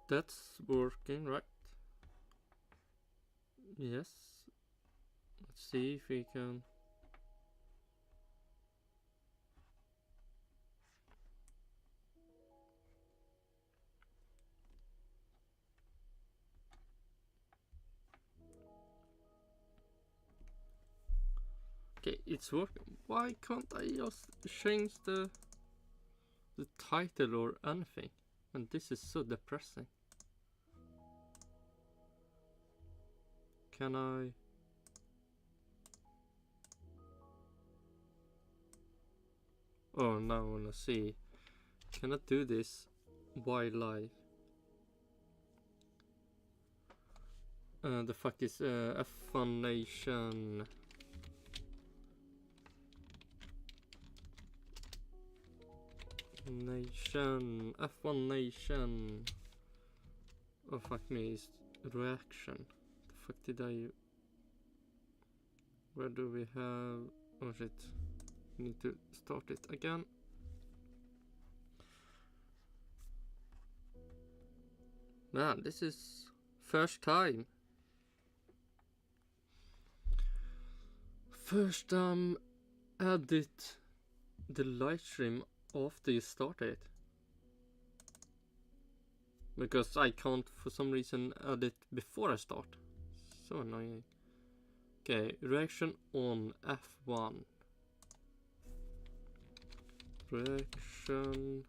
That's working, right? Yes. Let's see if we can. Okay, it's working. Why can't I just change the title or anything? And this is so depressing. Can I? Oh, now I wanna see. Can I do this while live? The fuck is F1 Nation? F1 Nation. Oh fuck me, it's reaction. The fuck did I? Where do we have? Oh shit. Need to start it again. Man, this is first time. First time edit the live stream after you start it. Because I can't for some reason edit before I start. So annoying. Okay, reaction on F1. Reaction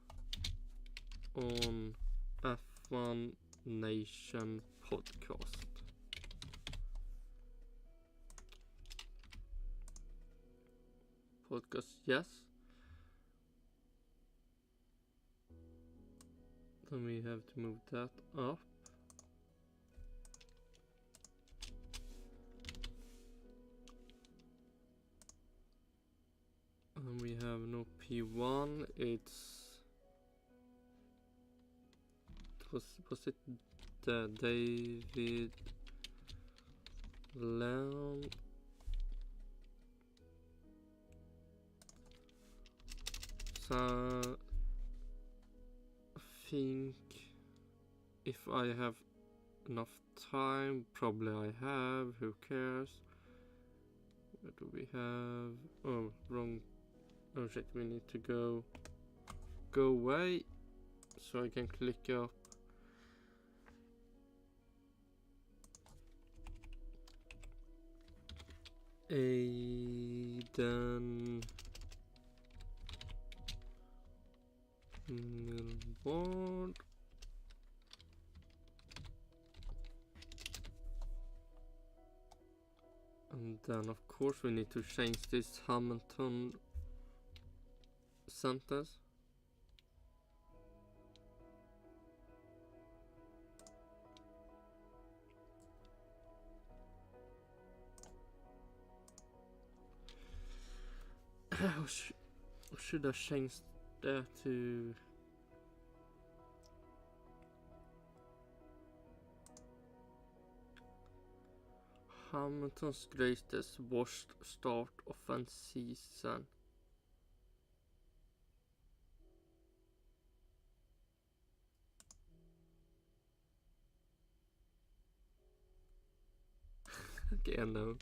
on F1 Nation podcast. Podcast, yes. Then we have to move that up. And we have no P1, was it the David Land? So I think if I have enough time, probably I have, who cares? Where do we have? Oh, wrong. Oh shit, we need to go away so I can click up. Aidan Millward. And then of course we need to change this Hamilton sentence. Should I change that to Hamilton's greatest worst start of a season? Okay, I know.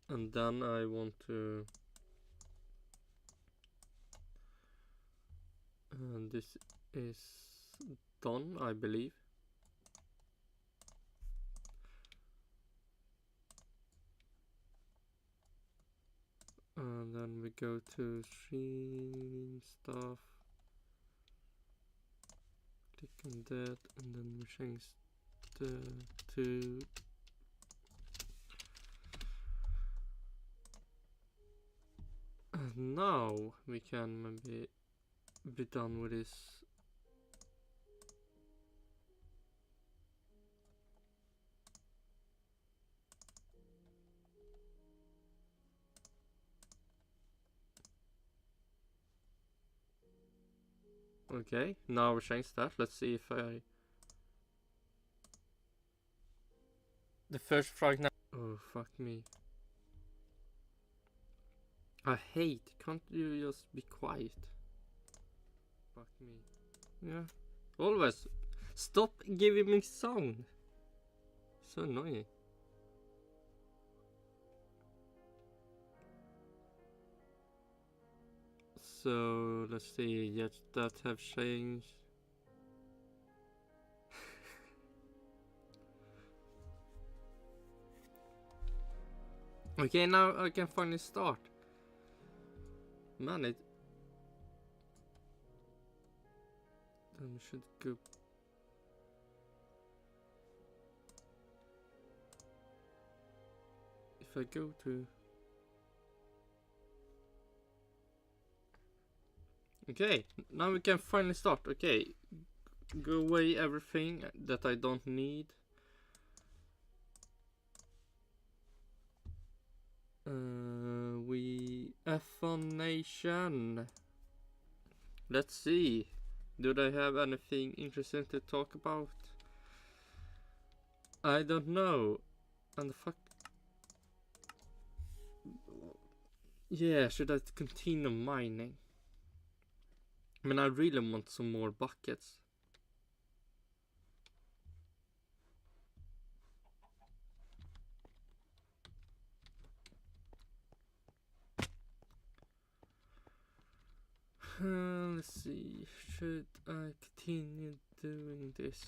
And then I want to this is done, I believe. And then we go to stream stuff, click on that, and then we change the to and now we can maybe be done with this. Okay, now we change that. Let's see if I The first frog now. Oh, fuck me. I hate. Can't you just be quiet? Fuck me. Yeah. Always. Stop giving me sound. So annoying. So let's see. Yes, that have changed. Okay, now I can finally start. Man, it. Then we should go. If I go to. Okay, now we can finally start. Okay, go away everything that I don't need. We F1 Nation. Let's see. Do they have anything interesting to talk about? I don't know. And the fuck. Yeah, should I continue mining? I mean, I really want some more buckets. Let's see, should I continue doing this?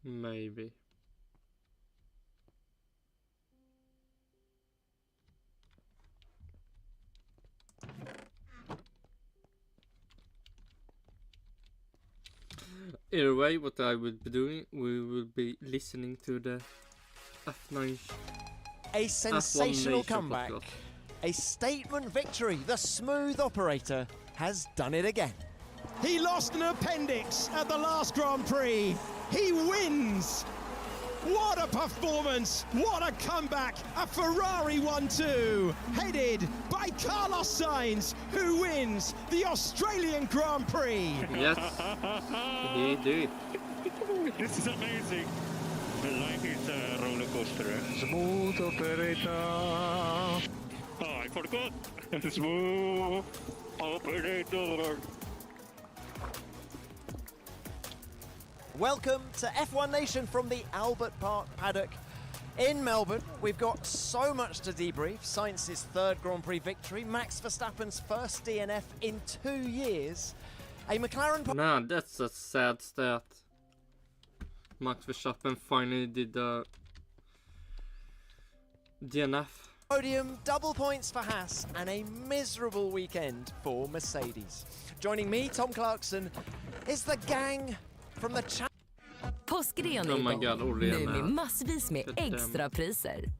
Maybe. Either way, what I will be doing, we will be listening to the F9. A sensational F1 Nation comeback. podcast. A statement victory. The smooth operator has done it again. He lost an appendix at the last Grand Prix. He wins. What a performance. What a comeback. A Ferrari 1-2, headed by Carlos Sainz, who wins the Australian Grand Prix. Yes, he did. This is amazing. The life is a roller coaster. Smooth operator. Oh, I forgot. Smooth operator. Welcome to F1 Nation from the Albert Park paddock in Melbourne. We've got so much to debrief. Sainz's third Grand Prix victory, Max Verstappen's first DNF in 2 years, a McLaren Man, that's a sad stat. Max Verstappen finally did the DNF. podium, double points for Haas, and a miserable weekend for Mercedes. Joining me, Tom Clarkson, is the gang from the channel. Påskrean Oh my igång, God, Olle nu med. med massvis med extra priser.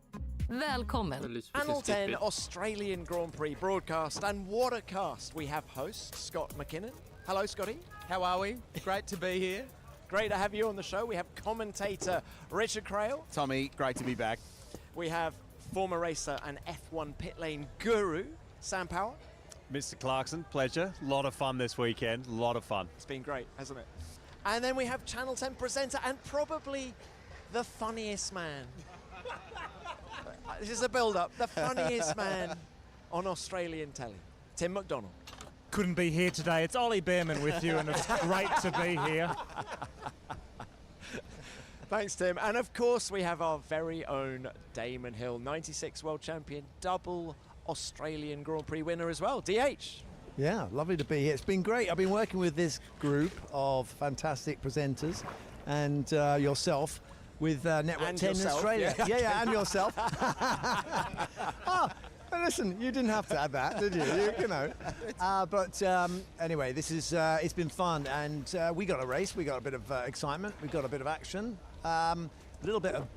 Välkommen! Channel 10 Australian Grand Prix broadcast, and what a cast. We have host Scott McKinnon. Hello, Scotty. How are we? Great to be here. Great to have you on the show. We have commentator Richard Crail. Tommy, great to be back. We have former racer and F1 pit lane guru Sam Power. Mr. Clarkson, pleasure. A lot of fun this weekend. A lot of fun. It's been great, hasn't it? And then we have Channel 10 presenter and probably the funniest man. This is a build-up. The funniest man on Australian telly, Tim McDonald. Couldn't be here today. It's Ollie Behrman with you, and it's great to be here. Thanks, Tim. And of course, we have our very own Damon Hill, 96 world champion, double Australian Grand Prix winner as well. DH. Yeah, lovely to be here. It's been great. I've been working with this group of fantastic presenters and yourself with Network And 10 yourself, Australia. yeah. Yeah, and yourself. Oh, well, listen, you didn't have to add that, did you? You know. But anyway, this is it's been fun, and we got a race. We got a bit of excitement. We got a bit of action. A little bit of,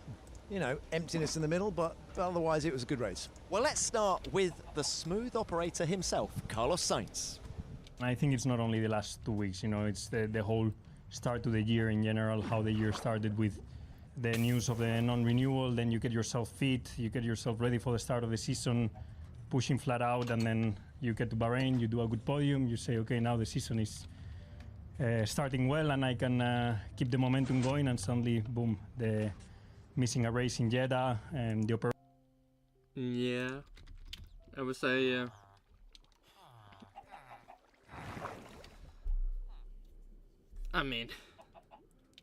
emptiness in the middle, but otherwise it was a good race. Well, let's start with the smooth operator himself, Carlos Sainz. I think it's not only the last 2 weeks, it's the whole start to the year in general, how the year started with the news of the non-renewal. Then you get yourself fit, you get yourself ready for the start of the season, pushing flat out, and then you get to Bahrain, you do a good podium, you say, okay, now the season is starting well and I can keep the momentum going, and suddenly, boom, the missing a race in Jeddah and the operation. Yeah, I would say I mean,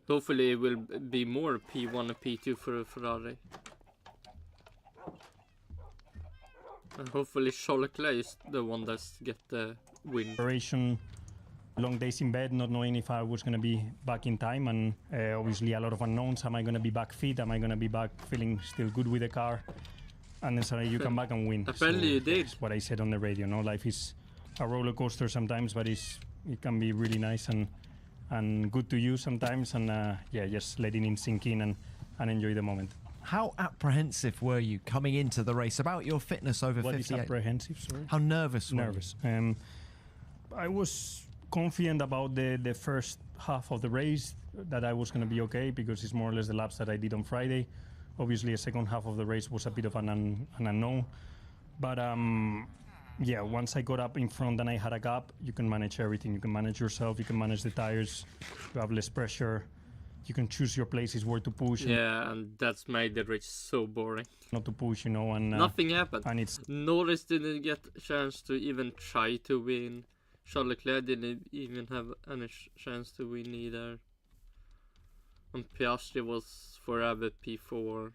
hopefully it will be more P1 and P2 for Ferrari. And hopefully Charles Leclerc is the one that's get the win. Long days in bed, not knowing if I was going to be back in time, and obviously a lot of unknowns. Am I going to be back fit? Am I going to be back feeling still good with the car? And then suddenly you come back and win. Apparently you did. That's what I said on the radio. No, life is a roller coaster sometimes, but it can be really nice and good to you sometimes. And yeah, just letting it sink in and enjoy the moment. How apprehensive were you coming into the race about your fitness over 58? What is apprehensive, sorry? How nervous were Nervous. I was confident about the first half of the race, that I was going to be okay, because it's more or less the laps that I did on Friday. Obviously, the second half of the race was a bit of an unknown. But yeah, once I got up in front and I had a gap, you can manage everything. You can manage yourself, you can manage the tires, you have less pressure, you can choose your places where to push. Yeah, and that's made the race so boring. Not to push, you know, and nothing happened. And it's Norris didn't get a chance to even try to win. Charles Leclerc didn't even have any chance to win either. And Piastri was forever P4.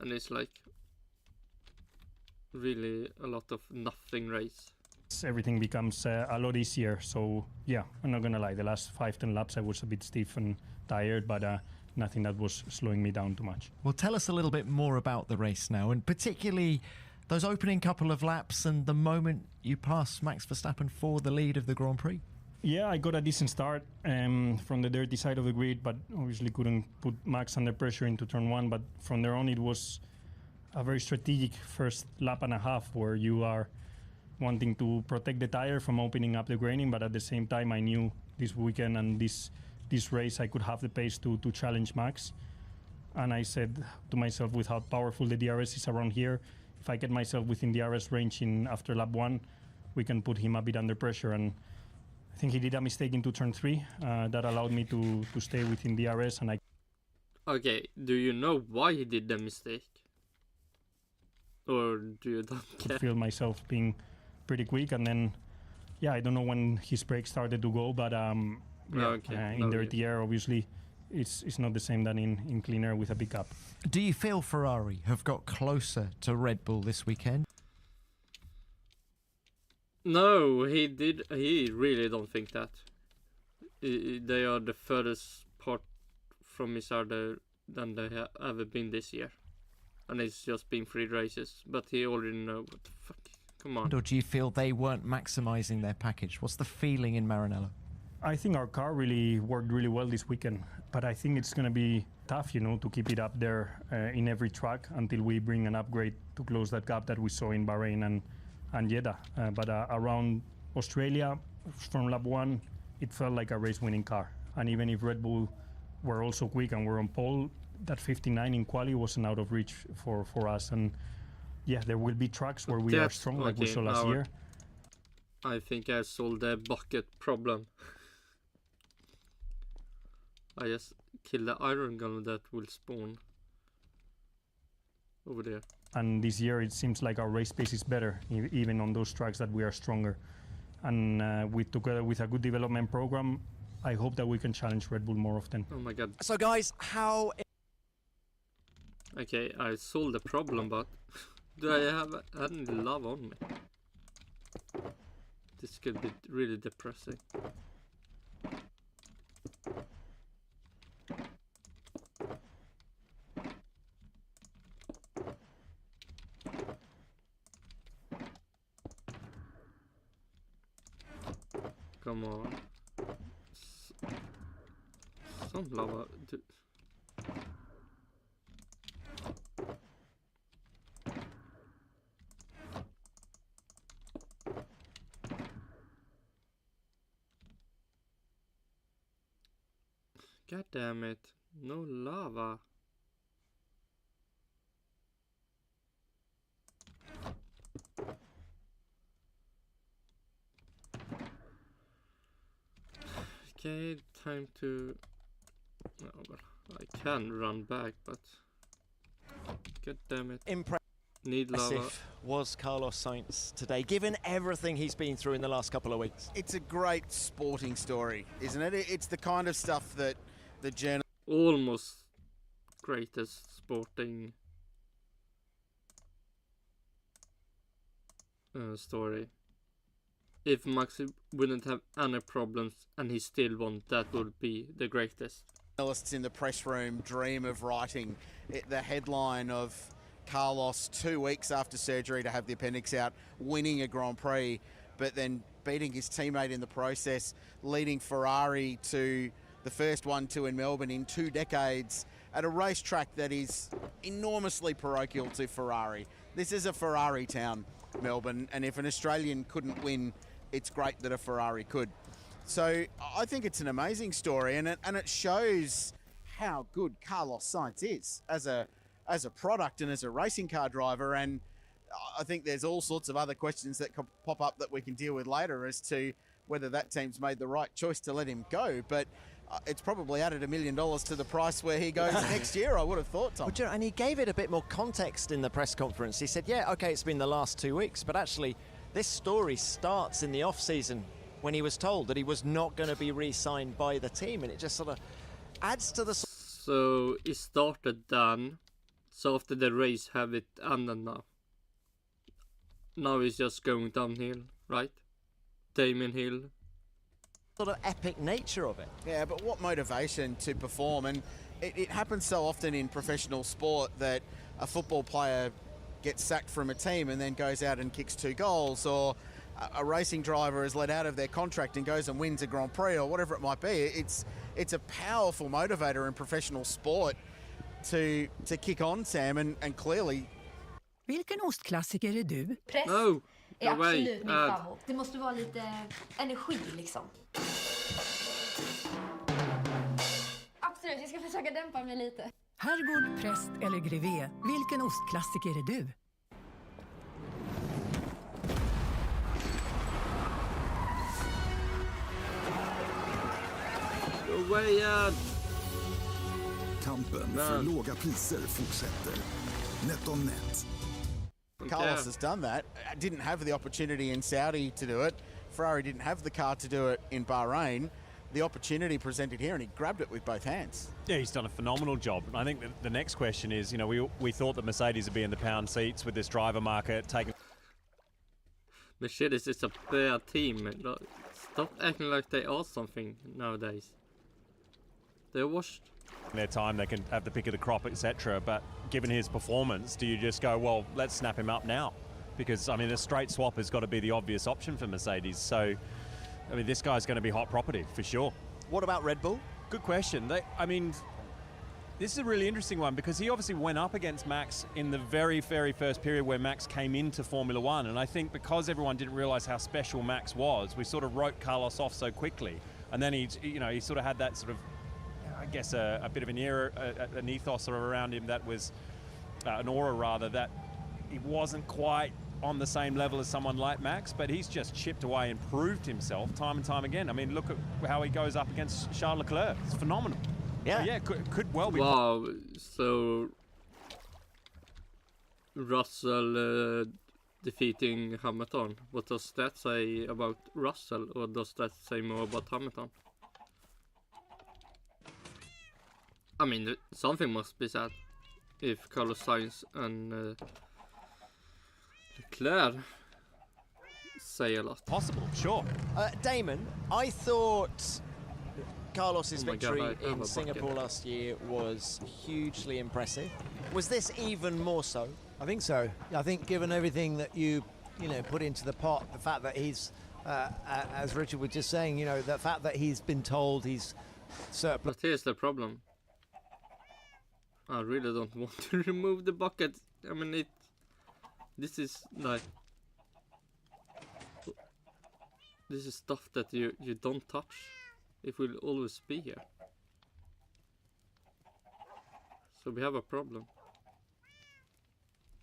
And it's like really a lot of nothing race. Everything becomes a lot easier. So yeah, I'm not gonna lie, the last 5-10 laps I was a bit stiff and tired, but nothing that was slowing me down too much. Well, tell us a little bit more about the race now, and particularly those opening couple of laps and the moment you passed Max Verstappen for the lead of the Grand Prix. Yeah, I got a decent start from the dirty side of the grid, but obviously couldn't put Max under pressure into turn one. But from there on, it was a very strategic first lap and a half, where you are wanting to protect the tire from opening up the graining, but at the same time, I knew this weekend and this race I could have the pace to challenge Max. And I said to myself, with how powerful the DRS is around here, if I get myself within the DRS range after lap one, we can put him a bit under pressure. And I think he did a mistake into turn three that allowed me to stay within DRS. And Okay, do you know why he did the mistake? Or do you not care? feel myself being pretty quick, and then yeah, I don't know when his brakes started to go, but in dirty air, obviously it's not the same than in clean air with a big gap. Do you feel Ferrari have got closer to Red Bull this weekend? No, he really don't think that. They are the furthest part from each other than they have ever been this year. And it's just been 3 races, but he already know what the fuck. Come on. Or do you feel they weren't maximising their package? What's the feeling in Maranello? I think our car really worked really well this weekend, but I think it's going to be tough, you know, to keep it up there in every track until we bring an upgrade to close that gap that we saw in Bahrain and Jeddah. But around Australia, from lap 1, it felt like a race-winning car. And even if Red Bull were also quick and were on pole, that 59 in quali wasn't out of reach for us. And yeah, there will be tracks where we are strong, like we saw last year. I think I solved the bucket problem. I just killed the iron gun that will spawn over there. And this year it seems like our race pace is better, even on those tracks that we are stronger. And together with a good development program, I hope that we can challenge Red Bull more often. Oh my god. So guys, how... Okay, I solved the problem, but do I have any love on me? This could be really depressing. Come on. Some lava. God damn it. No lava. Okay, time to... No, well, I can run back, but... God damn it. Need lava. Impressive was Carlos Sainz today, given everything he's been through in the last couple of weeks. It's a great sporting story, isn't it? It's the kind of stuff that the journal... Almost greatest sporting story. If Max wouldn't have any problems and he still won, that would be the greatest. Journalists in the press room dream of writing the headline of Carlos 2 weeks after surgery to have the appendix out, winning a Grand Prix, but then beating his teammate in the process, leading Ferrari to the first 1-2 in Melbourne in 2 decades at a racetrack that is enormously parochial to Ferrari. This is a Ferrari town, Melbourne, and if an Australian couldn't win, it's great that a Ferrari could. So I think it's an amazing story, and it shows how good Carlos Sainz is as a product and as a racing car driver. And I think there's all sorts of other questions that could pop up that we can deal with later as to whether that team's made the right choice to let him go. But it's probably added $1 million to the price where he goes next year, I would have thought, Tom. Well, and he gave it a bit more context in the press conference. He said, yeah, okay, it's been the last 2 weeks, but actually this story starts in the off-season when he was told that he was not going to be re-signed by the team, and it just sort of adds to the... So it started then, so after the race have it ended now. Now it's just going downhill, right? Damon Hill. Sort of epic nature of it. Yeah, but what motivation to perform, and it happens so often in professional sport that a football player gets sacked from a team and then goes out and kicks 2 goals, or a racing driver is let out of their contract and goes and wins a Grand Prix, or whatever it might be. It's a powerful motivator in professional sport to kick on, Sam, and clearly... Vilken ostklassiker är du? Press No, är absolut min favorit. Det måste vara lite energi liksom. Absolut, jag ska försöka dämpa mig lite. Herrgård, präst eller grevé, vilken ostklassiker är du? Go away, Kampen för låga priser fortsätter. NetOnNet. Carlos has done that. Didn't have the opportunity in Saudi to do it. Ferrari didn't have the car to do it in Bahrain. The opportunity presented here, and he grabbed it with both hands. Yeah, he's done a phenomenal job. I think the next question is, you know, we thought that Mercedes would be in the pound seats with this driver market taking... Mercedes is a bad team. Stop acting like they are something nowadays. They're washed. their time, they can have the pick of the crop, etc. But given his performance, do you just go, well, let's snap him up now? Because, I mean, a straight swap has got to be the obvious option for Mercedes. So, I mean, this guy's going to be hot property for sure. What about Red Bull? Good question. I mean, this is a really interesting one because he obviously went up against Max in the very, very first period where Max came into Formula One. And I think because everyone didn't realize how special Max was, we sort of wrote Carlos off so quickly. And then he sort of had that sort of, I guess, a bit of an era, an ethos around him that was, an aura rather, that he wasn't quite on the same level as someone like Max, but he's just chipped away and proved himself time and time again. I mean, look at how he goes up against Charles Leclerc. It's phenomenal. Yeah, so, yeah, could well be. Wow, so Russell defeating Hamilton. What does that say about Russell, or does that say more about Hamilton? I mean, something must be said if Carlos Sainz and Leclerc say a lot. Possible, sure. Damon, I thought Carlos's victory God, in Singapore last year was hugely impressive. Was this even more so? I think so. I think given everything that you put into the pot, the fact that he's, as Richard was just saying, the fact that he's been told he's surplus. But here's the problem. I really don't want to remove the bucket. I mean, this is like, this is stuff that you don't touch. It will always be here. So we have a problem.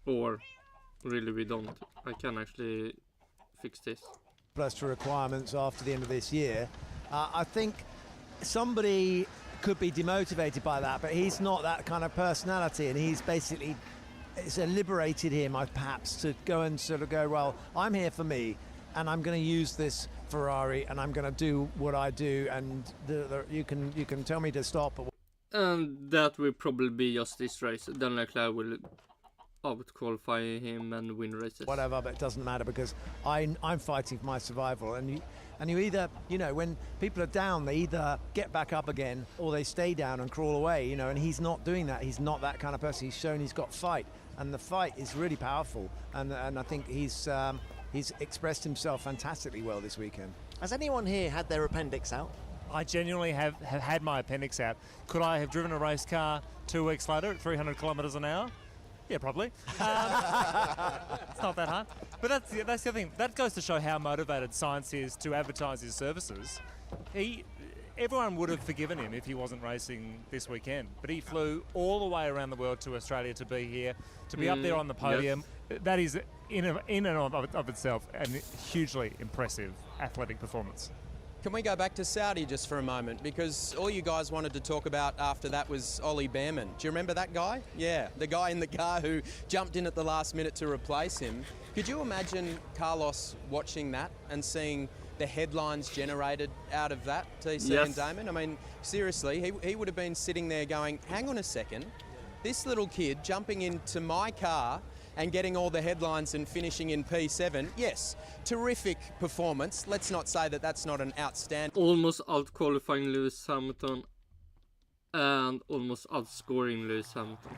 Or really we don't. I can actually fix this. Plus two requirements after the end of this year. I think somebody could be demotivated by that, but he's not that kind of personality, and he's basically, it's liberated him perhaps to go and sort of go, well, I'm here for me, and I'm going to use this Ferrari, and I'm going to do what I do, and you can tell me to stop. And that will probably be just this race. Then Leclerc will out-qualify him and win races. Whatever, but it doesn't matter because I'm fighting for my survival, and you either, you know, when people are down, they either get back up again or they stay down and crawl away, you know, and he's not doing that. He's not that kind of person. He's shown he's got fight, and the fight is really powerful, and I think he's expressed himself fantastically well this weekend. Has anyone here had their appendix out? I genuinely have had my appendix out. Could I have driven a race car 2 weeks later at 300 kilometres an hour? Yeah, probably. It's not that hard. But that's the other thing. That goes to show how motivated Sainz is to advertise his services. Everyone would have forgiven him if he wasn't racing this weekend. But he flew all the way around the world to Australia to be here, to be up there on the podium. Yes. That is, in and of itself, a hugely impressive athletic performance. Can we go back to Saudi just for a moment? Because all you guys wanted to talk about after that was Ollie Behrman. Do you remember that guy? Yeah, the guy in the car who jumped in at the last minute to replace him. Could you imagine Carlos watching that and seeing the headlines generated out of that, TC and Damon? I mean, seriously, he would have been sitting there going, hang on a second, this little kid jumping into my car and getting all the headlines and finishing in P7. Yes, terrific performance. Let's not say that that's not an outstanding... Almost out-qualifying Lewis Hamilton and almost outscoring Lewis Hamilton.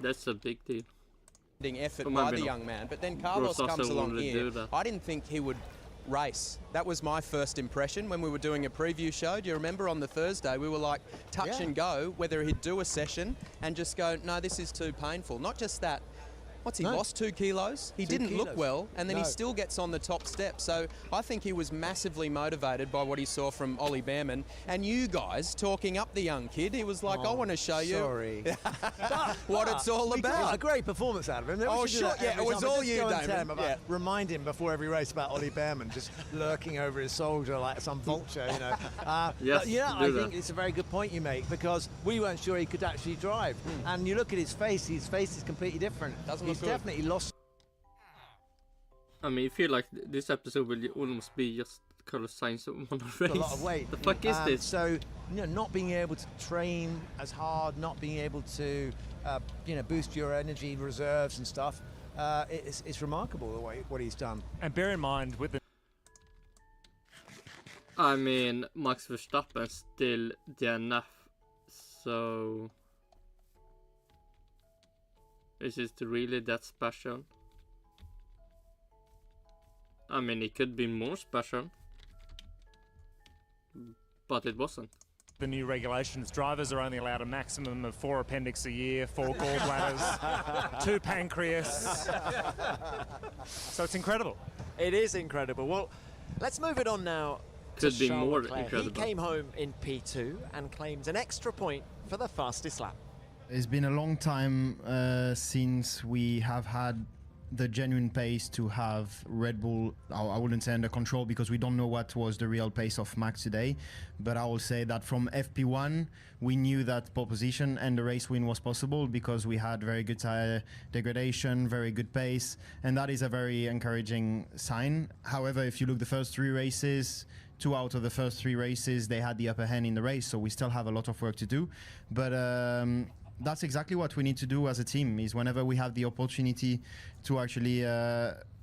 That's a big deal. Effort by the young man. But then Carlos comes along here. I didn't think he would race. That was my first impression when we were doing a preview show. Do you remember on the Thursday we were like touch and go whether he'd do a session and just go, no, this is too painful. Not just that. What's he lost 2 kilos? He didn't look well, and then he still gets on the top step. So I think he was massively motivated by what he saw from Ollie Behrman. And you guys talking up the young kid, he was like, I want to show you what it's all about. A great performance out of him. Oh, sure. Yeah, it was all you, Damon. Remind him before every race about Ollie Behrman just lurking over his shoulder like some vulture, you know. I think it's a very good point you make, because we weren't sure he could actually drive. And you look at his face is completely different. He's definitely lost. I mean, I feel like this episode will almost be just Carlos Sainz on a race. A lot of weight. The fuck is this? So, you know, not being able to train as hard, not being able to, boost your energy reserves and stuff, it's remarkable the way what he's done. And bear in mind with the... I mean, Max Verstappen still DNF, so... Is it really that special? I mean, it could be more special, but it wasn't. The new regulations, drivers are only allowed a maximum of 4 appendix a year, 4 gallbladders, 2 pancreas. So it's incredible. It is incredible. Well, let's move it on now. Could be more incredible. He came home in P2 and claims an extra point for the fastest lap. It's been a long time since we have had the genuine pace to have Red Bull, I wouldn't say under control, because we don't know what was the real pace of Max today, but I will say that from FP1 we knew that pole position and the race win was possible because we had very good tire degradation, very good pace, and that is a very encouraging sign. However, if you look the first 3 races, 2 out of the first 3 races they had the upper hand in the race, so we still have a lot of work to do, but that's exactly what we need to do as a team, is whenever we have the opportunity to actually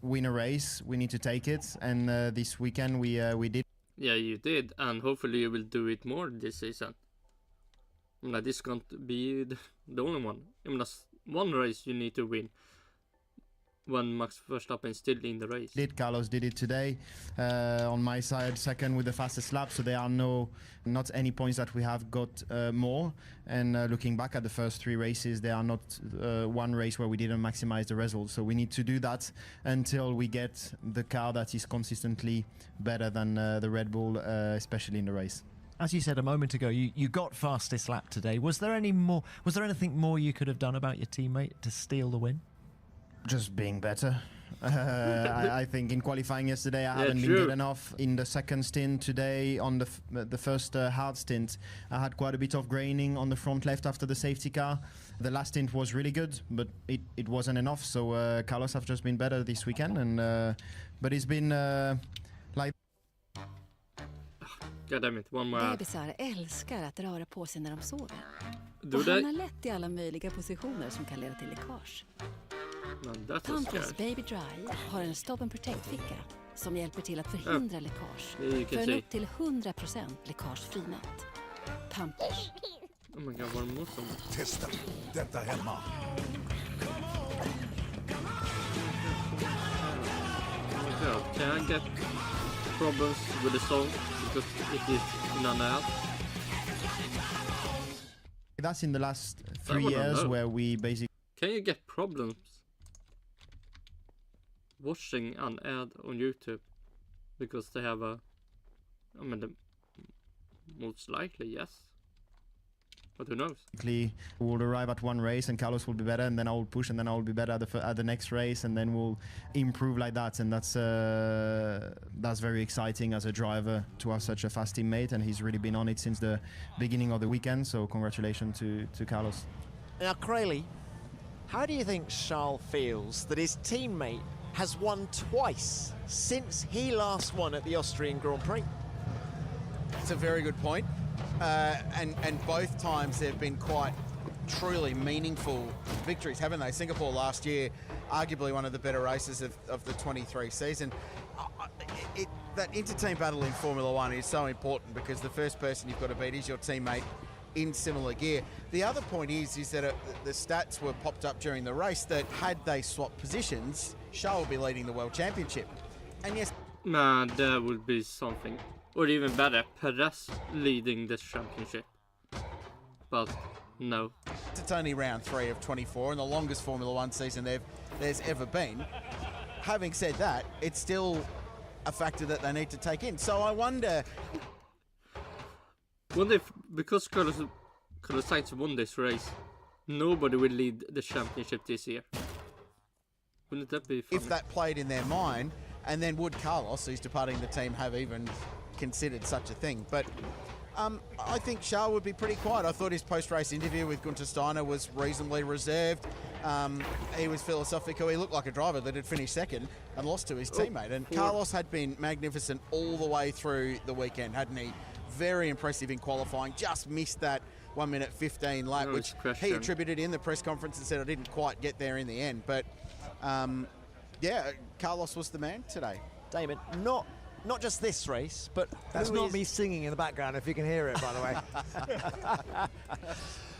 win a race, we need to take it. And this weekend we did. Yeah, you did. And hopefully you will do it more this season. I mean, this can't be the only one. I mean, that's one race you need to win when Max Verstappen is still in the race. Carlos did it today. On my side, second with the fastest lap, so there are not any points that we have got more. And looking back at the first 3 races, there are not one race where we didn't maximize the results. So we need to do that until we get the car that is consistently better than the Red Bull, especially in the race. As you said a moment ago, you got fastest lap today. Was there anything more you could have done about your teammate to steal the win? Just being better. I think in qualifying yesterday I haven't been good enough. In the second stint today, on the first hard stint, I had quite a bit of graining on the front left after the safety car. The last stint was really good, but it wasn't enough. So Carlos have just been better this weekend, and but it's been like. Goddammit, one more. Bebisar älskar att röra på sig när de sover. Do och they? hamnar lätt i alla möjliga positioner som kan leda till läckage. Pampers Baby Dry har en Stop and Protect-ficka som hjälper till att förhindra läckage. För en upp till 100% läckagefri nät. Pampers. Oh my god, vad måste man? Testa detta hemma. Oh my god, can I get problems with the song because it is non-out? That's in the last 3 years where we basically. Can you get problems watching an ad on YouTube because they have a? I mean, most likely yes, but who knows? We'll arrive at one race and Carlos will be better, and then I will push, and then I will be better at the next race, and then we'll improve like that. And that's very exciting as a driver to have such a fast teammate, and he's really been on it since the beginning of the weekend. So congratulations to Carlos. Now, Crayley, how do you think Charles feels that his teammate has won twice since he last won at the Austrian Grand Prix? It's a very good point. And both times they've been quite truly meaningful victories, haven't they? Singapore last year, arguably one of the better races of the 23 season. That inter-team battle in Formula One is so important because the first person you've got to beat is your teammate in similar gear. The other point is that the stats were popped up during the race that had they swapped positions, Charles would be leading the World Championship. And yes... Man, that would be something. Or even better, Perez leading this championship. But no. It's only round 3 of 24 and the longest Formula One season there's ever been. Having said that, it's still a factor that they need to take in. So I wonder if, because Carlos Sainz won this race, nobody will lead the championship this year. Wouldn't that be funny? If that played in their mind, and then would Carlos, who's departing the team, have even considered such a thing? But I think Charles would be pretty quiet. I thought his post-race interview with Gunther Steiner was reasonably reserved. He was philosophical. He looked like a driver that had finished second and lost to his teammate. And Carlos had been magnificent all the way through the weekend, hadn't he? Very impressive in qualifying. Just missed that 1 minute 15 lap, which he attributed in the press conference and said, I didn't quite get there in the end. But yeah, Carlos was the man today. Damon, not just this race, but that's not me singing in the background, if you can hear it, by the way.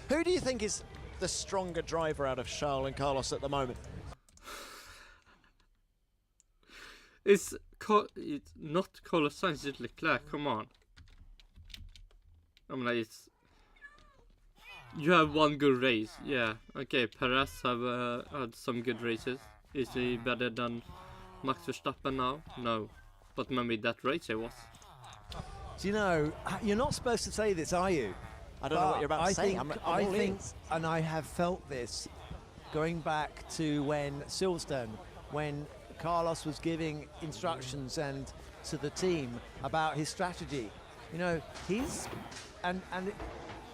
Who do you think is the stronger driver out of Charles and Carlos at the moment? It's not Carlos Sainz, it's Leclerc, come on. I mean, you have one good race, yeah. Okay, Perez have had some good races. Is he better than Max Verstappen now? No. But maybe that race he was. Do you know, you're not supposed to say this, are you? I don't know what you're about to say. I think, and I have felt this going back to when Silverstone, when Carlos was giving instructions and to the team about his strategy. You know, and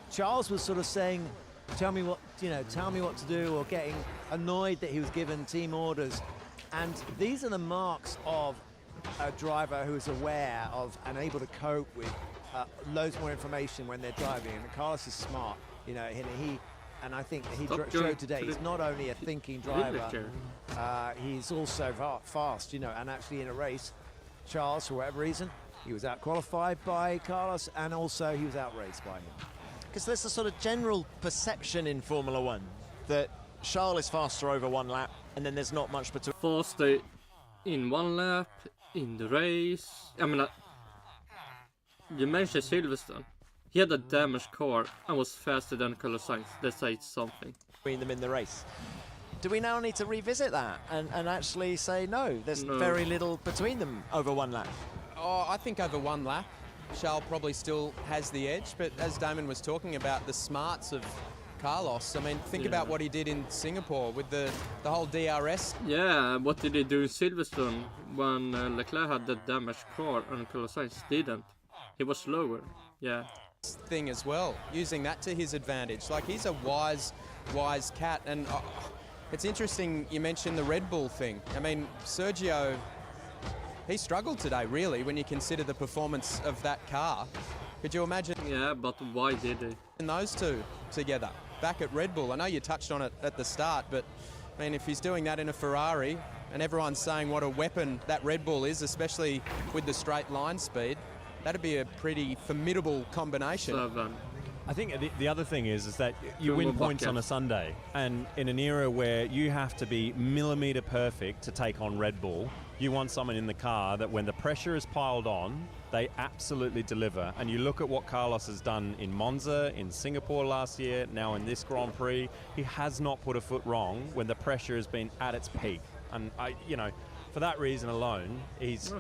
Charles was sort of saying, tell me what to do, or getting annoyed that he was given team orders. And these are the marks of a driver who is aware of and able to cope with loads more information when they're driving. And Carlos is smart, you know, and I think he showed today he's not only a thinking driver, he's also fast, you know. And actually in a race, Charles, for whatever reason, he was out-qualified by Carlos, and also he was outraced by him. Because there's a sort of general perception in Formula One that Charles is faster over one lap, and then there's not much between. Faster in one lap, in the race. I mean, you mentioned Silverstone. He had a damaged car and was faster than Carlos Sainz. That says something. Between them in the race. Do we now need to revisit that and actually say no, there's very little between them over one lap? Oh, I think over one lap. Charles probably still has the edge, but as Damon was talking about the smarts of Carlos, I mean, think about what he did in Singapore with the whole DRS. Yeah, what did he do in Silverstone when Leclerc had the damaged car and Carlos Sainz didn't? He was slower, yeah. Thing as well, using that to his advantage. Like, he's a wise cat, and it's interesting you mentioned the Red Bull thing. I mean, Sergio, he struggled today, really, when you consider the performance of that car. Could you imagine? Yeah, but why did he? And those two together, back at Red Bull. I know you touched on it at the start, but I mean, if he's doing that in a Ferrari, and everyone's saying what a weapon that Red Bull is, especially with the straight line speed, that'd be a pretty formidable combination. I think the other thing is that you win points on a Sunday, and in an era where you have to be millimetre perfect to take on Red Bull, you want someone in the car that when the pressure is piled on, they absolutely deliver. And you look at what Carlos has done in Monza, in Singapore last year, now in this Grand Prix, he has not put a foot wrong when the pressure has been at its peak. And for that reason alone, he's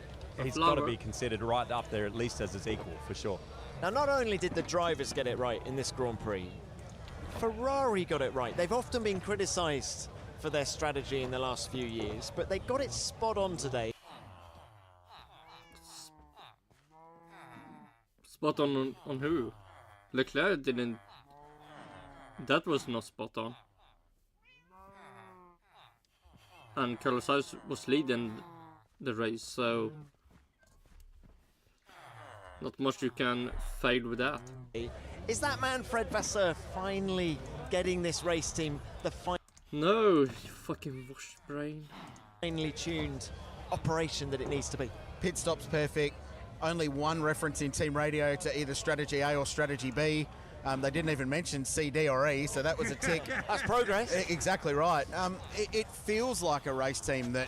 got to be considered right up there, at least as his equal, for sure. Now, not only did the drivers get it right in this Grand Prix, Ferrari got it right. They've often been criticised for their strategy in the last few years, but they got it spot on today. Spot on who? Leclerc didn't... That was not spot on. And Carlos Sainz was leading the race, so... Not much you can fade with that. Is that man Fred Vasseur finally getting this race team the No, you fucking wash brain. Finely tuned operation that it needs to be? Pit stop's perfect. Only one reference in team radio to either strategy A or strategy B. They didn't even mention C, D or E, so that was a tick. That's progress. Exactly right. It feels like a race team that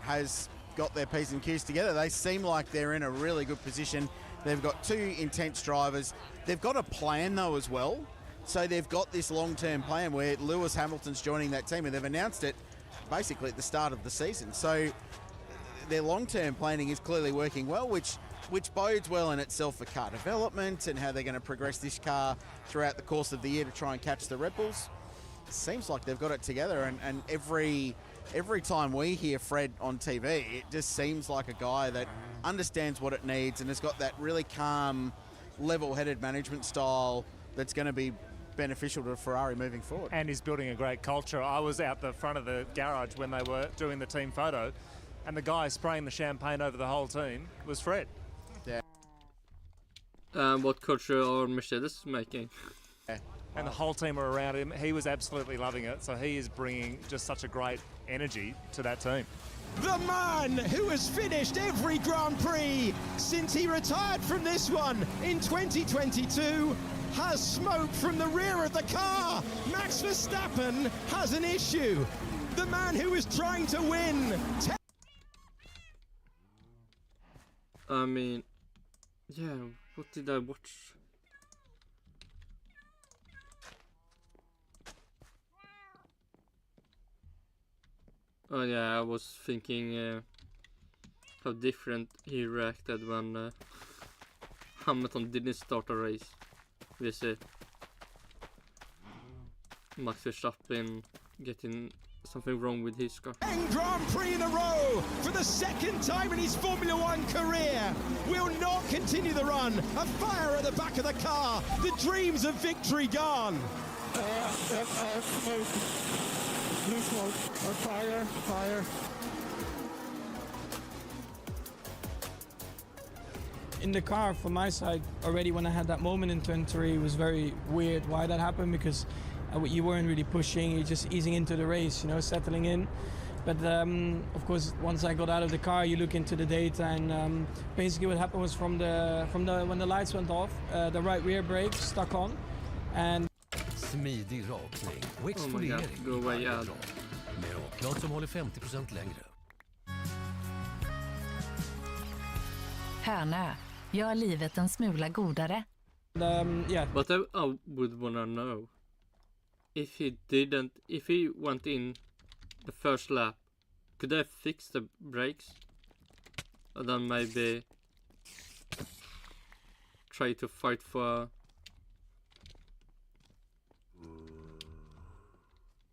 has got their P's and Q's together. They seem like they're in a really good position. They've got two intense drivers. They've got a plan, though, as well. So they've got this long-term plan where Lewis Hamilton's joining that team, and they've announced it basically at the start of the season. So their long-term planning is clearly working well, which bodes well in itself for car development and how they're going to progress this car throughout the course of the year to try and catch the Red Bulls. It seems like they've got it together, and every time we hear Fred on TV, it just seems like a guy that understands what it needs and has got that really calm, level-headed management style that's going to be beneficial to Ferrari moving forward. And he's building a great culture. I was out the front of the garage when they were doing the team photo, and the guy spraying the champagne over the whole team was Fred. Yeah. What culture are Mercedes making? Yeah. And the whole team are around him. He was absolutely loving it. So he is bringing just such a great energy to that team. The man who has finished every Grand Prix since he retired from this one in 2022 has smoke from the rear of the car. Max Verstappen has an issue. The man who is trying to win. I mean, yeah, what did I watch? Oh yeah, I was thinking how different he reacted when Hamilton didn't start a race. We see Max Verstappen getting something wrong with his car. Grand Prix in a row for the second time in his Formula One career. Will not continue the run. A fire at the back of the car. The dreams of victory gone. Fire. In the car, from my side, already when I had that moment in turn 3, it was very weird why that happened, because you weren't really pushing, you're just easing into the race, settling in. But of course, once I got out of the car, you look into the data, and basically what happened was from the when the lights went off, the right rear brake stuck on, and smidig rakning och exponering med rakblad som håller 50% längre. Hörna, gör livet en smula godare. Yeah. But I would wanna know if he went in the first lap, could they fix the brakes? And then maybe try to fight for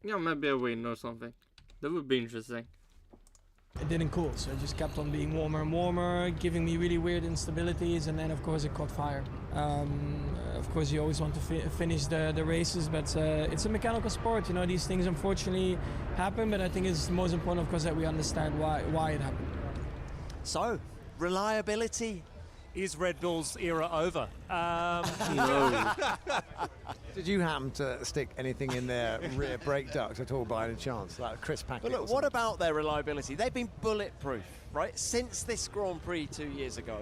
maybe a win or something. That would be interesting. It didn't cool, so it just kept on being warmer and warmer, giving me really weird instabilities, and then of course it caught fire. Of course you always want to finish the races, but it's a mechanical sport, you know, these things unfortunately happen, but I think it's most important of course that we understand why it happened. So, reliability. Is Red Bull's era over? No. Did you happen to stick anything in their rear brake duct at all by any chance, like a crisp packet? But look, what about their reliability? They've been bulletproof, right? Since this Grand Prix 2 years ago,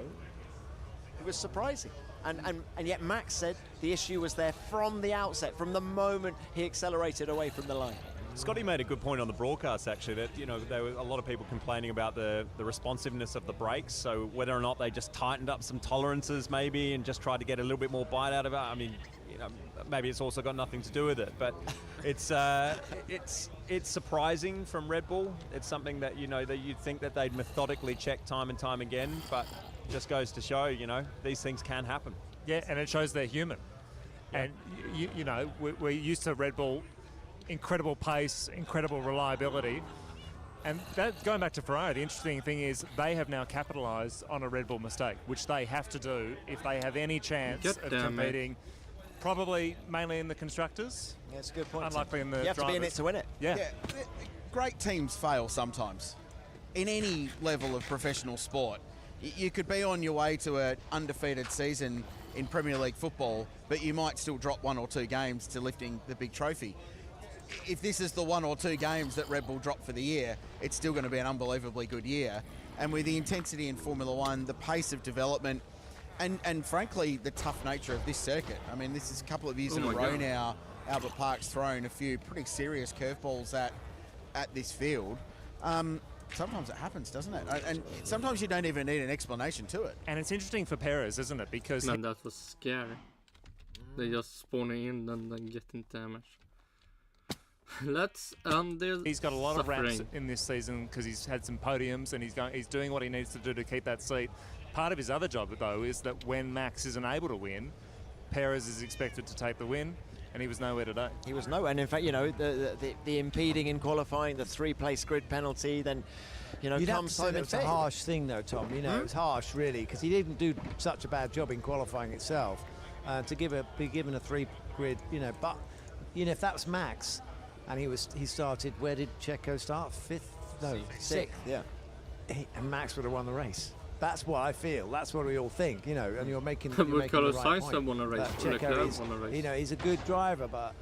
it was surprising. And yet Max said the issue was there from the outset, from the moment he accelerated away from the line. Scotty made a good point on the broadcast, actually, that, you know, there were a lot of people complaining about the responsiveness of the brakes, so whether or not they just tightened up some tolerances maybe and just tried to get a little bit more bite out of it. I mean, you know, maybe it's also got nothing to do with it, but it's surprising from Red Bull. It's something that, you know, that you'd think that they'd methodically check time and time again, but just goes to show, you know, these things can happen. Yeah, and it shows they're human. Yeah. And, you know, we're used to Red Bull, incredible pace, incredible reliability. And that, going back to Ferrari, the interesting thing is they have now capitalised on a Red Bull mistake, which they have to do if they have any chance of competing, probably mainly in the constructors. Yeah, it's a good point. Unlikely in the You have drivers. to be in it to win it. Yeah. Great teams fail sometimes. In any level of professional sport. You could be on your way to an undefeated season in Premier League football, but you might still drop 1 or 2 games to lifting the big trophy. If this is the 1 or 2 games that Red Bull drop for the year, it's still going to be an unbelievably good year. And with the intensity in Formula One, the pace of development, and frankly, the tough nature of this circuit. I mean, this is a couple of years in a row now, Albert Park's thrown a few pretty serious curveballs at this field. Sometimes it happens, doesn't it? And sometimes you don't even need an explanation to it. And it's interesting for Perez, isn't it? Because Man, that was scary. They just spawning in and then getting damaged. Let's he's got a lot of suffering. wraps in this season because he's had some podiums and he's doing what he needs to do to keep that seat. Part of his other job, though, is that when Max isn't able to win, Perez is expected to take the win, and he was nowhere today. He was nowhere, and in fact, you know, the impeding in qualifying, the 3-place grid penalty, then, you know, You'd have to comes say that it's a harsh thing, though, Tom. You know, it's harsh, really, because he didn't do such a bad job in qualifying itself to be given a 3-grid, you know. But, you know, if that was Max, and he started, where did Checo start? 5th? No, 6th. Yeah. And Max would have won the race. That's what I feel. That's what we all think, you know. And you're making the Would right Carlos point. Sainz won a race? Checo is, you know, he's a good driver, but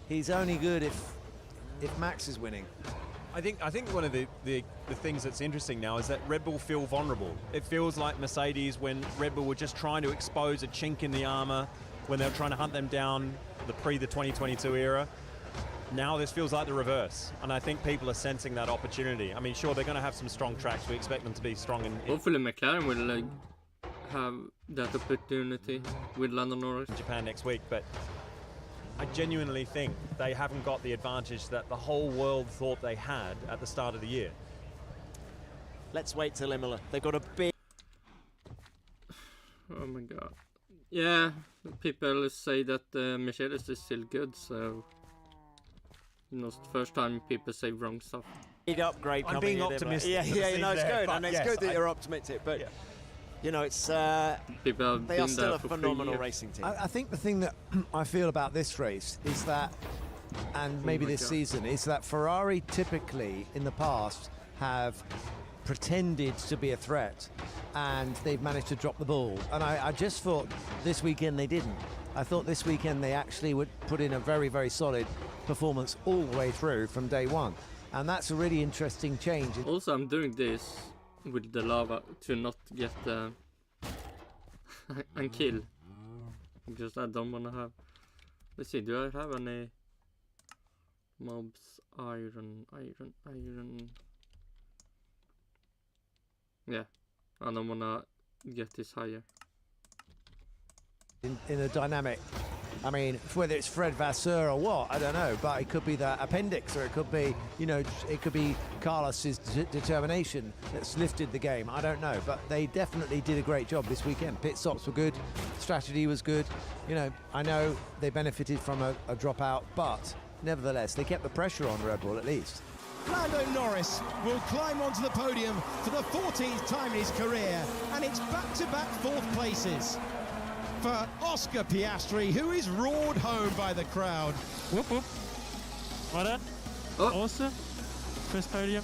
he's only good if Max is winning. I think one of the things that's interesting now is that Red Bull feel vulnerable. It feels like Mercedes when Red Bull were just trying to expose a chink in the armour when they were trying to hunt them down the 2022 era. Now this feels like the reverse, and I think people are sensing that opportunity. I mean, sure, they're going to have some strong tracks. We expect them to be strong in hopefully McLaren will have that opportunity with Lando Norris in Japan next week, but I genuinely think they haven't got the advantage that the whole world thought they had at the start of the year. Let's wait till Imola. They've got a big... Oh my god. Yeah, people say that Mercedes is still good, so... You know, it's the first time people say wrong stuff. Big upgrade coming. I'm being optimistic. Yeah, no, it's there, good, and it's yes, good that you're optimistic. But you know, it's they are still a phenomenal racing team. I think the thing that I feel about this race is that, and maybe this season, is that Ferrari typically in the past have pretended to be a threat, and they've managed to drop the ball. And I just thought this weekend they didn't. I thought this weekend they actually would put in a very, very solid performance all the way through from day one, and that's a really interesting change. Also, I'm doing this with the lava to not get and kill, because I don't want to have. Let's see, do I have any mobs? Iron. Yeah, I don't want to get this higher. In a dynamic I mean, whether it's Fred Vasseur or what, I don't know, but it could be the appendix, or it could be, you know, it could be Carlos's determination that's lifted the game. I don't know, but they definitely did a great job this weekend. Pit stops were good, strategy was good. You know, I know they benefited from a dropout, but nevertheless, they kept the pressure on Red Bull at least. Lando Norris will climb onto the podium for the 14th time in his career, and it's back-to-back fourth places for Oscar Piastri, who is roared home by the crowd. Whoop whoop. Well done. Awesome. First podium.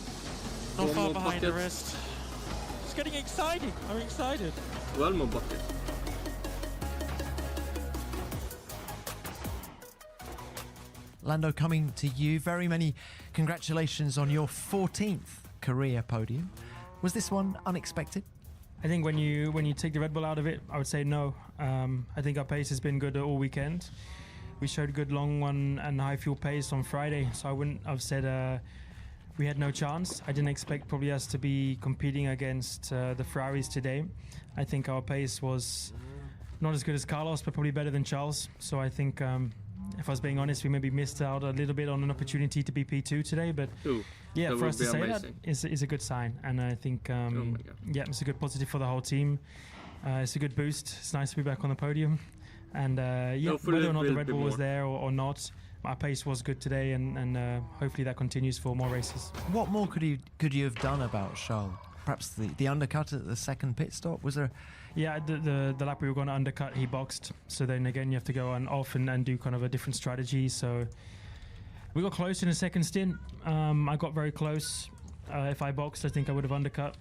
Not far behind the rest. It's getting exciting. I'm excited. Well, more bucket. Lando, coming to you, very many congratulations on your 14th career podium. Was this one unexpected? I think when you take the Red Bull out of it, I would say no. I think our pace has been good all weekend. We showed good long one and high fuel pace on Friday, so I wouldn't have said we had no chance. I didn't expect probably us to be competing against the Ferraris today. I think our pace was not as good as Carlos, but probably better than Charles. So I think, if I was being honest, we maybe missed out a little bit on an opportunity to be P2 today. But yeah, for us to say that is a good sign. And I think, yeah, it's a good positive for the whole team. It's a good boost. It's nice to be back on the podium. And yeah, whether or not the Red Bull was there or not, our pace was good today, and hopefully that continues for more races. What more could you have done about Charles? Perhaps the undercut at the second pit stop? Was there? Yeah, the lap we were going to undercut, he boxed. So then again, you have to go on off and do kind of a different strategy. So we got close in the second stint. I got very close. If I boxed, I think I would have undercut.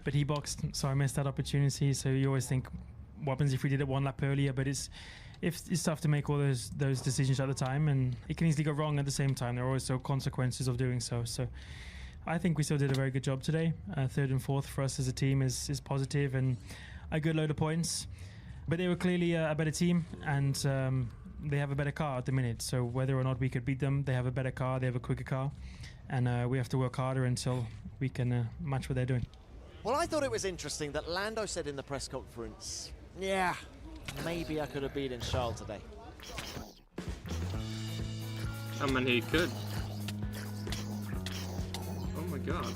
But he boxed, so I missed that opportunity. So you always think, what happens if we did it one lap earlier? But it's tough to make all those decisions at the time, and it can easily go wrong at the same time. There are also consequences of doing so. So I think we still did a very good job today. Third and fourth for us as a team is positive, and a good load of points. But they were clearly a better team, and they have a better car at the minute. So whether or not we could beat them, they have a better car, they have a quicker car, and we have to work harder until we can match what they're doing. Well, I thought it was interesting that Lando said in the press conference, yeah, maybe I could have beaten Charles today. I mean, he could. Oh my god.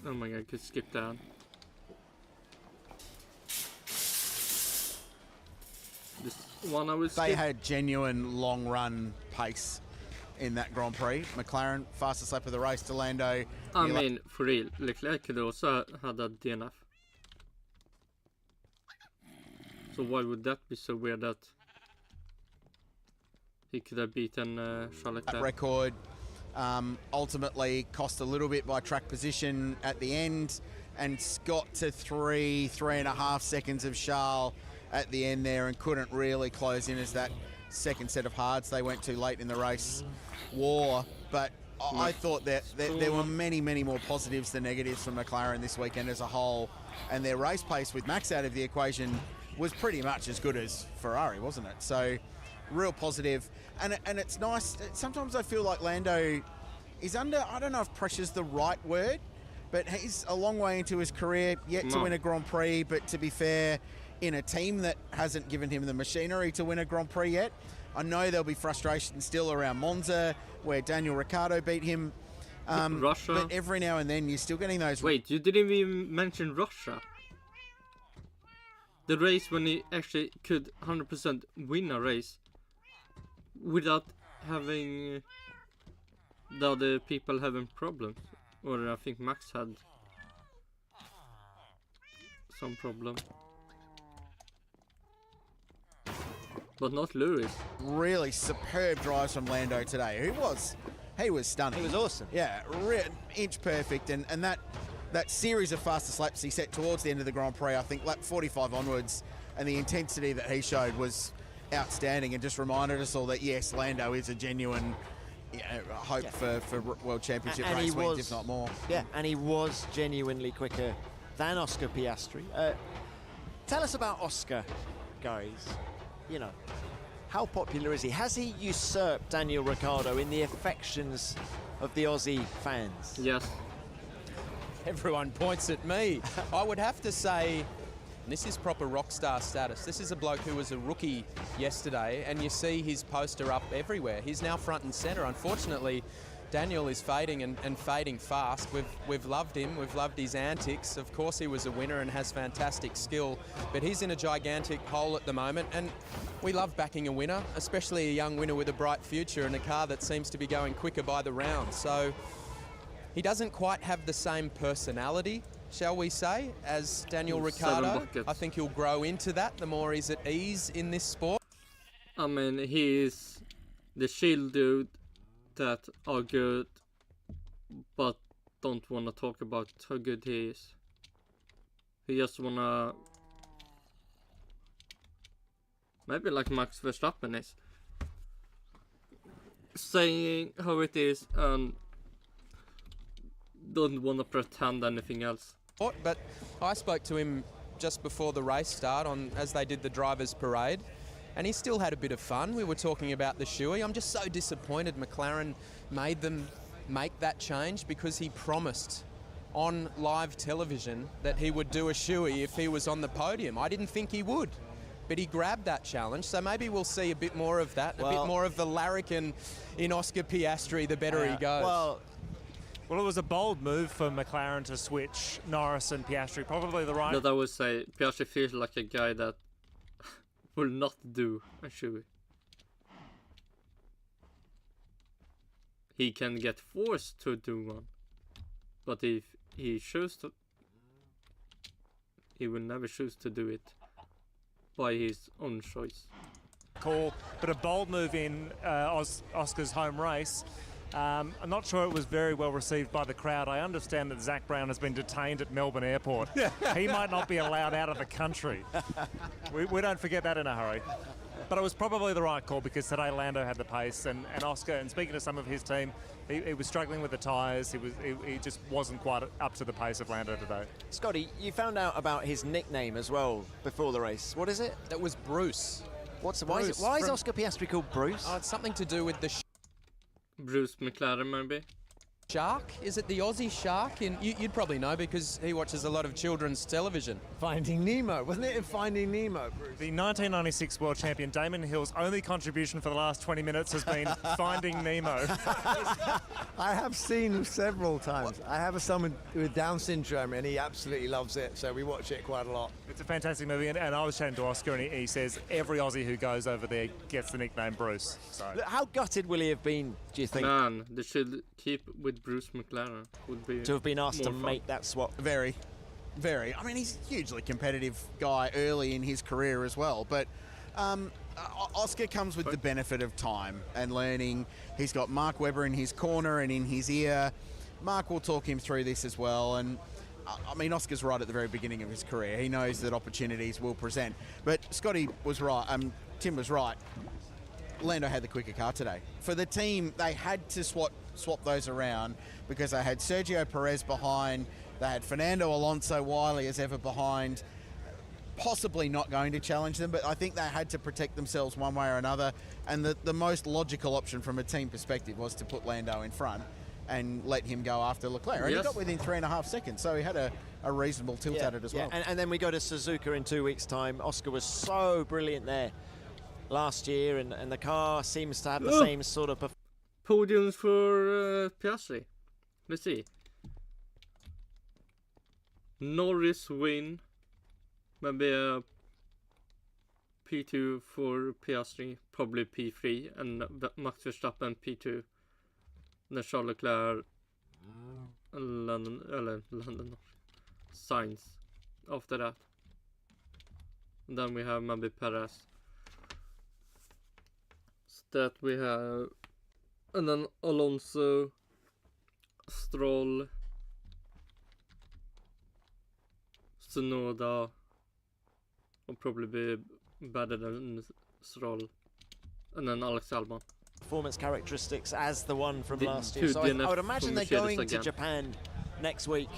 Oh my god, I could skip down. This one I was. They had genuine long run pace in that Grand Prix. McLaren, fastest lap of the race to Lando. I mean, for real, Leclerc could also had a DNF. So why would that be so weird that he could have beaten Charles Leclerc? That record ultimately cost a little bit by track position at the end, and got to 3.5 seconds of Charles at the end there, and couldn't really close in as that second set of hards they went to late in the race wore. But I thought that there were many more positives than negatives from McLaren this weekend as a whole, and their race pace with Max out of the equation was pretty much as good as Ferrari, wasn't it? So real positive, and it's nice. Sometimes I feel like Lando is under, I don't know if pressure's the right word, but he's a long way into his career, yet to win a Grand Prix. But to be fair, in a team that hasn't given him the machinery to win a Grand Prix yet. I know there'll be frustration still around Monza, where Daniel Ricciardo beat him. Russia. But every now and then you're still getting those... Wait, you didn't even mention Russia. The race when he actually could 100% win a race without having the other people having problems. Or I think Max had some problem. But not Lewis. Really superb drives from Lando today. He was stunning. He was awesome. Yeah, inch perfect. And that series of fastest laps he set towards the end of the Grand Prix, I think lap 45 onwards, and the intensity that he showed was outstanding, and just reminded us all that, yes, Lando is a genuine hope for World Championship race wins, if not more. Yeah, and he was genuinely quicker than Oscar Piastri. Tell us about Oscar, guys. You know, how popular is he? Has he usurped Daniel Ricciardo in the affections of the Aussie fans? Yes. Everyone points at me. I would have to say, this is proper rock star status. This is a bloke who was a rookie yesterday, and you see his poster up everywhere. He's now front and centre. Unfortunately, Daniel is fading and fading fast. We've loved him. We've loved his antics. Of course, he was a winner and has fantastic skill, but he's in a gigantic hole at the moment, and we love backing a winner, especially a young winner with a bright future and a car that seems to be going quicker by the round. So he doesn't quite have the same personality, shall we say, as Daniel Ricciardo. I think he'll grow into that the more he's at ease in this sport. I mean, he is the shield dude that are good, but don't want to talk about how good he is. He just wanna, maybe like Max Verstappen is, saying how it is and don't want to pretend anything else. But I spoke to him just before the race start as they did the drivers' parade, and he still had a bit of fun. We were talking about the shoey. I'm just so disappointed McLaren made them make that change, because he promised on live television that he would do a shoey if he was on the podium. I didn't think he would, but he grabbed that challenge, so maybe we'll see a bit more of that, a bit more of the larrikin in Oscar Piastri the better he goes. Well, it was a bold move for McLaren to switch Norris and Piastri. Probably the right... But I would say Piastri feels like a guy that will not do a shoey. He can get forced to do one, but if he chooses to, he will never choose to do it by his own choice. Call, but a bold move in Oscar's home race. I'm not sure it was very well received by the crowd. I understand that Zach Brown has been detained at Melbourne Airport. He might not be allowed out of the country. We don't forget that in a hurry. But it was probably the right call, because today Lando had the pace, and Oscar, and speaking to some of his team, he was struggling with the tyres. He just wasn't quite up to the pace of Lando today. Scotty, you found out about his nickname as well before the race. What is it? That was Bruce. Why is Oscar Piastri called Bruce? Oh, it's something to do with the Bruce McLaren, maybe? Shark? Is it the Aussie shark? You'd probably know, because he watches a lot of children's television. Finding Nemo, wasn't it in Finding Nemo, Bruce? The 1996 world champion Damon Hill's only contribution for the last 20 minutes has been Finding Nemo. I have seen him several times. I have a son with Down syndrome, and he absolutely loves it, so we watch it quite a lot. It's a fantastic movie, and I was chatting to Oscar, and he says every Aussie who goes over there gets the nickname Bruce. So. Look, how gutted will he have been, do you think? Man, they should keep with Bruce McLaren. Would be to have been asked to make that swap. Very. I mean, he's a hugely competitive guy early in his career as well, but Oscar comes with the benefit of time and learning. He's got Mark Webber in his corner and in his ear. Mark will talk him through this as well, and I mean, Oscar's right at the very beginning of his career. He knows that opportunities will present, but Scotty was right, Tim was right. Lando had the quicker car today. For the team, they had to swap those around, because they had Sergio Perez behind, they had Fernando Alonso wily as ever behind, possibly not going to challenge them, but I think they had to protect themselves one way or another, and the most logical option from a team perspective was to put Lando in front and let him go after Leclerc. And he got within 3.5 seconds, so he had a reasonable tilt at it as well. And then we go to Suzuka in 2 weeks' time. Oscar was so brilliant there last year, and the car seems to have the same sort of... Podiums for Piastri. Let's see. Norris win. Maybe a P2 for Piastri. Probably P3. And Max Verstappen P2. Then Charles Leclerc. London. Sainz. After that. And then we have maybe Perez. So that we have... And then Alonso, Stroll, Tsunoda will probably be better than Stroll, and then Alex Albon. Performance characteristics as the one from last year. So I would imagine they're going to Japan next week,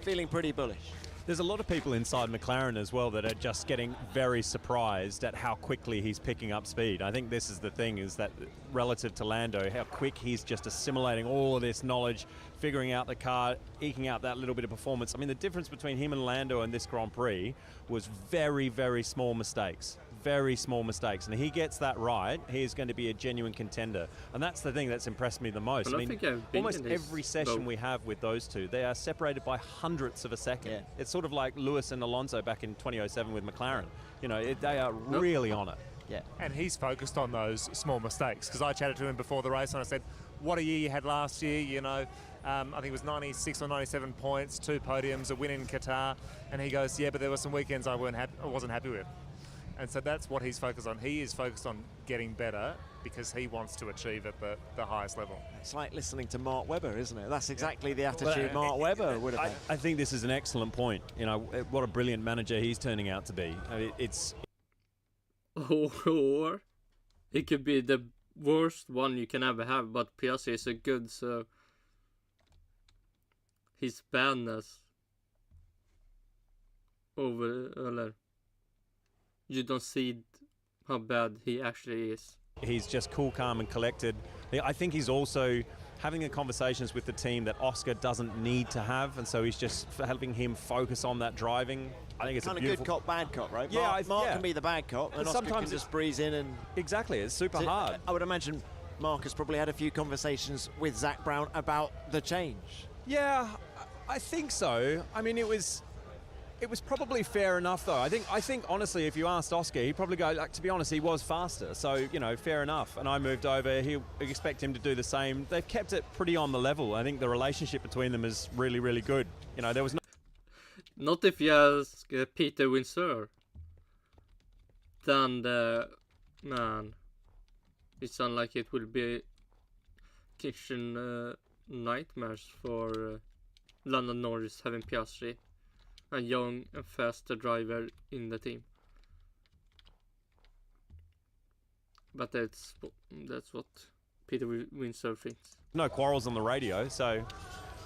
feeling pretty bullish. There's a lot of people inside McLaren as well that are just getting very surprised at how quickly he's picking up speed. I think this is the thing, is that relative to Lando, how quick he's just assimilating all of this knowledge, figuring out the car, eking out that little bit of performance. I mean, the difference between him and Lando in this Grand Prix was very, very small mistakes. Very small mistakes, and he gets that right, he is going to be a genuine contender, and that's the thing that's impressed me the most. Well, I mean, almost every session we have with those two, they are separated by hundredths of a second. Yeah. It's sort of like Lewis and Alonso back in 2007 with McLaren. You know, they are really on it. Yeah, and he's focused on those small mistakes, because I chatted to him before the race and I said, what a year you had last year, you know. I think it was 96 or 97 points, 2 podiums, a win in Qatar, and he goes, yeah, but there were some weekends I wasn't happy with. And so that's what he's focused on. He is focused on getting better because he wants to achieve at the highest level. It's like listening to Mark Webber, isn't it? That's exactly the attitude Mark Webber would have had. I think this is an excellent point. You know, what a brilliant manager he's turning out to be. I mean, it's... Or it could be the worst one you can ever have, but Piastri is so good, so his badness over... you don't see how bad he actually is. He's just cool, calm and collected. I think he's also having the conversations with the team that Oscar doesn't need to have, and so he's just helping him focus on that driving. I think it's kind a of beautiful... good cop, bad cop, right? Yeah, Mark can be the bad cop, and Oscar can just breeze in and... Exactly, it's super hard. I would imagine Mark has probably had a few conversations with Zach Brown about the change. Yeah, I think so. I mean, it was probably fair enough, though. I think honestly, if you asked Oscar, he'd probably go, like, to be honest, he was faster. So, you know, fair enough. And I moved over. He'll expect him to do the same. They've kept it pretty on the level. I think the relationship between them is really, really good. You know, there was no... Not if you ask Peter Winsor. Then man, it sounds like it will be kitchen nightmares for Lando Norris having Piastri, a young and faster driver in the team. But that's what Peter Winsor thinks. No quarrels on the radio, so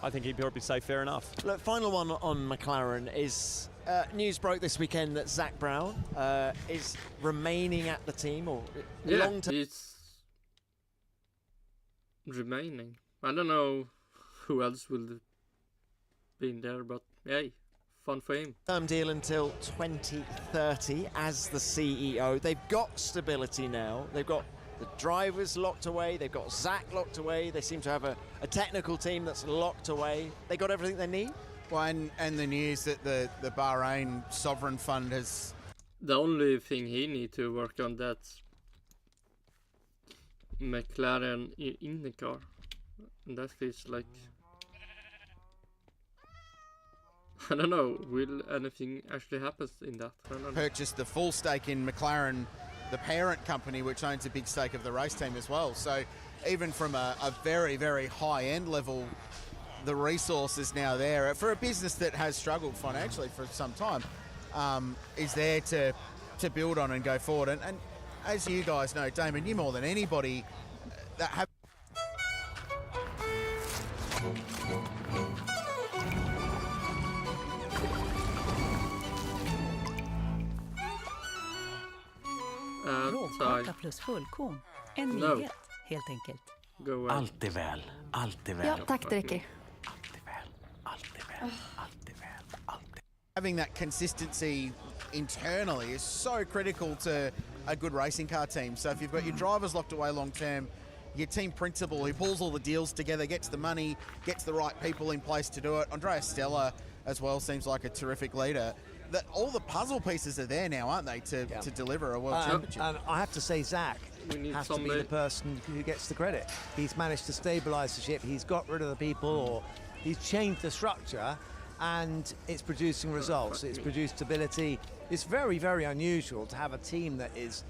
I think he'd probably say fair enough. Look, final one on McLaren is news broke this weekend that Zach Brown is remaining at the team, or long term. He's remaining. I don't know who else will be in there, but hey, fun for him. Term deal until 2030 as the CEO. They've got stability now. They've got the drivers locked away. They've got Zach locked away. They seem to have a technical team that's locked away. They got everything they need. Well, and the news that the Bahrain Sovereign Fund has... The only thing he needs to work on, that's McLaren in the car. And that feels like... I don't know, will anything actually happen in that? I don't know. Purchased the full stake in McLaren, the parent company, which owns a big stake of the race team as well. So even from a very, very high-end level, the resource is now there for a business that has struggled financially for some time, is there to build on and go forward. And as you guys know, Damon, you more than anybody that have... Råkaka plus fullkorn. En nyhet, helt enkelt. Allt är väl, allt är väl. Ja, tack, det räcker. Allt är väl, allt är väl, allt är väl, allt är... Having that consistency internally is so critical to a good racing car team. So if you've got your drivers locked away long term, your team principal who pulls all the deals together, gets the money, gets the right people in place to do it. Andrea Stella as well seems like a terrific leader. That all the puzzle pieces are there now, aren't they, to deliver a world championship? And I have to say, Zach has to be the person who gets the credit. He's managed to stabilise the ship. He's got rid of the people, or he's changed the structure, and it's producing results. It's produced stability. It's very, very unusual to have a team that is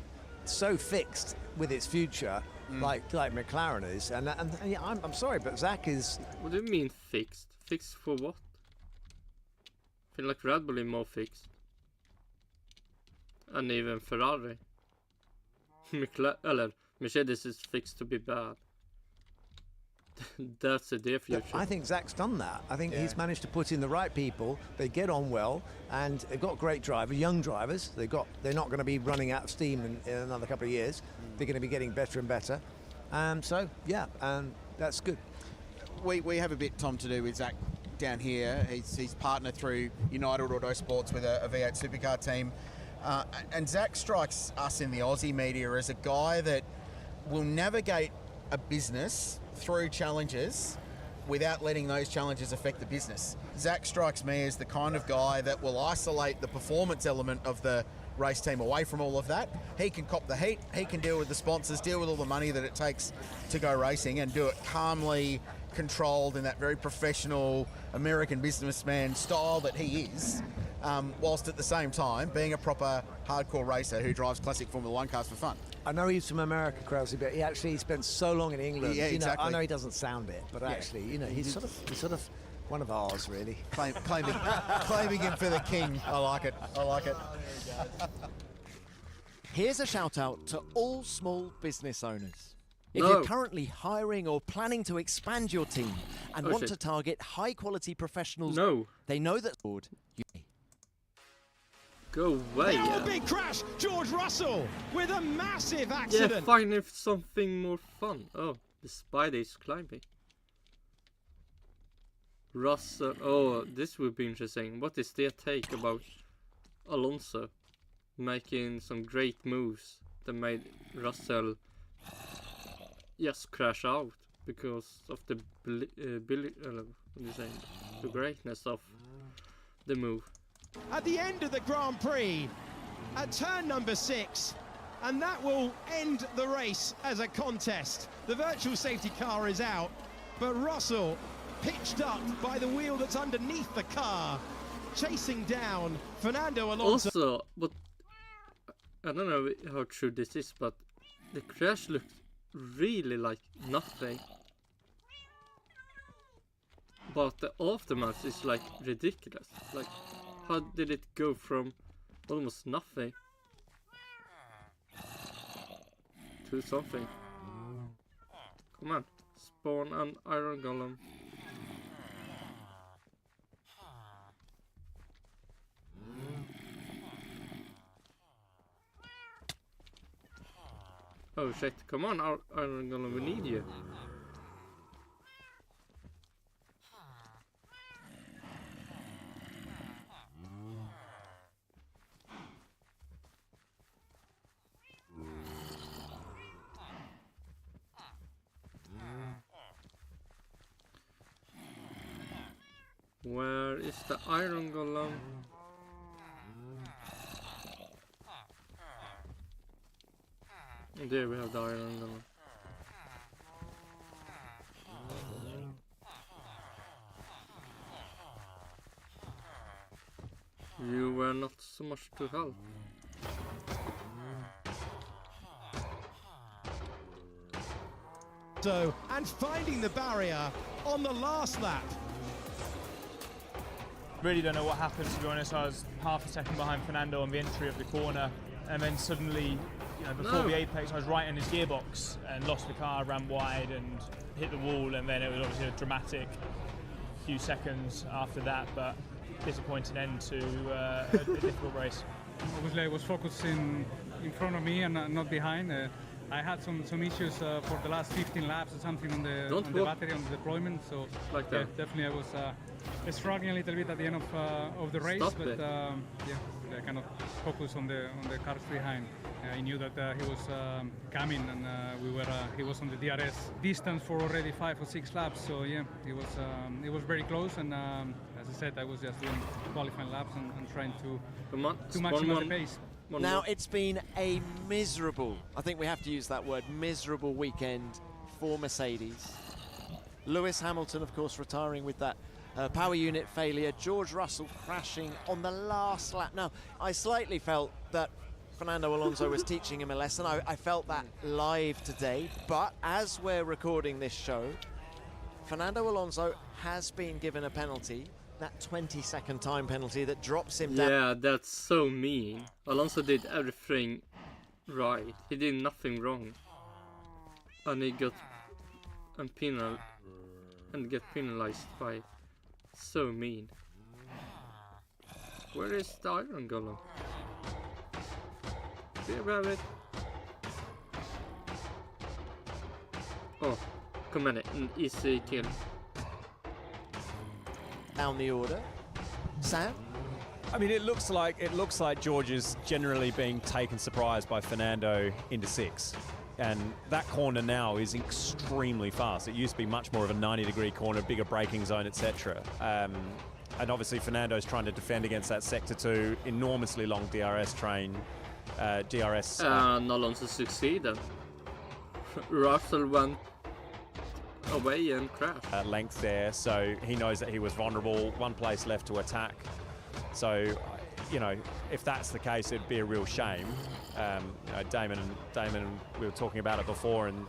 so fixed with its future, like McLaren is. And yeah, I'm sorry, but Zach is... What do you mean fixed? Fixed for what? I feel like Red Bull is more fixed. And even Ferrari. Mercedes is fixed to be bad. That's the dear future. I think Zach's done that. I think he's managed to put in the right people. They get on well, and they've got great drivers, young drivers. They're not going to be running out of steam in another couple of years. They're going to be getting better and better. That's good. We have a bit, Tom, to do with Zach down here. He's partnered through United Autosports with a V8 supercar team. And Zach strikes us in the Aussie media as a guy that will navigate a business through challenges without letting those challenges affect the business. Zach strikes me as the kind of guy that will isolate the performance element of the race team away from all of that. He can cop the heat, he can deal with the sponsors, deal with all the money that it takes to go racing, and do it calmly, controlled in that very professional American businessman style that he is, whilst at the same time being a proper hardcore racer who drives classic Formula 1 cars for fun. I know he's from America, Krause, but he spent so long in England. Yeah, exactly. I know he doesn't sound it, but actually, he's sort of one of ours, really. Claiming him for the king. I like it. Here's a shout out to all small business owners. If No. you're currently hiring or planning to expand your team and want shit. to target high quality professionals, No. they know that Go away. Oh, big crash! George Russell with a massive Yeah, accident. find something more fun. Oh, the spider is climbing. Russell. Oh, this would be interesting. What is their take about Alonso making some great moves that made Russell just crash out because of the the greatness of the move? At the end of the Grand Prix, at turn number 6, and that will end the race as a contest. The virtual safety car is out, but Russell pitched up by the wheel that's underneath the car, chasing down Fernando Alonso. Also, but I don't know how true this is, but the crash looked really like nothing. But the aftermath is like ridiculous. Like, how did it go from almost nothing to something? Come on, spawn an iron golem. Oh shit, come on, iron golem, we need you. Where is the iron golem? There we have the iron golem. You were not so much to help. And finding the barrier on the last lap. Really don't know what happened, to be honest. I was half a second behind Fernando on the entry of the corner, and then suddenly, before the apex, I was right in his gearbox and lost the car, ran wide and hit the wall, and then it was obviously a dramatic few seconds after that, but disappointing end to a difficult race. Obviously, I was focused in front of me and not behind. I had some issues for the last 15 laps or something on the battery, on the deployment. So like yeah, definitely I was struggling a little bit at the end of the race. But I kind of focused on the cars behind. I knew that he was coming, and he was on the DRS distance for already 5 or 6 laps. So yeah, it was very close. And as I said, I was just doing qualifying laps and trying to maximize the pace. Now, it's been a miserable, I think we have to use that word, miserable weekend for Mercedes. Lewis Hamilton, of course, retiring with that power unit failure. George Russell crashing on the last lap. Now, I slightly felt that Fernando Alonso was teaching him a lesson. I felt that live today. But as we're recording this show, Fernando Alonso has been given a penalty. That 20-second time penalty that drops him down. Yeah, that's so mean. Alonso did everything right. He did nothing wrong. And he got a and get penalized by so mean. Where is the iron golem? There we have it. Oh, come on, an easy kill. Down the order. Sam? I mean, it looks like George is generally being taken surprise by Fernando into 6. And that corner now is extremely fast. It used to be much more of a 90-degree corner, bigger braking zone, etc. And obviously Fernando's trying to defend against that Sector 2 enormously long DRS train. Not to succeed then. Russell went away and crashed. Length there, so he knows that he was vulnerable. One place left to attack. So, you know, if that's the case, it'd be a real shame. You know, Damon, we were talking about it before, and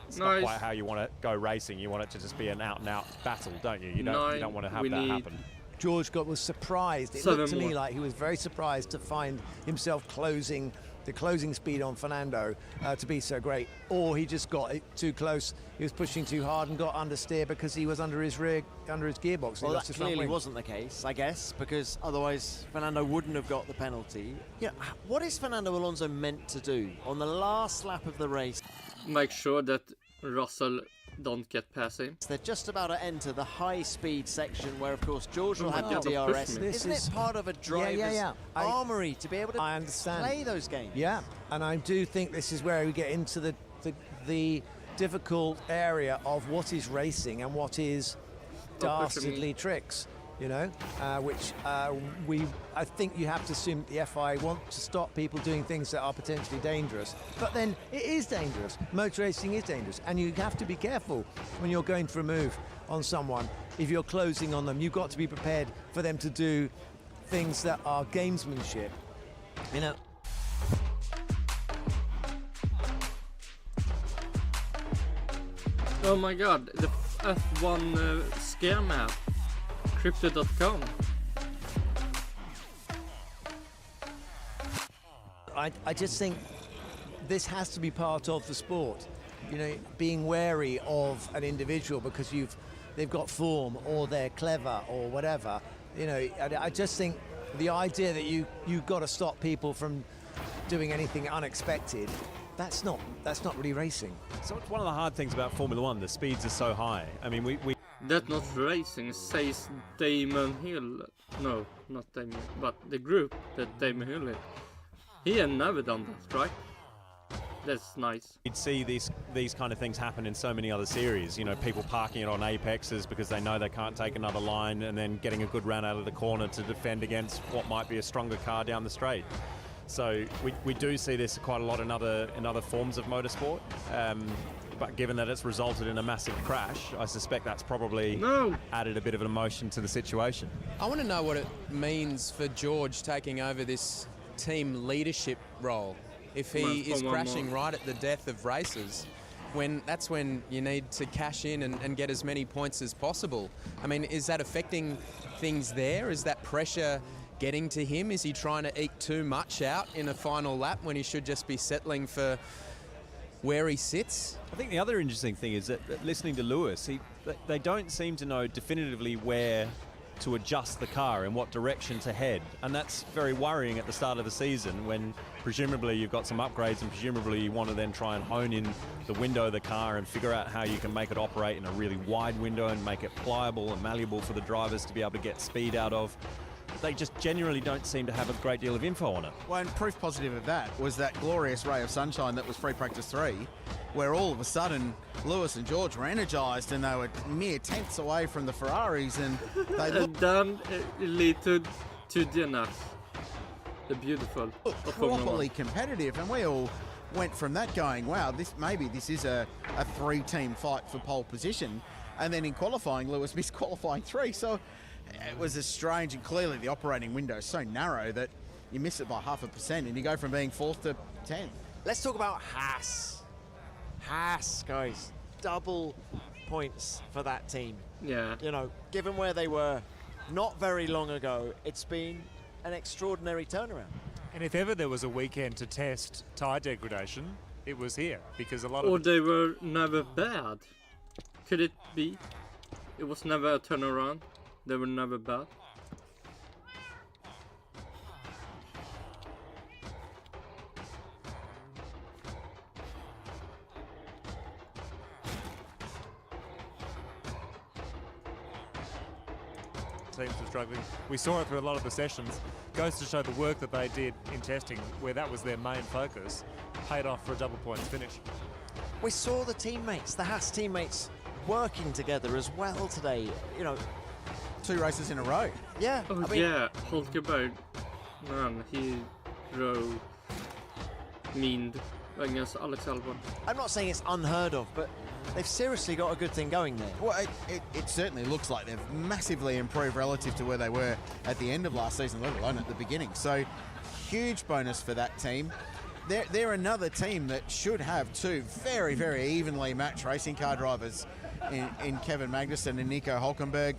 it's not quite how you want to go racing. You want it to just be an out-and-out battle, don't you? You don't want to have that happen. George was surprised. It looked to me like he was very surprised to find himself closing the closing speed on Fernando to be so great, or he just got it too close. He was pushing too hard and got understeer because he was under his gearbox. Well, that clearly wasn't the case, I guess, because otherwise Fernando wouldn't have got the penalty. Yeah, what is Fernando Alonso meant to do on the last lap of the race? Make sure that Russell don't get past him. They're just about to enter the high-speed section where, of course, George will have the DRS. Isn't it part of a driver's armory to be able to play those games? Yeah, and I do think this is where we get into the difficult area of what is racing and what is dastardly tricks. You know, which I think you have to assume that the FI want to stop people doing things that are potentially dangerous. But then it is dangerous. Motor racing is dangerous, and you have to be careful when you're going for a move on someone. If you're closing on them, you've got to be prepared for them to do things that are gamesmanship. You know. Oh my God, the F1 scare map. Crypto.com. I just think this has to be part of the sport. You know, being wary of an individual because they've got form or they're clever or whatever. You know, I just think the idea that you've got to stop people from doing anything unexpected, that's not really racing. So it's one of the hard things about Formula One. The speeds are so high. I mean, we That's not racing, says Damon Hill. No, not Damon, but the group that Damon Hill is. He had never done that, right? That's nice. You'd see these kind of things happen in so many other series. You know, people parking it on apexes because they know they can't take another line, and then getting a good run out of the corner to defend against what might be a stronger car down the straight. So we do see this quite a lot in other forms of motorsport. But given that it's resulted in a massive crash, I suspect that's probably added a bit of an emotion to the situation. I want to know what it means for George taking over this team leadership role. If he is crashing right at the death of races, that's when you need to cash in and get as many points as possible. I mean, is that affecting things there? Is that pressure getting to him? Is he trying to eke too much out in a final lap when he should just be settling for where he sits? I think the other interesting thing is that listening to Lewis, they don't seem to know definitively where to adjust the car and what direction to head, and that's very worrying at the start of the season when presumably you've got some upgrades and presumably you want to then try and hone in the window of the car and figure out how you can make it operate in a really wide window and make it pliable and malleable for the drivers to be able to get speed out of. They just genuinely don't seem to have a great deal of info on it. Well, and proof positive of that was that glorious ray of sunshine that was free practice 3, where all of a sudden Lewis and George were energised and they were mere tenths away from the Ferraris, and they looked... Then it led to Diana, the beautiful. Properly competitive, and we all went from that going, wow, maybe this is a 3-team fight for pole position. And then in qualifying, Lewis missed qualifying 3, so it was a strange, and clearly the operating window is so narrow that you miss it by 0.5% and you go from being 4th to 10th. Let's talk about Haas. Haas, guys, double points for that team. Yeah. You know, given where they were not very long ago, it's been an extraordinary turnaround. And if ever there was a weekend to test tyre degradation, it was here, because a lot Or of... they were never bad. Could it be? It was never a turnaround. They were never bad. Teams are struggling. We saw it through a lot of the sessions. Goes to show the work that they did in testing, where that was their main focus, paid off for a double points finish. We saw the teammates, the Haas teammates, working together as well today. You know, 2 races in a row. Yeah. Oh, I mean, yeah, Hulkenberg, man, he drove mean against Alex Albon. I'm not saying it's unheard of, but they've seriously got a good thing going there. Well, it certainly looks like they've massively improved relative to where they were at the end of last season, let alone at the beginning. So, huge bonus for that team. They're another team that should have 2 very, very evenly matched racing car drivers in Kevin Magnussen and Nico Hulkenberg.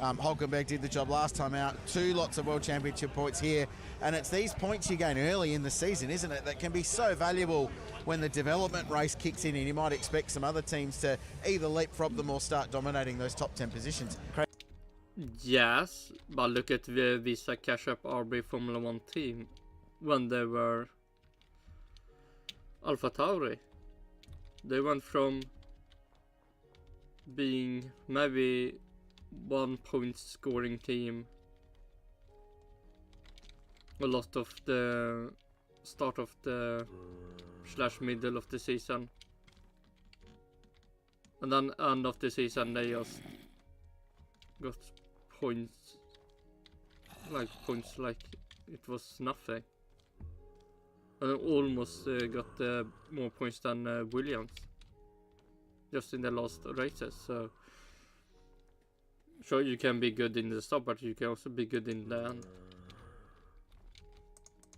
Hulkenberg did the job last time out. 2 lots of World Championship points here. And it's these points you gain early in the season, isn't it, that can be so valuable when the development race kicks in and you might expect some other teams to either leapfrog them or start dominating those top 10 positions. Yes, but look at the Visa Cash App RB Formula 1 team when they were Alpha Tauri. They went from being maybe 1 point scoring team a lot of the start of the / middle of the season, and then end of the season they just got points like it was nothing, and almost got more points than Williams just in the last races. So sure, you can be good in the start, but you can also be good in the end.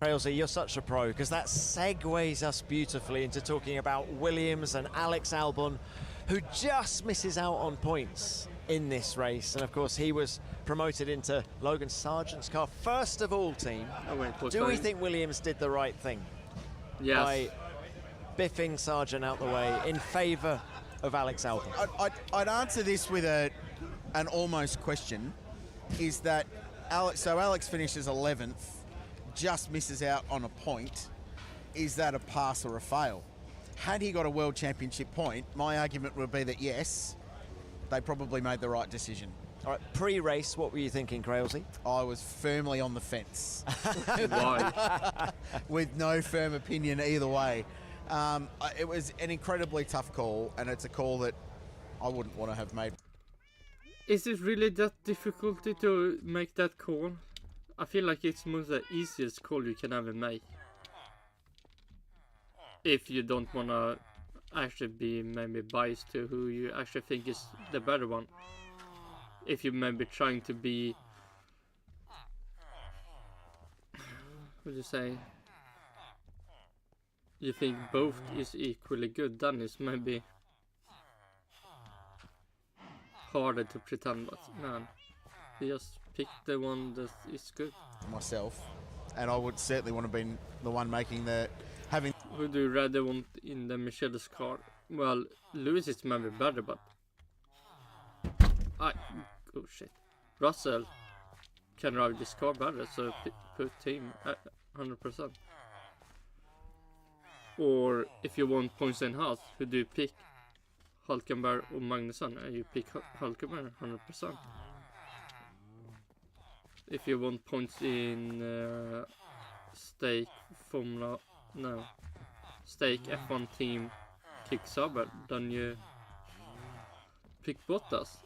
Crailsy, you're such a pro, because that segues us beautifully into talking about Williams and Alex Albon, who just misses out on points in this race. And of course, he was promoted into Logan Sargent's car. First of all, team, do we think Williams did the right thing? Yes. By biffing Sargent out the way in favour of Alex Albon? I'd answer this with an almost question. Is that Alex finishes 11th, just misses out on a point. Is that a pass or a fail? Had he got a World Championship point, my argument would be that yes, they probably made the right decision. All right, pre-race, what were you thinking, Crailsy? I was firmly on the fence. Why? With no firm opinion either way. It was an incredibly tough call, and it's a call that I wouldn't want to have made. Is it really that difficult to make that call? I feel like it's most the easiest call you can ever make. If you don't want to actually be maybe biased to who you actually think is the better one. If you're maybe trying to be, what do you say? You think both is equally good, then it's maybe harder to pretend, but man, you just pick the one that is good. Myself, and I would certainly want to be the one making having. Who do you rather want in the Michelle's car? Well, Lewis is maybe better, but oh shit, Russell can drive this car better, so put him at 100%. Or if you want points in Haas, who do you pick? Hulkenberg or Magnussen? And you pick Hulkenberg 100%. If you want points in Stake F1 team kick Sauber, then you pick Bottas.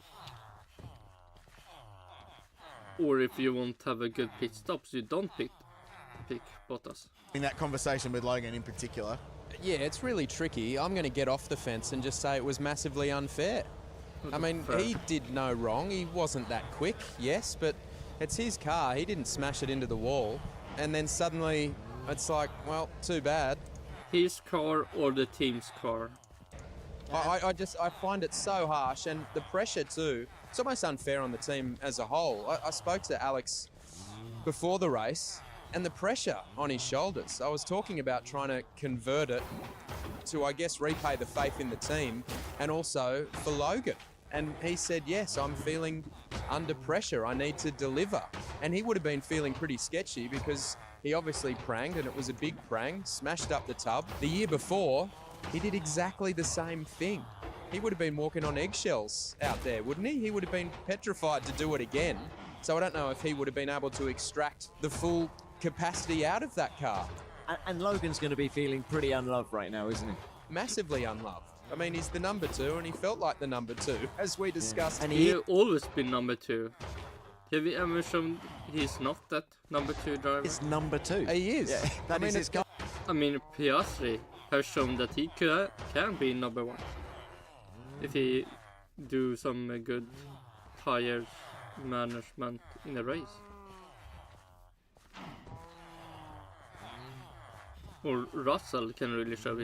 Or if you want to have a good pit stops, you don't pick Bottas. In that conversation with Logan in particular. Yeah, it's really tricky. I'm going to get off the fence and just say it was massively unfair. I mean, he did no wrong. He wasn't that quick, yes, but it's his car. He didn't smash it into the wall. And then suddenly it's like, well, too bad. His car or the team's car? I find it so harsh, and the pressure too. It's almost unfair on the team as a whole. I spoke to Alex before the race, and the pressure on his shoulders. I was talking about trying to convert it to, I guess, repay the faith in the team, and also for Logan. And he said, yes, I'm feeling under pressure. I need to deliver. And he would have been feeling pretty sketchy because he obviously pranged, and it was a big prang, smashed up the tub. The year before, he did exactly the same thing. He would have been walking on eggshells out there, wouldn't he? He would have been petrified to do it again. So I don't know if he would have been able to extract the full capacity out of that car. And Logan's going to be feeling pretty unloved right now, isn't he? Massively unloved. I mean, he's the number 2, and he felt like the number 2, as we discussed. And he always been number 2. Have you ever shown he's not that number 2 driver? It's number 2. He is. Yeah, that is his car. I mean, Piastri has shown that he can be number 1 if he do some good tire management in a race. Or Russell can really show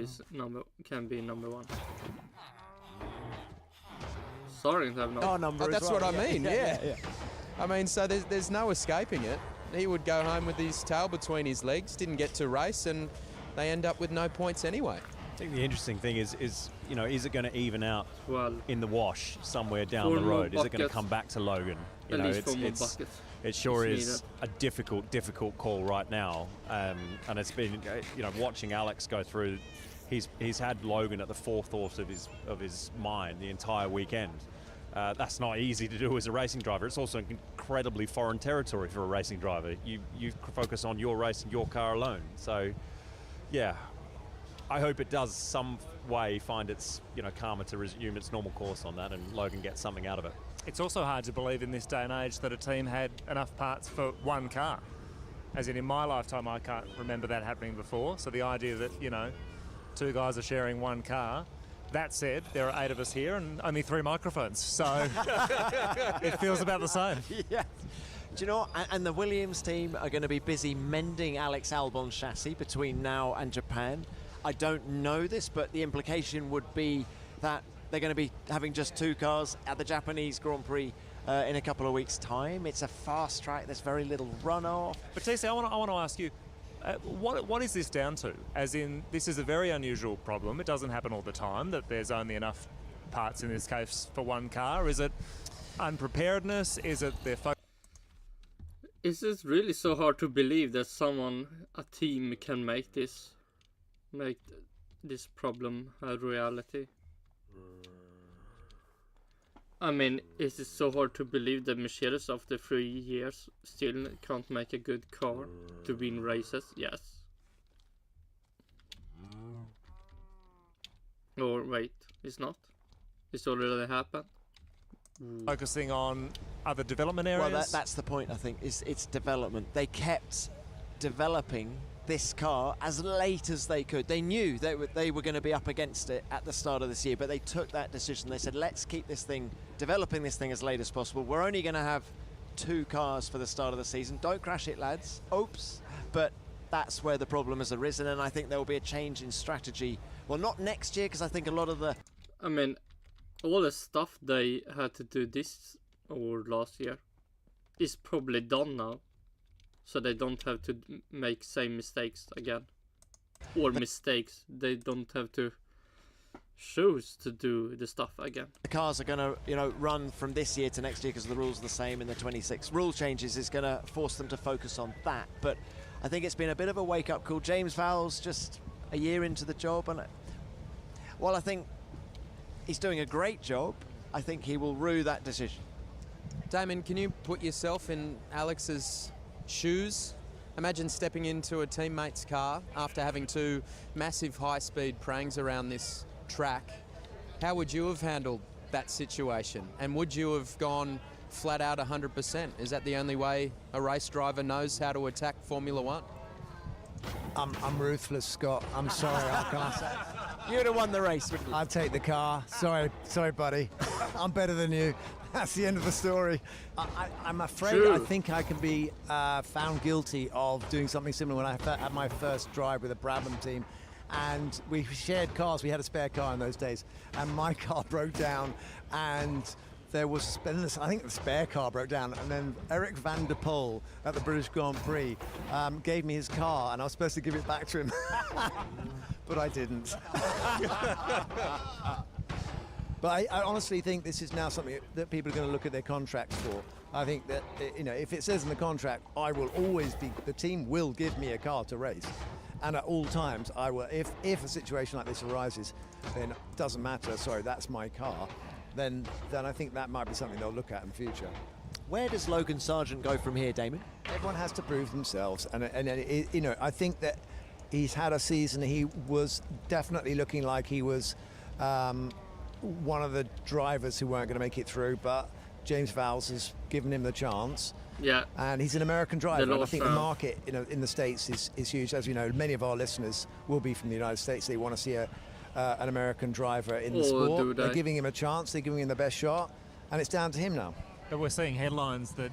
can be number 1. Sorry to have no. That's what I mean. Yeah. I mean, so there's no escaping it. He would go home with his tail between his legs, didn't get to race, and they end up with no points anyway. I think the interesting thing is is it going to even out in the wash somewhere down the road? Is it going to come back to Logan? At least 4 more buckets. It sure is a difficult call right now, and it's been watching Alex go through. He's had Logan at the forethought of his mind the entire weekend. That's not easy to do as a racing driver. It's also incredibly foreign territory for a racing driver. You focus on your race and your car alone. So, yeah, I hope it does some way find its karma to resume its normal course on that, and Logan gets something out of it. It's also hard to believe in this day and age that a team had enough parts for one car. As in my lifetime, I can't remember that happening before. So the idea that, 2 guys are sharing one car. That said, there are 8 of us here and only 3 microphones. So it feels about the same. Yeah. Do you know what? And the Williams team are going to be busy mending Alex Albon's chassis between now and Japan. I don't know this, but the implication would be that they're going to be having just 2 cars at the Japanese Grand Prix in a couple of weeks' time. It's a fast track. There's very little runoff. But TC, I want to ask you, what is this down to? As in, this is a very unusual problem. It doesn't happen all the time that there's only enough parts in this case for one car. Is it unpreparedness? Is it their focus? Is it really so hard to believe that a team can make this problem a reality? I mean, is it so hard to believe that Mercedes after 3 years still can't make a good car to win races? Yes. Or wait, it's not? It's already happened? Focusing on other development areas? Well, that's the point, I think. It's development. They kept developing this car as late as they could. They knew they were going to be up against it at the start of this year, but they took that decision. They said, let's keep developing this thing as late as possible. We're only going to have 2 cars for the start of the season. Don't crash it, lads. Oops. But that's where the problem has arisen, and I think there will be a change in strategy. Well, not next year, because I think a lot of the... I mean, all the stuff they had to do this or last year is probably done now. So they don't have to make same mistakes again. Or mistakes. They don't have to choose to do the stuff again. The cars are going to, run from this year to next year because the rules are the same, and the 26 rule changes is going to force them to focus on that. But I think it's been a bit of a wake-up call. James Vowles just a year into the job, and I think he's doing a great job. I think he will rue that decision. Damon, can you put yourself in Alex's shoes? Imagine stepping into a teammate's car after having 2 massive high-speed prangs around this track. How would you have handled that situation? And would you have gone flat out 100%? Is that the only way a race driver knows how to attack Formula One? I'm ruthless, Scott. I'm sorry, I can't say. You'd have won the race, wouldn't you? I'd take the car. Sorry, buddy. I'm better than you. That's the end of the story. I'm afraid I think I can be found guilty of doing something similar when I had my first drive with the Brabham team. And we shared cars. We had a spare car in those days. And my car broke down, and there was, I think the spare car broke down, and then Eric van der Poel at the British Grand Prix gave me his car, and I was supposed to give it back to him. But I didn't. But I honestly think this is now something that people are going to look at their contracts for. I think that, if it says in the contract, I will always be, the team will give me a car to race. And at all times, I will, if a situation like this arises, then it doesn't matter, sorry, that's my car, then I think that might be something they'll look at in the future. Where does Logan Sargent go from here, Damon? Everyone has to prove themselves. And I think that he's had a season, he was definitely looking like he was one of the drivers who weren't going to make it through, but James Vowles has given him the chance. Yeah. And he's an American driver, and I think the market in the States is huge. As we know, many of our listeners will be from the United States. They want to see an American driver in the sport. They're giving him a chance, they're giving him the best shot, and it's down to him now. But we're seeing headlines that,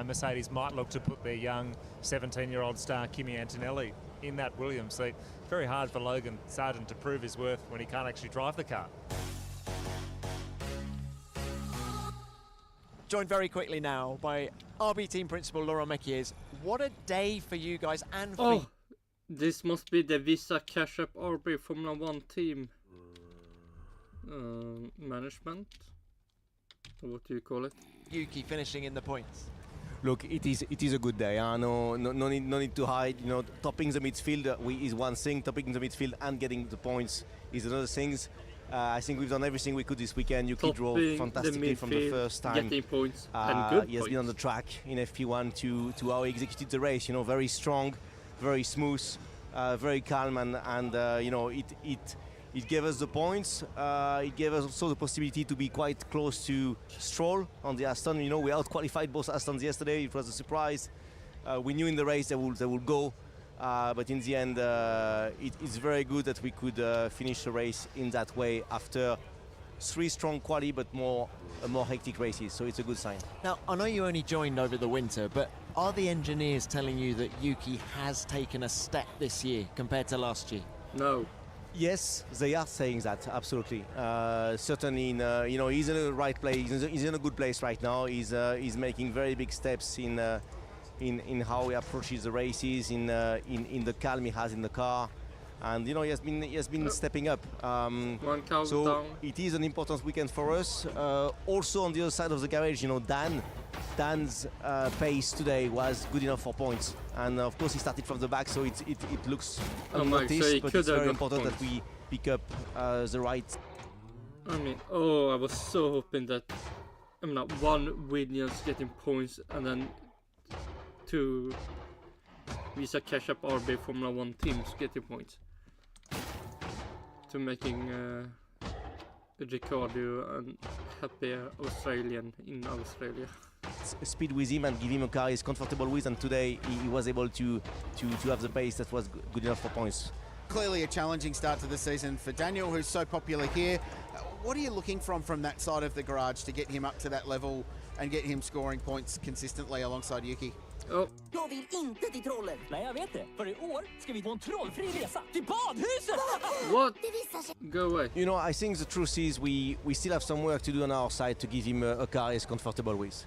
Mercedes might look to put their young 17-year-old star Kimi Antonelli in that Williams seat. Very hard for Logan Sargent to prove his worth when he can't actually drive the car. Joined very quickly now by RB team principal Laurent Mekies. What a day for you guys and for... This must be the Visa Cash App RB Formula 1 team management. What do you call it? Yuki finishing in the points. Look, it is a good day. No need to hide. Topping the midfield is one thing. Topping the midfield and getting the points is another thing. I think we've done everything we could this weekend. Yuki drove fantastically from the first time. Getting points and good he has been on the track in FP1 to how he executed the race. Very strong, very smooth, very calm, and it gave us the points. It gave us also the possibility to be quite close to Stroll on the Aston. We out-qualified both Astons yesterday. It was a surprise. We knew in the race they would go. But in the end, it's very good that we could finish the race in that way after 3 strong quali but more hectic races. So it's a good sign. Now, I know you only joined over the winter, but are the engineers telling you that Yuki has taken a step this year compared to last year? No. Yes, they are saying that, absolutely. Certainly, he's in the right place. He's in a good place right now. He's making very big steps in how he approaches the races, in the calm he has in the car, and he has been stepping up. So down. It is an important weekend for us. Also on the other side of the garage, Dan's pace today was good enough for points, and of course he started from the back, so it looks unnoticed, but it's very important that we pick up the right. I was so hoping that one Williams getting points and then 2 Visa Cash App RB Formula 1 teams getting points to making Ricciardo an happier Australian in Australia. Speed with him and give him a car he's comfortable with, and today he was able to have the pace that was good enough for points. Clearly a challenging start to the season for Daniel, who's so popular here. What are you looking from that side of the garage to get him up to that level and get him scoring points consistently alongside Yuki? Jag vill inte till trollen. Nej, jag vet det. För i år ska vi få en trollfri resa till badhuset. What? Go away. I think the truth is we still have some work to do on our side to give him a car he's comfortable with.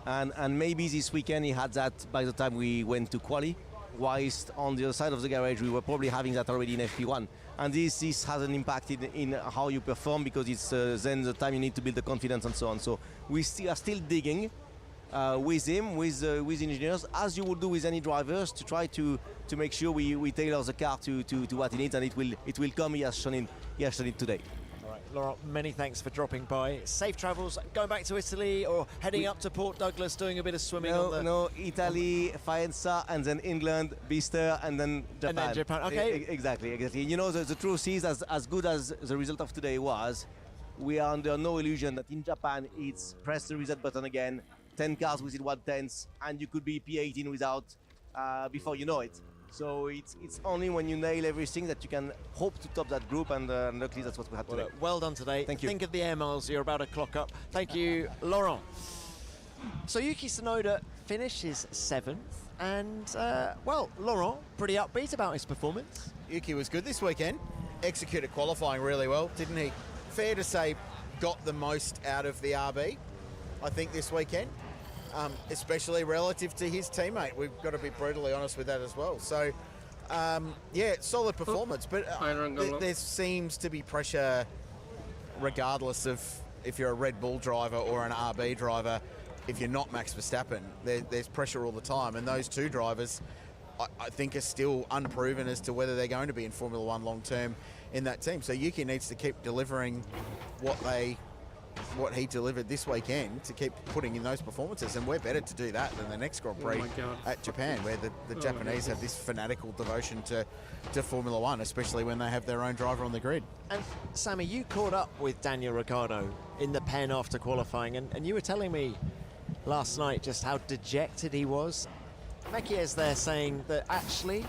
And maybe this weekend he had that by the time we went to quali. Whilst on the other side of the garage we were probably having that already in FP1. And this has an impact in how you perform, because it's then the time you need to build the confidence and so on. So we are still digging with him, with engineers, as you would do with any drivers, to try to make sure we tailor the car to what he needs, and it will come. He has shown it today. All right, Laurent, many thanks for dropping by. Safe travels, going back to Italy or heading up to Port Douglas, doing a bit of swimming No, Italy, Faenza, and then England, Bicester, and then Japan. And then Japan, okay. Exactly. The truth is, as good as the result of today was, we are under no illusion that in Japan it's press the reset button again, 10 cars within 1/10, and you could be P18 without before you know it. So it's only when you nail everything that you can hope to top that group, and luckily that's what we had today. Well done today. Thank you. Think of the air miles you're about to clock up. Thank you, Laurent. So Yuki Tsunoda finishes 7th, and Laurent, pretty upbeat about his performance. Yuki was good this weekend. Executed qualifying really well, didn't he? Fair to say, got the most out of the RB, I think, this weekend. Especially relative to his teammate. We've got to be brutally honest with that as well. So, solid performance. But there seems to be pressure regardless of if you're a Red Bull driver or an RB driver, if you're not Max Verstappen, there's pressure all the time. And those two drivers, I think, are still unproven as to whether they're going to be in Formula One long term in that team. So Yuki needs to keep delivering what he delivered this weekend to keep putting in those performances, and we're better to do that than the next Grand Prix at Japan, where the Japanese have this fanatical devotion to Formula One, especially when they have their own driver on the grid. And Sammy, you caught up with Daniel Ricciardo in the pen after qualifying, and you were telling me last night just how dejected he was. Mekies there saying that actually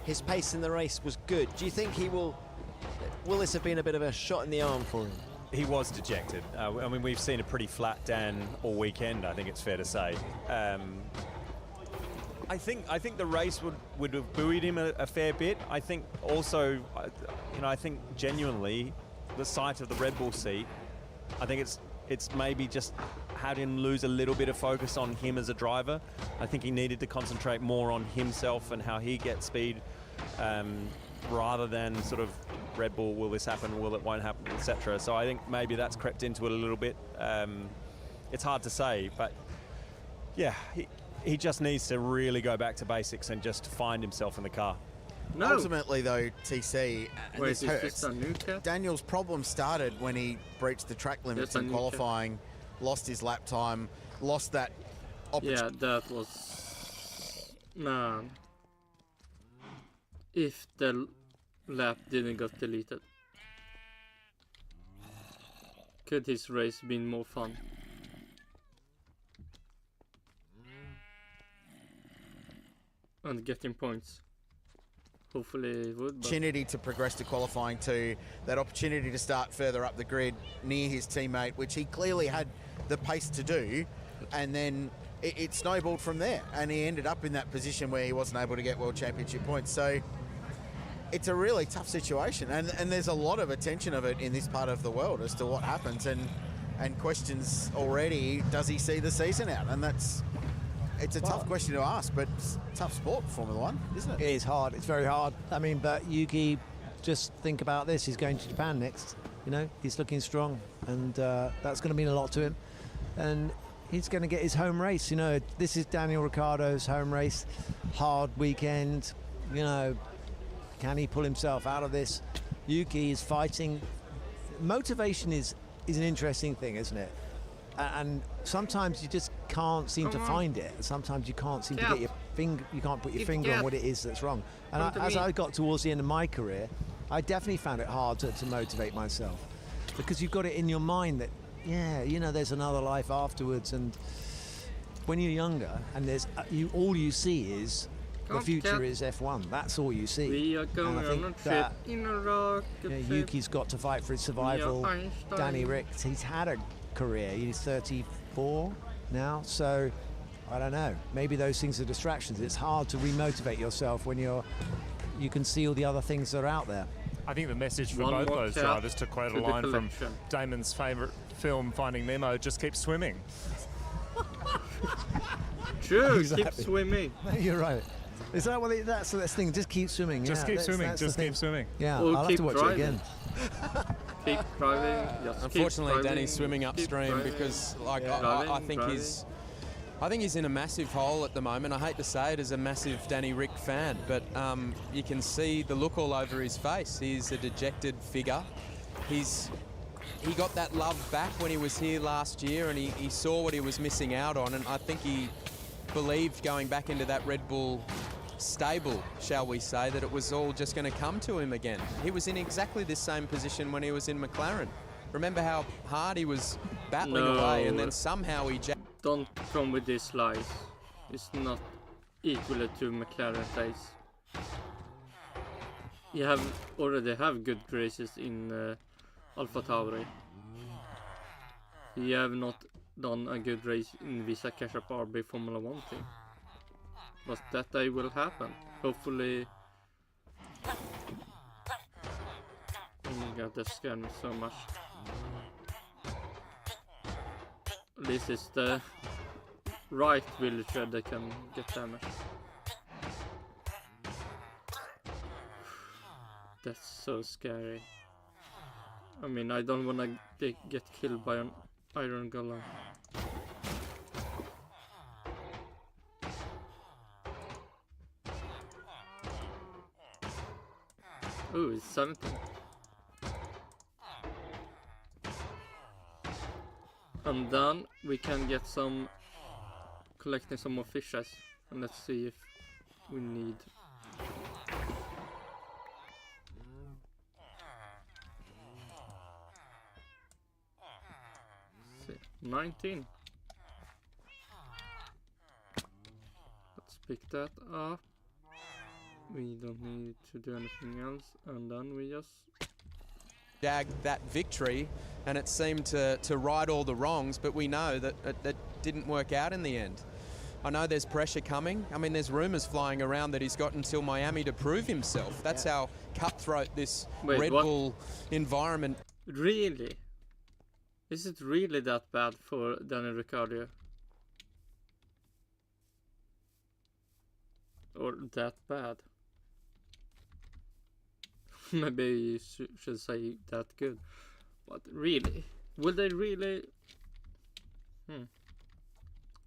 his pace in the race was good. Do you think he will this have been a bit of a shot in the arm for him? He was dejected. I mean, we've seen a pretty flat Dan all weekend, I think it's fair to say. I think the race would have buoyed him a fair bit. I think also, I think genuinely the sight of the Red Bull seat, I think it's maybe just had him lose a little bit of focus on him as a driver. I think he needed to concentrate more on himself and how he gets speed, rather than sort of Red Bull, will this happen, will it won't happen, etc. So I think maybe that's crept into it a little bit. It's hard to say, but yeah, he just needs to really go back to basics and just find himself in the car. No. Ultimately, though, TC, and this hurts. Daniel's problem started when he breached the track limits in qualifying, lost his lap time, lost that opportunity. Yeah, that was... Man. If the lap didn't get deleted, could his race been more fun? And getting points. Hopefully it would. Opportunity to progress to qualifying too, that opportunity to start further up the grid near his teammate, which he clearly had the pace to do, and then it snowballed from there, and he ended up in that position where he wasn't able to get World Championship points. So it's a really tough situation, and there's a lot of attention of it in this part of the world as to what happens, and questions already, does he see the season out? And it's a tough question to ask, but it's tough sport, Formula One, isn't it? It is hard. It's very hard. I mean, but Yuki, just think about this. He's going to Japan next. He's looking strong, and that's going to mean a lot to him. And he's going to get his home race. This is Daniel Ricciardo's home race. Hard weekend. Can he pull himself out of this? Yuki is fighting. Motivation is an interesting thing, isn't it? And sometimes you just can't seem to find it. Sometimes you can't seem to get your finger. You can't put your finger on what it is that's wrong. And as I got towards the end of my career, I definitely found it hard to motivate myself, because you've got it in your mind that there's another life afterwards. And when you're younger, and all you see is the future is F1. That's all you see. We are going on a trip in a rocket. Yuki's got to fight for his survival. Danny Rick, he's had a career. He's 34 now, so I don't know. Maybe those things are distractions. It's hard to remotivate yourself when you can see all the other things that are out there. I think the message for both those drivers, to quote a line from Damon's favourite film, Finding Nemo, just keep swimming. True, keep swimming. You're right. Is that what that's the thing? Just keep swimming. Just keep swimming. Just keep swimming. Yeah, I'll have to watch it again. Keep driving. Unfortunately, Danny's swimming upstream because, I think he's in a massive hole at the moment. I hate to say it as a massive Danny Rick fan, but you can see the look all over his face. He's a dejected figure. He got that love back when he was here last year, and he saw what he was missing out on, and I think he believed going back into that Red Bull stable, shall we say, that it was all just going to come to him again. He was in exactly the same position when he was in McLaren. Remember how hard he was battling away, and then somehow he... Don't come with these lies. It's not equal to McLaren pace. You already have good races in Alpha Tauri. You have not done a good race in Visa Cash Up RB Formula 1 team. But that day will happen. Hopefully. Oh my god, that scared me so much. This is the right villager that can get damaged. That's so scary. I mean, I don't want to get killed by an iron golem. Ooh, it's 17. And then we can get some, collecting some more fishes, and let's see if we need. See, 19. Let's pick that up. We don't need to do anything else, and then we just Jag that victory, and it seemed to right all the wrongs, but we know that it didn't work out in the end. I know there's pressure coming. I mean, there's rumours flying around that he's got until Miami to prove himself. That's how cutthroat this Red Bull environment. Really? Is it really that bad for Daniel Ricciardo? Or that bad? Maybe you should say that good. But really? Will they really?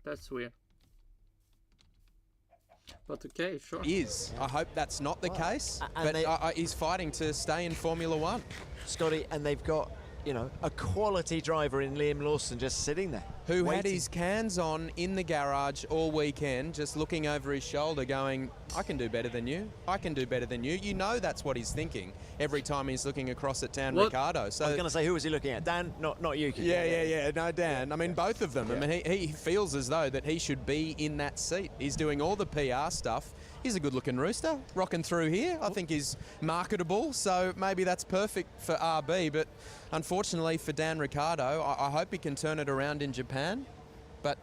That's weird. But okay, sure. I hope that's not the case. But he's fighting to stay in Formula One. Scotty, and they've got, you know, a quality driver in Liam Lawson just sitting there. Who waiting. had his cans on in the garage all weekend, just looking over his shoulder going, I can do better than you. I can do better than you. You know that's what he's thinking every time he's looking across at Dan Ricciardo. So I was going to say, who was he looking at? Dan? Not you. Yeah. No, Dan. I mean, both of them. Yeah. I mean, he feels as though that he should be in that seat. He's doing all the PR stuff. He's a good-looking rooster, rocking through here. I think he's marketable, so maybe that's perfect for RB. But unfortunately for Dan Ricciardo, I hope he can turn it around in Japan. But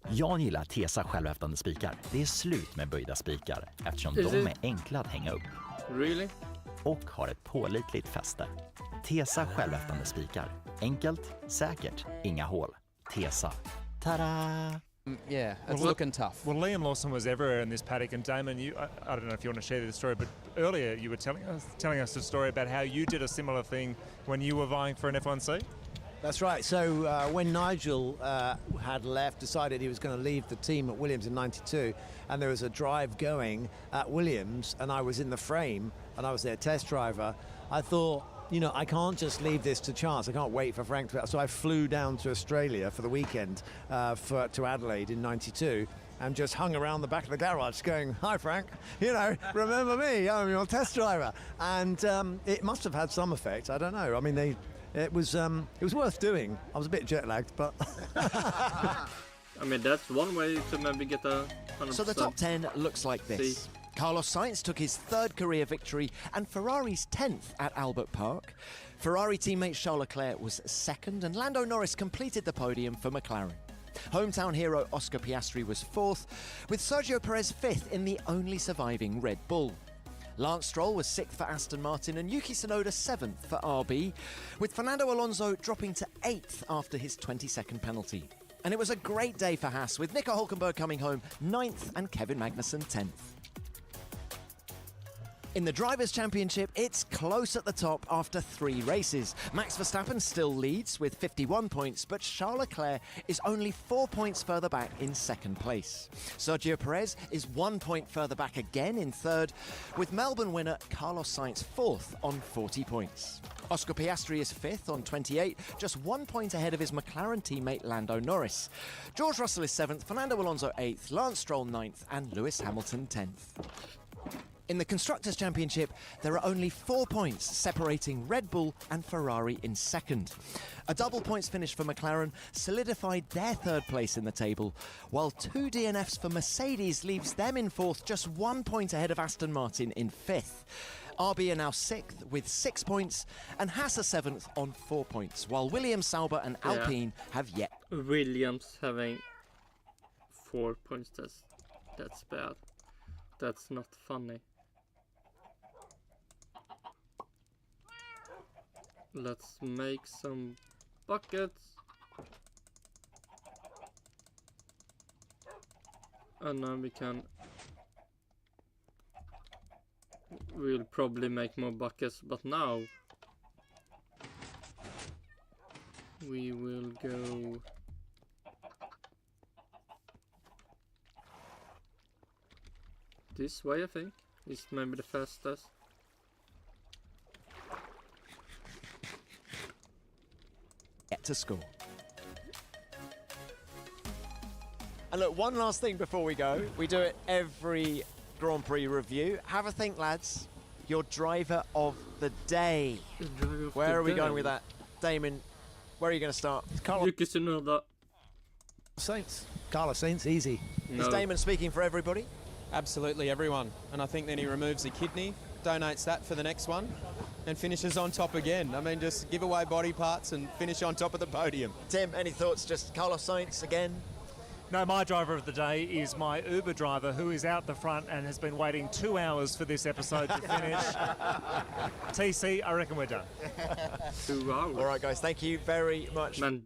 Jag gillar Tesa självhäftande spikar. Det är slut med böjda spikar eftersom de är enkla att hänga upp. Really? Och har ett pålitligt fäste. Tesa självhäftande spikar. Enkelt, säkert, inga hål. Tesa. Ta-da! Yeah, it's looking tough. Well, Liam Lawson was everywhere in this paddock, and Damon, I don't know if you want to share the story, but earlier you were telling us a story about how you did a similar thing when you were vying for an F1 seat. That's right. So when Nigel had left, decided he was going to leave the team at Williams in '92, and there was a drive going at Williams, and I was in the frame, and I was their test driver, I thought, you know, I can't just leave this to chance. I can't wait for Frank to... So I flew down to Australia for the weekend to Adelaide in '92 and just hung around the back of the garage going, hi, Frank, you know, remember me? I'm your test driver. And it must have had some effect. I don't know. I mean, it was worth doing. I was a bit jet-lagged, but... I mean, that's one way to maybe get a 100%. So the top 10 looks like this. Carlos Sainz took his third career victory and Ferrari's 10th at Albert Park. Ferrari teammate Charles Leclerc was second and Lando Norris completed the podium for McLaren. Hometown hero Oscar Piastri was fourth, with Sergio Perez fifth in the only surviving Red Bull. Lance Stroll was sixth for Aston Martin and Yuki Tsunoda seventh for RB, with Fernando Alonso dropping to eighth after his 20-second penalty. And it was a great day for Haas, with Nico Hülkenberg coming home ninth and Kevin Magnussen 10th. In the Drivers' Championship, it's close at the top after 3 races. Max Verstappen still leads with 51 points, but Charles Leclerc is only 4 points further back in second place. Sergio Perez is 1 point further back again in third, with Melbourne winner Carlos Sainz fourth on 40 points. Oscar Piastri is fifth on 28, just 1 point ahead of his McLaren teammate Lando Norris. George Russell is seventh, Fernando Alonso eighth, Lance Stroll ninth, and Lewis Hamilton 10th. In the Constructors' Championship, there are only 4 points separating Red Bull and Ferrari in second. A double points finish for McLaren solidified their third place in the table, while 2 DNFs for Mercedes leaves them in fourth, just 1 point ahead of Aston Martin in fifth. RB are now sixth with 6 points, and Haas are seventh on 4 points, while Williams, Sauber and Alpine have yet. Williams having 4 points, that's bad. That's not funny. Let's make some buckets. And now we'll probably make more buckets, but now We will go... this way, I think. Is maybe the fastest. Get to score. And look, one last thing before we go. We do it every Grand Prix review. Have a think, lads. Your driver of the day. Where are we going with that? Damon, where are you going to start? Yuki Tsunoda. Sainz. Carlos Sainz, easy. Is Damon speaking for everybody? Absolutely everyone. And I think then he removes a kidney, donates that for the next one, and finishes on top again. I mean, just give away body parts and finish on top of the podium. Tim, any thoughts? Just Carlos Sainz again? No, my driver of the day is my Uber driver who is out the front and has been waiting 2 hours for this episode to finish. TC, I reckon we're done. 2 hours. All right, guys, thank you very much. Man,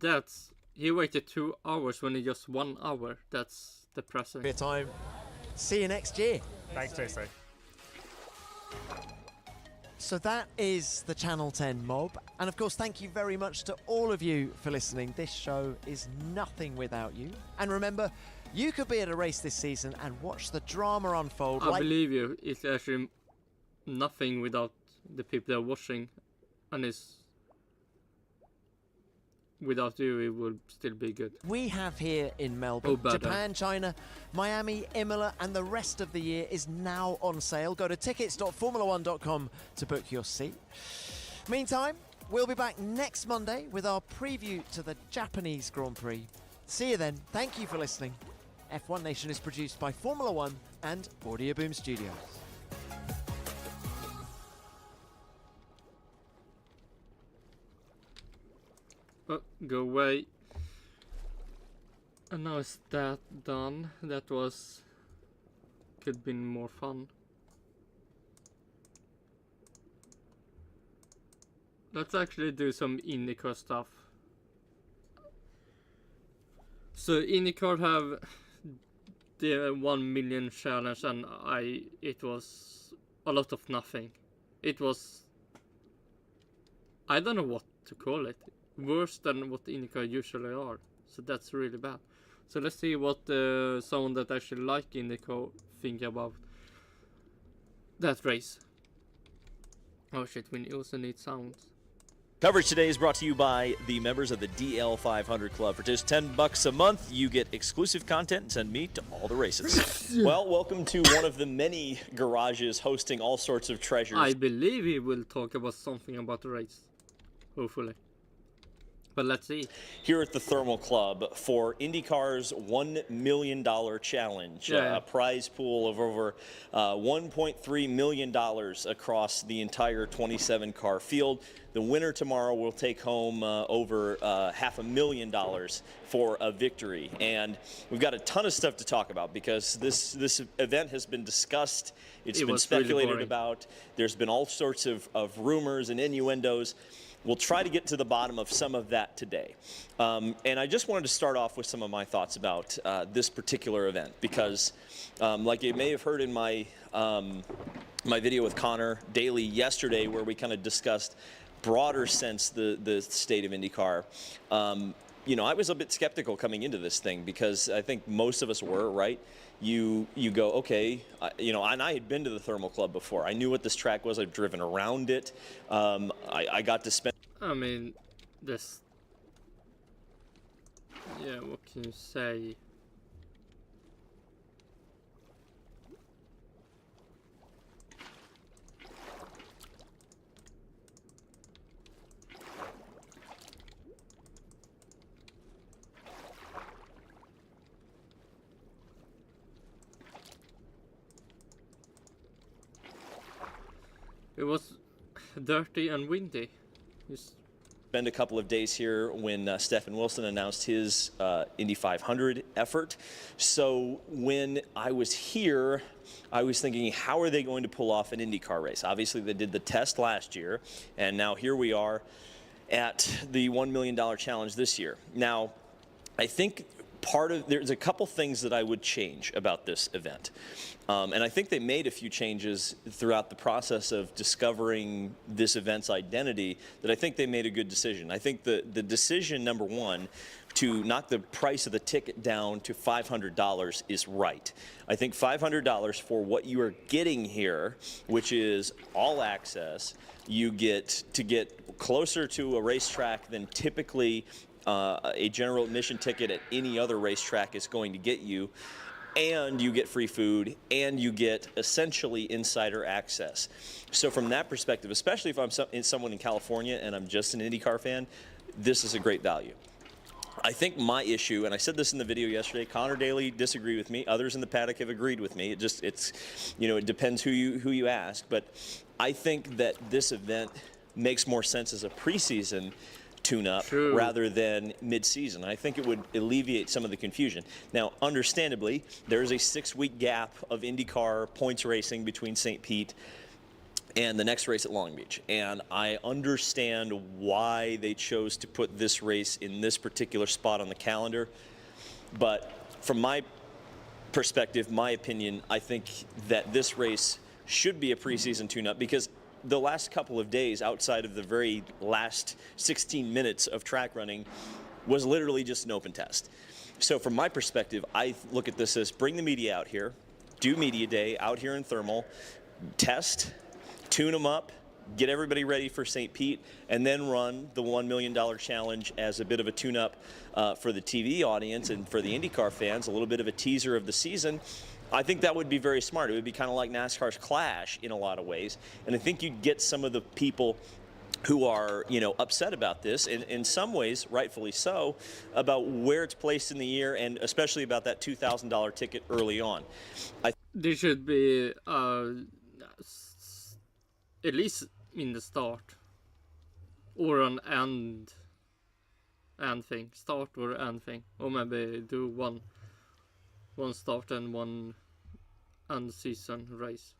he waited 2 hours when he just 1 hour. That's depressing. Your time. See you next year. Thanks, TC. So that is the Channel 10 mob. And of course, thank you very much to all of you for listening. This show is nothing without you. And remember, you could be at a race this season and watch the drama unfold. I believe you. It's actually nothing without the people that are watching. And without you, it would still be good. We have here in Melbourne, Japan, China, Miami, Imola, and the rest of the year is now on sale. Go to tickets.formula1.com to book your seat. Meantime, we'll be back next Monday with our preview to the Japanese Grand Prix. See you then. Thank you for listening. F1 Nation is produced by Formula One and Audio Boom Studios. Oh, go away. And now is that done? That could been more fun. Let's actually do some IndyCar stuff. So IndyCar have the 1 million challenge, and it was a lot of nothing. It was, I don't know what to call it. Worse than what IndyCar usually are. So that's really bad. So let's see what someone that actually like IndyCar think about that race. Oh shit, we also need sounds. Coverage today is brought to you by the members of the DL500 Club. For just $10 a month, you get exclusive content and send me to all the races. Well, welcome to one of the many garages hosting all sorts of treasures. I believe he will talk about something about the race. Hopefully. But let's see. Here at the Thermal Club for IndyCar's $1 million challenge, a prize pool of over $1.3 million across the entire 27-car field. The winner tomorrow will take home over $500,000 for a victory. And we've got a ton of stuff to talk about because this event has been discussed. It's been speculated really about. There's been all sorts of rumors and innuendos. We'll try to get to the bottom of some of that today. And I just wanted to start off with some of my thoughts about this particular event because like you may have heard in my my video with Connor Daly yesterday where we kind of discussed broader sense the state of IndyCar. You know, I was a bit skeptical coming into this thing because I think most of us were, right? You go, okay, you know, and I had been to the Thermal Club before. I knew what this track was. I've driven around it. I got to spend... I mean, this... Yeah, what can you say? It was dirty and windy. Spend a couple of days here when Stephen Wilson announced his Indy 500 effort. So when I was here, I was thinking, how are they going to pull off an IndyCar race? Obviously, they did the test last year, and now here we are at the $1 million challenge this year. Now, I think there's a couple things that I would change about this event. And I think they made a few changes throughout the process of discovering this event's identity that I think they made a good decision. I think the decision, number one, to knock the price of the ticket down to $500 is right. I think $500 for what you are getting here, which is all access, you get to get closer to a racetrack than typically a general admission ticket at any other racetrack is going to get you, and you get free food, and you get essentially insider access. So from that perspective, especially if I'm someone in California and I'm just an IndyCar fan, this is a great value. I think my issue, and I said this in the video yesterday, Connor Daly disagreed with me. Others in the paddock have agreed with me. It depends who you ask. But I think that this event makes more sense as a preseason tune-up rather than mid-season. I think it would alleviate some of the confusion. Now, understandably, there is a 6-week gap of IndyCar points racing between St. Pete and the next race at Long Beach. And I understand why they chose to put this race in this particular spot on the calendar. But from my perspective, my opinion, I think that this race should be a preseason tune-up, because the last couple of days outside of the very last 16 minutes of track running was literally just an open test. So from my perspective, I look at this as bring the media out here, do media day out here in Thermal, test, tune them up, get everybody ready for St. Pete, and then run the $1 million challenge as a bit of a tune-up for the TV audience and for the IndyCar fans, a little bit of a teaser of the season. I think that would be very smart. It would be kind of like NASCAR's Clash in a lot of ways. And I think you'd get some of the people who are, upset about this, and in some ways, rightfully so, about where it's placed in the year, and especially about that $2,000 ticket early on. There should be at least in the start, or an end thing, start or end thing, or maybe do one start and one end season race.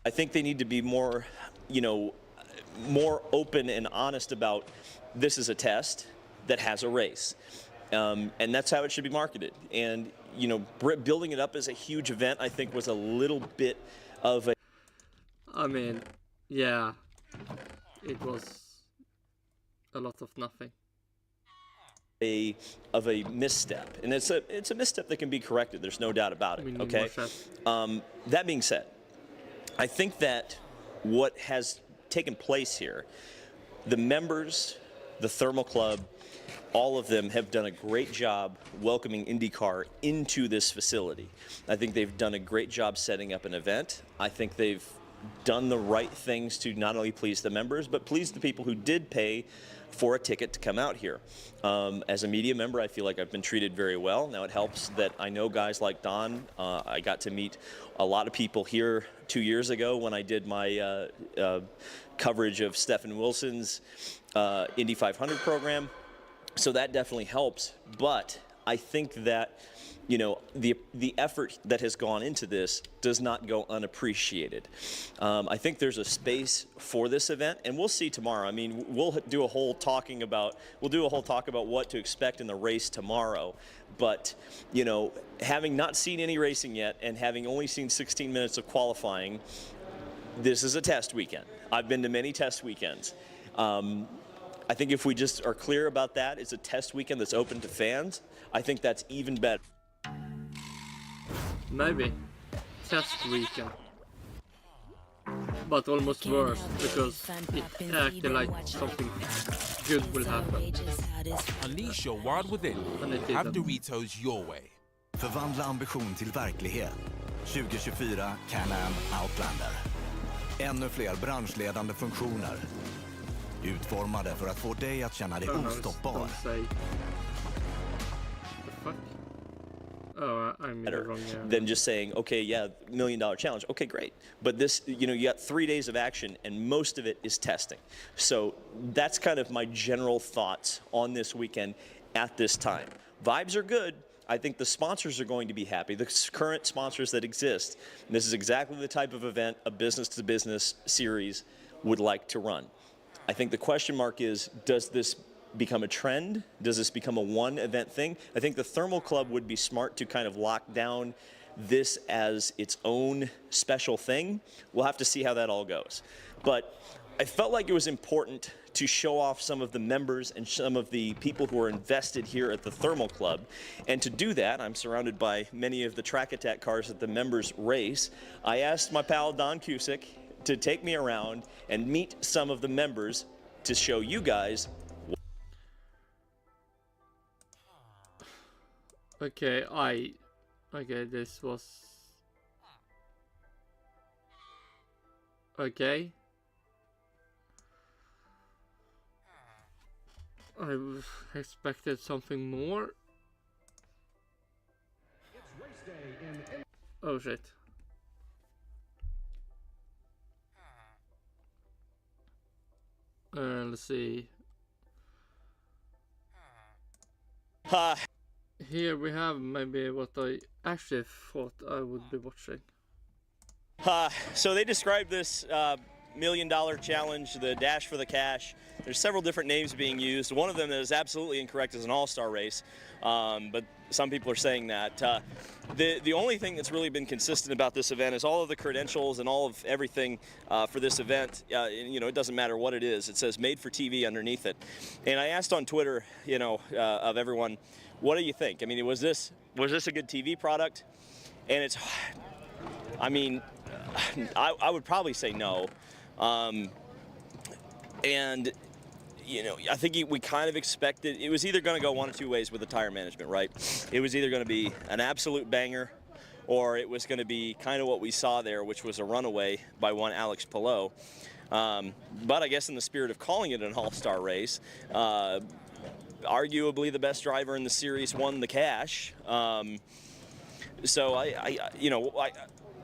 I think they need to be more, more open and honest about this is a test that has a race. And that's how it should be marketed. And, building it up as a huge event, I think, was a little bit of a... I mean, yeah, it was a lot of nothing. Of a misstep, and it's a misstep that can be corrected. There's no doubt about it. Okay. That being said, I think that what has taken place here, the members, the Thermal Club, all of them have done a great job welcoming IndyCar into this facility. I think they've done a great job setting up an event. I think they've done the right things to not only please the members, but please the people who did pay for a ticket to come out here. As a media member, I feel like I've been treated very well. Now, it helps that I know guys like Don. I got to meet a lot of people here 2 years ago when I did my coverage of Stephen Wilson's Indy 500 program. So that definitely helps. But I think that the effort that has gone into this does not go unappreciated. I think there's a space for this event, and we'll see tomorrow. I mean, we'll do a whole talk about what to expect in the race tomorrow. But having not seen any racing yet and having only seen 16 minutes of qualifying, this is a test weekend. I've been to many test weekends. I think if we just are clear about that, it's a test weekend that's open to fans. I think that's even better. Maybe test weekend, but almost worse because it acted like something good will happen. Unleash your wild within. Have Doritos your way. Förvandla ambition till verklighet. 2024 Can-Am Outlander. Ännu fler branschledande funktioner. Utformade för att få dig att känna dig ostoppbar. Oh, I'm in the wrong than just saying, okay, yeah, $1 million challenge. Okay, great. But this, you got 3 days of action, and most of it is testing. So that's kind of my general thoughts on this weekend at this time. Vibes are good. I think the sponsors are going to be happy. The current sponsors that exist, and this is exactly the type of event a business-to-business series would like to run. I think the question mark is, does this become a trend? Does this become a one event thing? I think the Thermal Club would be smart to kind of lock down this as its own special thing. We'll have to see how that all goes. But I felt like it was important to show off some of the members and some of the people who are invested here at the Thermal Club. And to do that, I'm surrounded by many of the Track Attack cars that the members race. I asked my pal Don Cusick to take me around and meet some of the members to show you guys. Okay, okay, this was okay. I expected something more. Oh shit. Let's see. Here we have maybe what I actually thought I would be watching. So they described this $1 million challenge, the Dash for the Cash. There's several different names being used. One of them that is absolutely incorrect is an all-star race, but some people are saying that. The only thing that's really been consistent about this event is all of the credentials and all of everything for this event. You know, it doesn't matter what it is. It says made for TV underneath it. And I asked on Twitter, you know, of everyone, what do you think? I mean, was this a good TV product? And it's, I mean, I would probably say no. And, you know, I think we kind of expected, it was either going to go one of two ways with the tire management, right? It was either going to be an absolute banger, or it was going to be kind of what we saw there, which was a runaway by one Alex Palou. But I guess in the spirit of calling it an all-star race, arguably the best driver in the series won the cash. So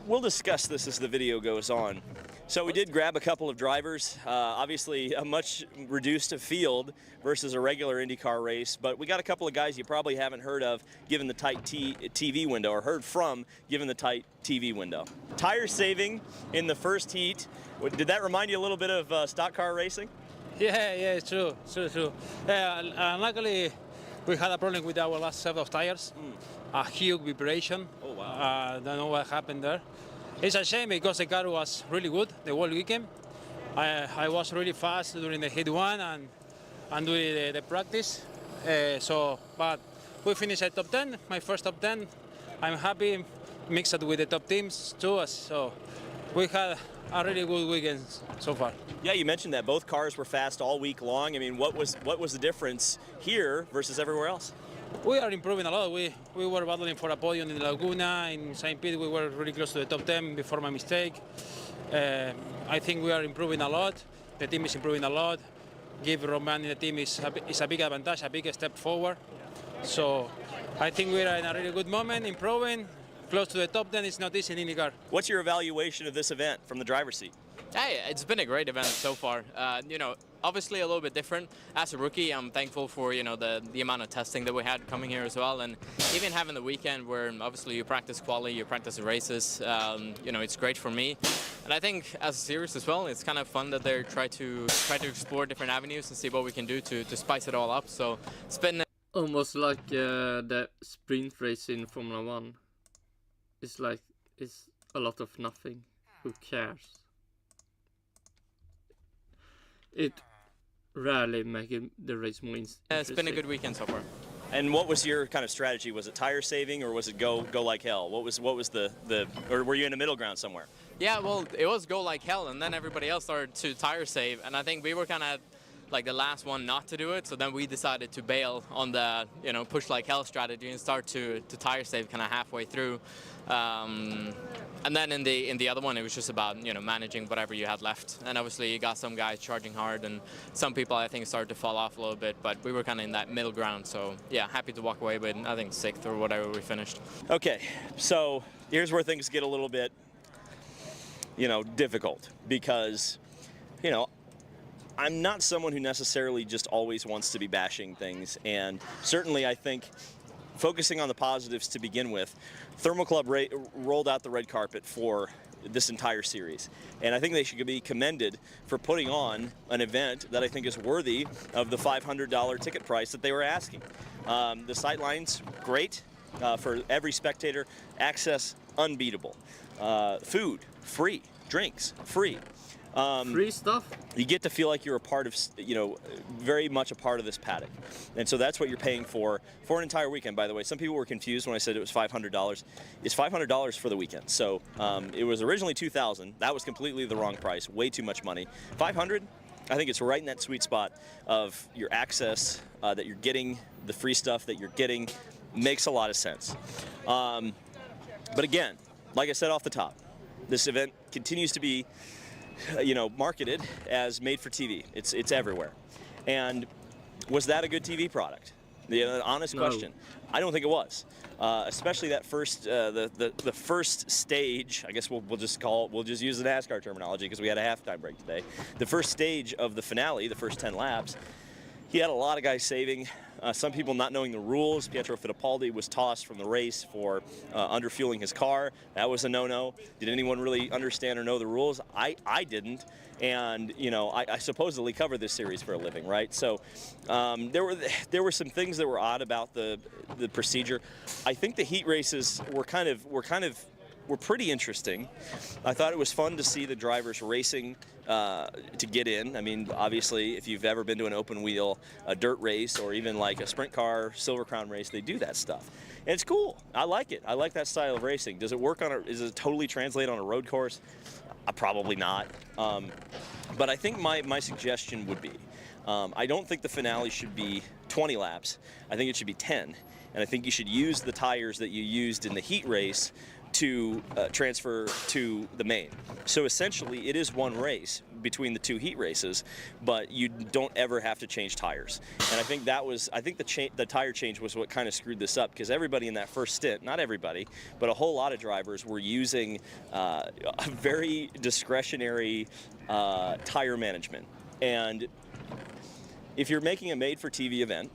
we'll discuss this as the video goes on. So we did grab a couple of drivers, obviously a much reduced field versus a regular IndyCar race, but we got a couple of guys you probably haven't heard of given the tight TV window, or heard from given the tight TV window. Tire saving in the first heat, did that remind you a little bit of stock car racing? Yeah, true. Luckily, we had a problem with our last set of tires, a huge vibration. Oh wow! Don't know what happened there. It's a shame because the car was really good the whole weekend. I was really fast during the heat one and during the practice. But we finished at top 10, my first top 10. I'm happy, mixed with the top teams too. So we had a really good weekend so far. Yeah, you mentioned that both cars were fast all week long. I mean, what was the difference here versus everywhere else? We are improving a lot. We were battling for a podium in Laguna. In St. Pete, we were really close to the top 10 before my mistake. I think we are improving a lot. The team is improving a lot. Give Roman in the team is a big advantage, a big step forward. So I think we are in a really good moment, improving. Close to the top 10 is not easy in IndyCar. What's your evaluation of this event from the driver's seat? Hey, it's been a great event so far. You know, obviously a little bit different. As a rookie, I'm thankful for, you know, the amount of testing that we had coming here as well, and even having the weekend where obviously you practice quali, you practice races. You know, it's great for me, and I think as a series as well, it's kind of fun that they try to explore different avenues and see what we can do to spice it all up. So it's been almost like the sprint race in Formula 1. It's a lot of nothing. Who cares? It rarely makes the race more interesting. It's been a good weekend so far. And what was your kind of strategy? Was it tire saving, or was it go like hell? What was the or were you in the middle ground somewhere? Yeah, well, it was go like hell, and then everybody else started to tire save, and I think we were kind of like the last one not to do it, so then we decided to bail on the, you know, push like hell strategy and start to tire save kind of halfway through. And then in the other one, it was just about, you know, managing whatever you had left. And obviously you got some guys charging hard, and some people I think started to fall off a little bit, but we were kind of in that middle ground. So yeah, happy to walk away with, I think, 6th or whatever we finished. Okay, so here's where things get a little bit, you know, difficult, because, you know, I'm not someone who necessarily just always wants to be bashing things, and certainly I think focusing on the positives to begin with, Thermal Club rolled out the red carpet for this entire series. And I think they should be commended for putting on an event that I think is worthy of the $500 ticket price that they were asking. The sightlines, great for every spectator. Access, unbeatable. Food, free. Drinks, free. Free stuff. You get to feel like you're a part of, very much a part of this paddock. And so that's what you're paying for an entire weekend, by the way. Some people were confused when I said it was $500. It's $500 for the weekend. So it was originally $2,000. That was completely the wrong price, way too much money. $500, I think it's right in that sweet spot of your access, that you're getting, the free stuff that you're getting, makes a lot of sense. But again, like I said off the top, this event continues to be marketed as made for TV. It's everywhere. And was that a good TV product? The honest question. I don't think it was. Especially that first, the first stage. I guess we'll just use the NASCAR terminology because we had a halftime break today. The first stage of the finale, the first 10 laps, he had a lot of guys saving. Some people not knowing the rules. Pietro Fittipaldi was tossed from the race for underfueling his car. That was a no-no. Did anyone really understand or know the rules? I didn't. And I supposedly cover this series for a living, right? So there were some things that were odd about the procedure. I think the heat races were pretty interesting. I thought it was fun to see the drivers racing to get in. I mean, obviously, if you've ever been to an open wheel, a dirt race, or even like a sprint car, Silver Crown race, they do that stuff. And it's cool. I like it. I like that style of racing. Does it work does it totally translate on a road course? Probably not. But I think my suggestion would be, I don't think the finale should be 20 laps. I think it should be 10. And I think you should use the tires that you used in the heat race to transfer to the main. So essentially it is one race between the two heat races, but you don't ever have to change tires. And I think the tire change was what kind of screwed this up, because everybody in that first stint, not everybody, but a whole lot of drivers were using a very discretionary tire management. And if you're making a made for TV event,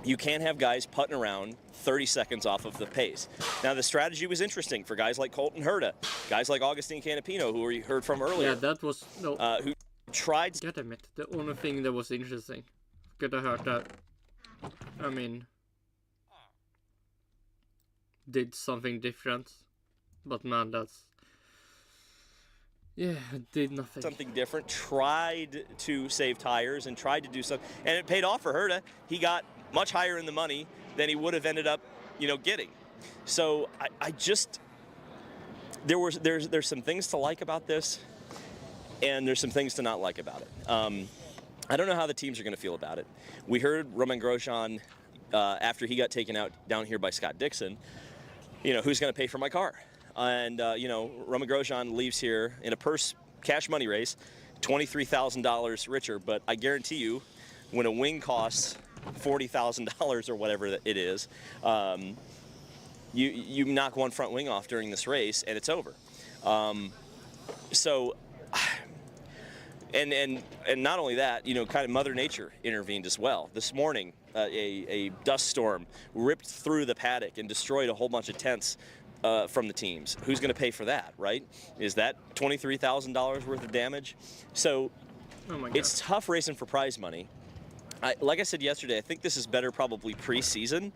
you can't have guys putting around 30 seconds off of the pace. Now, the strategy was interesting for guys like Colton Herta, guys like Agustin Canapino, who we heard from earlier. Yeah, that was who tried. God damn it! The only thing that was interesting. Could have heard that. I mean, did something different, but man, did nothing. Something different. Tried to save tires and tried to do something, and it paid off for Herta. He got much higher in the money than he would have ended up, getting. So I just there's some things to like about this, and there's some things to not like about it. I don't know how the teams are going to feel about it. We heard Romain Grosjean after he got taken out down here by Scott Dixon. Who's going to pay for my car? And Romain Grosjean leaves here in a cash money race, $23,000 richer. But I guarantee you, when a wing costs $40,000 or whatever it is, you knock one front wing off during this race and it's over. And not only that, kind of Mother Nature intervened as well. This morning, a dust storm ripped through the paddock and destroyed a whole bunch of tents from the teams. Who's going to pay for that, right? Is that $23,000 worth of damage? So it's tough racing for prize money. Like I said yesterday, I think this is better probably pre-season.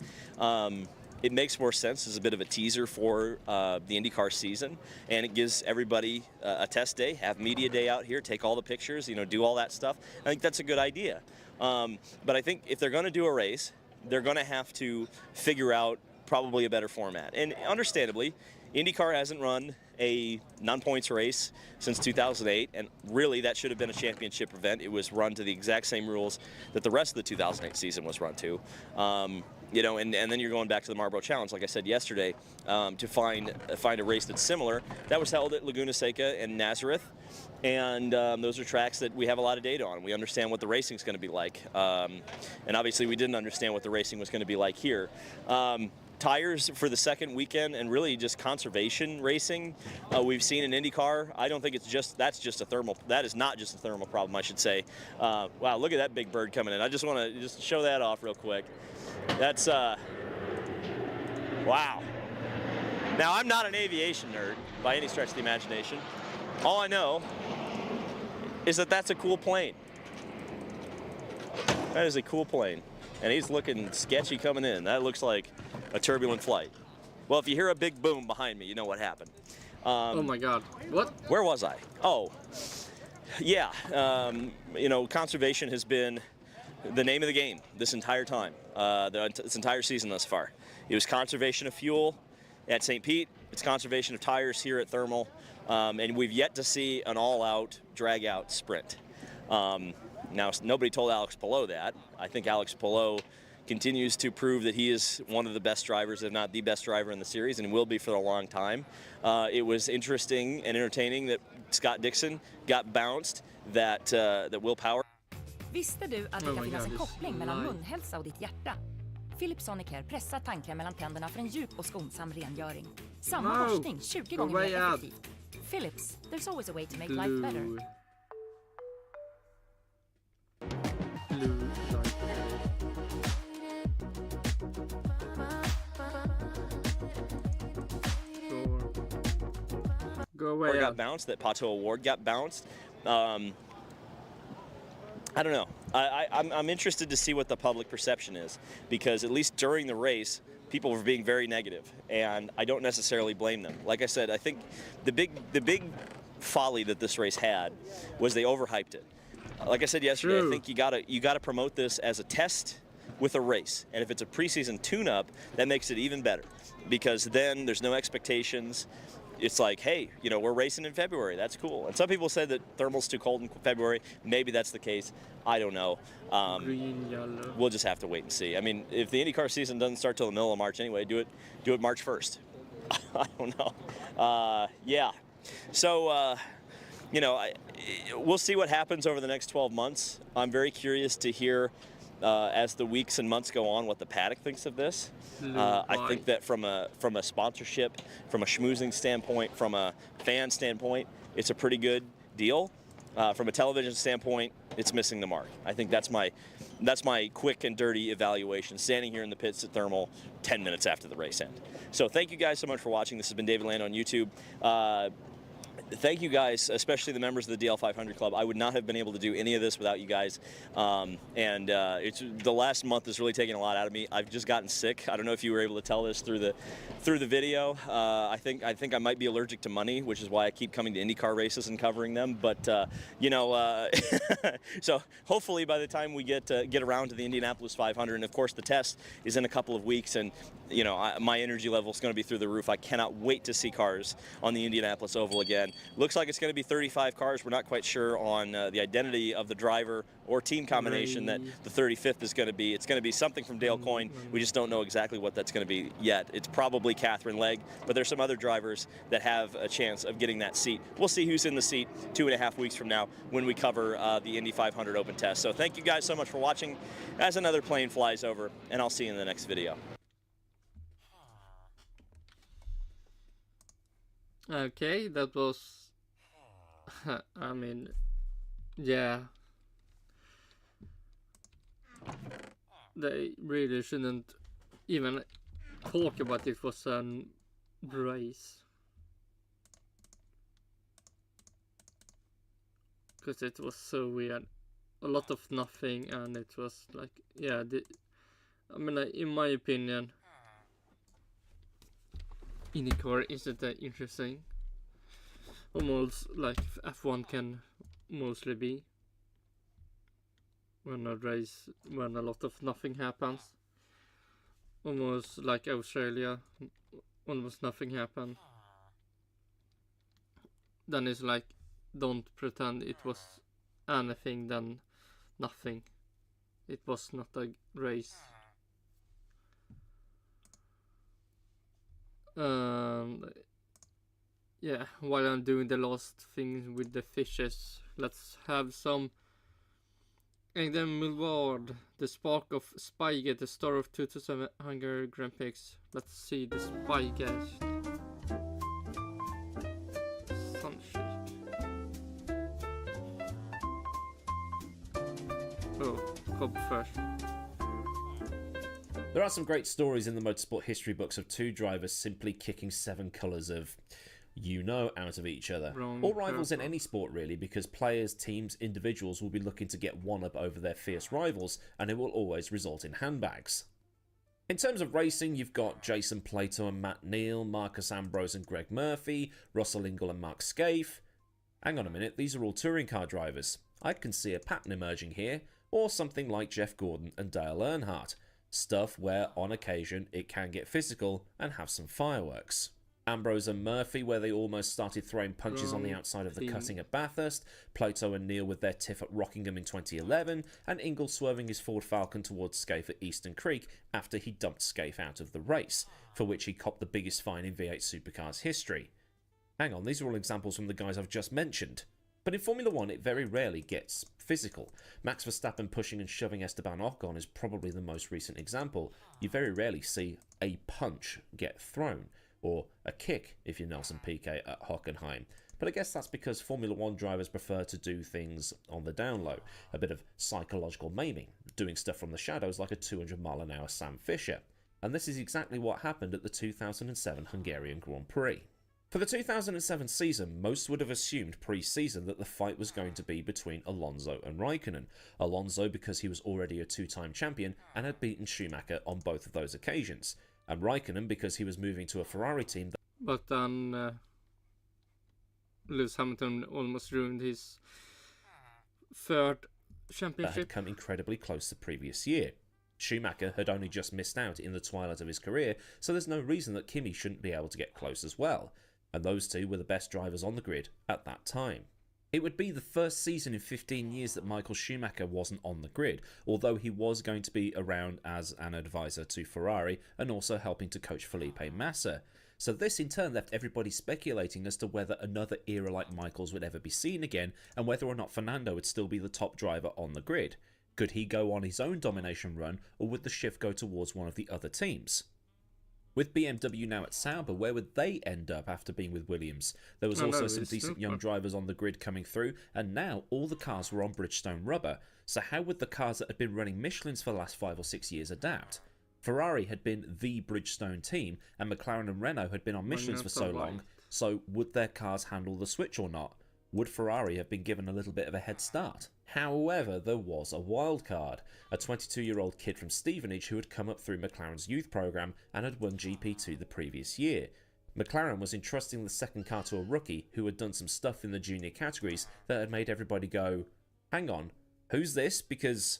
It makes more sense as a bit of a teaser for the IndyCar season, and it gives everybody a test day, have media day out here, take all the pictures, do all that stuff. I think that's a good idea. But I think if they're going to do a race, they're going to have to figure out probably a better format. And understandably, IndyCar hasn't run a non-points race since 2008, and really that should have been a championship event. It was run to the exact same rules that the rest of the 2008 season was run to. And then you're going back to the Marlboro Challenge, like I said yesterday, to find a race that's similar. That was held at Laguna Seca and Nazareth, and those are tracks that we have a lot of data on. We understand what the racing's going to be like, and obviously we didn't understand what the racing was going to be like here. Tires for the second weekend, and really just conservation racing we've seen in IndyCar. I don't think that is not just a thermal problem, I should say. Wow, look at that big bird coming in. I just want to just show that off real quick. That's wow. Now, I'm not an aviation nerd by any stretch of the imagination. All I know is that that's a cool plane. That is a cool plane. And he's looking sketchy coming in. That looks like a turbulent flight. Well, if you hear a big boom behind me, you know what happened. Oh my God, what? Where was I? Oh, yeah, you know, conservation has been the name of the game this entire time, this entire season thus far. It was conservation of fuel at St. Pete, it's conservation of tires here at Thermal, and we've yet to see an all-out, drag-out sprint. Now, nobody told Alex Palou that. I think Alex Palou continues to prove that he is one of the best drivers, if not the best driver in the series, and will be for a long time. It was interesting and entertaining that Scott Dixon got bounced, that Will Power. Visste du att det kan finnas en koppling mellan munhälsa och ditt hjärta? Philips Sonicare pressar tandkräm mellan tänderna för en djup och skonsam rengöring. Samma borstning 20 gånger mer effektivt. Philips, there's always a way to make life better. Go away. Got bounced, that Pato Award got bounced. I don't know. I'm interested to see what the public perception is, because at least during the race, people were being very negative, and I don't necessarily blame them. Like I said, I think the big folly that this race had was they overhyped it. Like I said yesterday, I think you gotta promote this as a test with a race, and if it's a preseason tune-up, that makes it even better, because then there's no expectations. It's like, hey, you know, we're racing in February. That's cool. And some people said that Thermal's too cold in February. Maybe that's the case. I don't know. Green, yellow. We'll just have to wait and see. I mean, if the IndyCar season doesn't start till the middle of March anyway, do it March 1st. I don't know. Yeah. So, you know, we'll see what happens over the next 12 months. I'm very curious to hear, as the weeks and months go on, what the paddock thinks of this. I think that from a sponsorship, from a schmoozing standpoint, from a fan standpoint, it's a pretty good deal. From a television standpoint, it's missing the mark. I think that's my quick and dirty evaluation, standing here in the pits at Thermal 10 minutes after the race end. So thank you guys so much for watching. This has been David Land on YouTube. Thank you guys, especially the members of the DL 500 Club. I would not have been able to do any of this without you guys. It's the last month has really taken a lot out of me. I've just gotten sick. I don't know if you were able to tell this through the video. I think I might be allergic to money, which is why I keep coming to IndyCar races and covering them. But you know, so hopefully by the time we get around to the Indianapolis 500, and of course the test is in a couple of weeks, and you know, my energy level is going to be through the roof. I cannot wait to see cars on the Indianapolis Oval again. Looks like it's going to be 35 cars. We're not quite sure on the identity of the driver or team combination that the 35th is going to be. It's going to be something from Dale Coyne. We just don't know exactly what that's going to be yet. It's probably Catherine Legg, but there's some other drivers that have a chance of getting that seat. We'll see who's in the seat 2.5 weeks from now when we cover the Indy 500 Open Test. So thank you guys so much for watching as another plane flies over, and I'll see you in the next video. Okay, that was, I mean, yeah, they really shouldn't even talk about it was a race, because it was so weird, a lot of nothing, and it was like, yeah, I mean, in my opinion, IndyCar isn't that interesting. Almost like F1 can mostly be. When a race, when a lot of nothing happens. Almost like Australia, almost nothing happened. Then it's like, don't pretend it was anything than nothing. It was not a race. Yeah, while I'm doing the last thing with the fishes, let's have some Aidan Millward, the spark of Spygate, the star of 2007 Hungary Grand Prix. Let's see the Spygate. Sunshake. Oh, Cobb first. There are some great stories in the motorsport history books of two drivers simply kicking 7 colours of out of each other. All rivals in any sport really, because players, teams, individuals will be looking to get one up over their fierce rivals, and it will always result in handbags. In terms of racing, you've got Jason Plato and Matt Neal, Marcus Ambrose and Greg Murphy, Russell Ingall and Mark Scaife. Hang on a minute, these are all touring car drivers. I can see a pattern emerging here, or something like Jeff Gordon and Dale Earnhardt. Stuff where, on occasion, it can get physical and have some fireworks. Ambrose and Murphy, where they almost started throwing punches on the outside of the cutting at Bathurst, Plato and Neal with their tiff at Rockingham in 2011, and Ingall swerving his Ford Falcon towards Scaife at Eastern Creek after he dumped Scaife out of the race, for which he copped the biggest fine in V8 supercars history. Hang on, these are all examples from the guys I've just mentioned. But in Formula 1, it very rarely gets physical. Max Verstappen pushing and shoving Esteban Ocon is probably the most recent example. You very rarely see a punch get thrown, or a kick if you're Nelson Piquet at Hockenheim. But I guess that's because Formula 1 drivers prefer to do things on the down low, a bit of psychological maiming, doing stuff from the shadows like a 200-mile-an-hour Sam Fisher. And this is exactly what happened at the 2007 Hungarian Grand Prix. For the 2007 season, most would have assumed pre-season that the fight was going to be between Alonso and Raikkonen. Alonso because he was already a 2-time champion and had beaten Schumacher on both of those occasions, and Raikkonen because he was moving to a Ferrari team. But then Lewis Hamilton almost ruined his third championship. That had come incredibly close the previous year. Schumacher had only just missed out in the twilight of his career, so there's no reason that Kimi shouldn't be able to get close as well. And those two were the best drivers on the grid at that time. It would be the first season in 15 years that Michael Schumacher wasn't on the grid, although he was going to be around as an advisor to Ferrari and also helping to coach Felipe Massa. So this in turn left everybody speculating as to whether another era like Michael's would ever be seen again, and whether or not Fernando would still be the top driver on the grid. Could he go on his own domination run, or would the shift go towards one of the other teams? With BMW now at Sauber, where would they end up after being with Williams? There was also some decent young drivers on the grid coming through, and now all the cars were on Bridgestone rubber. So how would the cars that had been running Michelins for the last 5 or 6 years adapt? Ferrari had been the Bridgestone team, and McLaren and Renault had been on Michelins for so long, so would their cars handle the switch or not? Would Ferrari have been given a little bit of a head start? However, there was a wild card, a 22-year-old kid from Stevenage who had come up through McLaren's youth programme and had won GP2 the previous year. McLaren was entrusting the second car to a rookie who had done some stuff in the junior categories that had made everybody go, hang on, who's this? Because,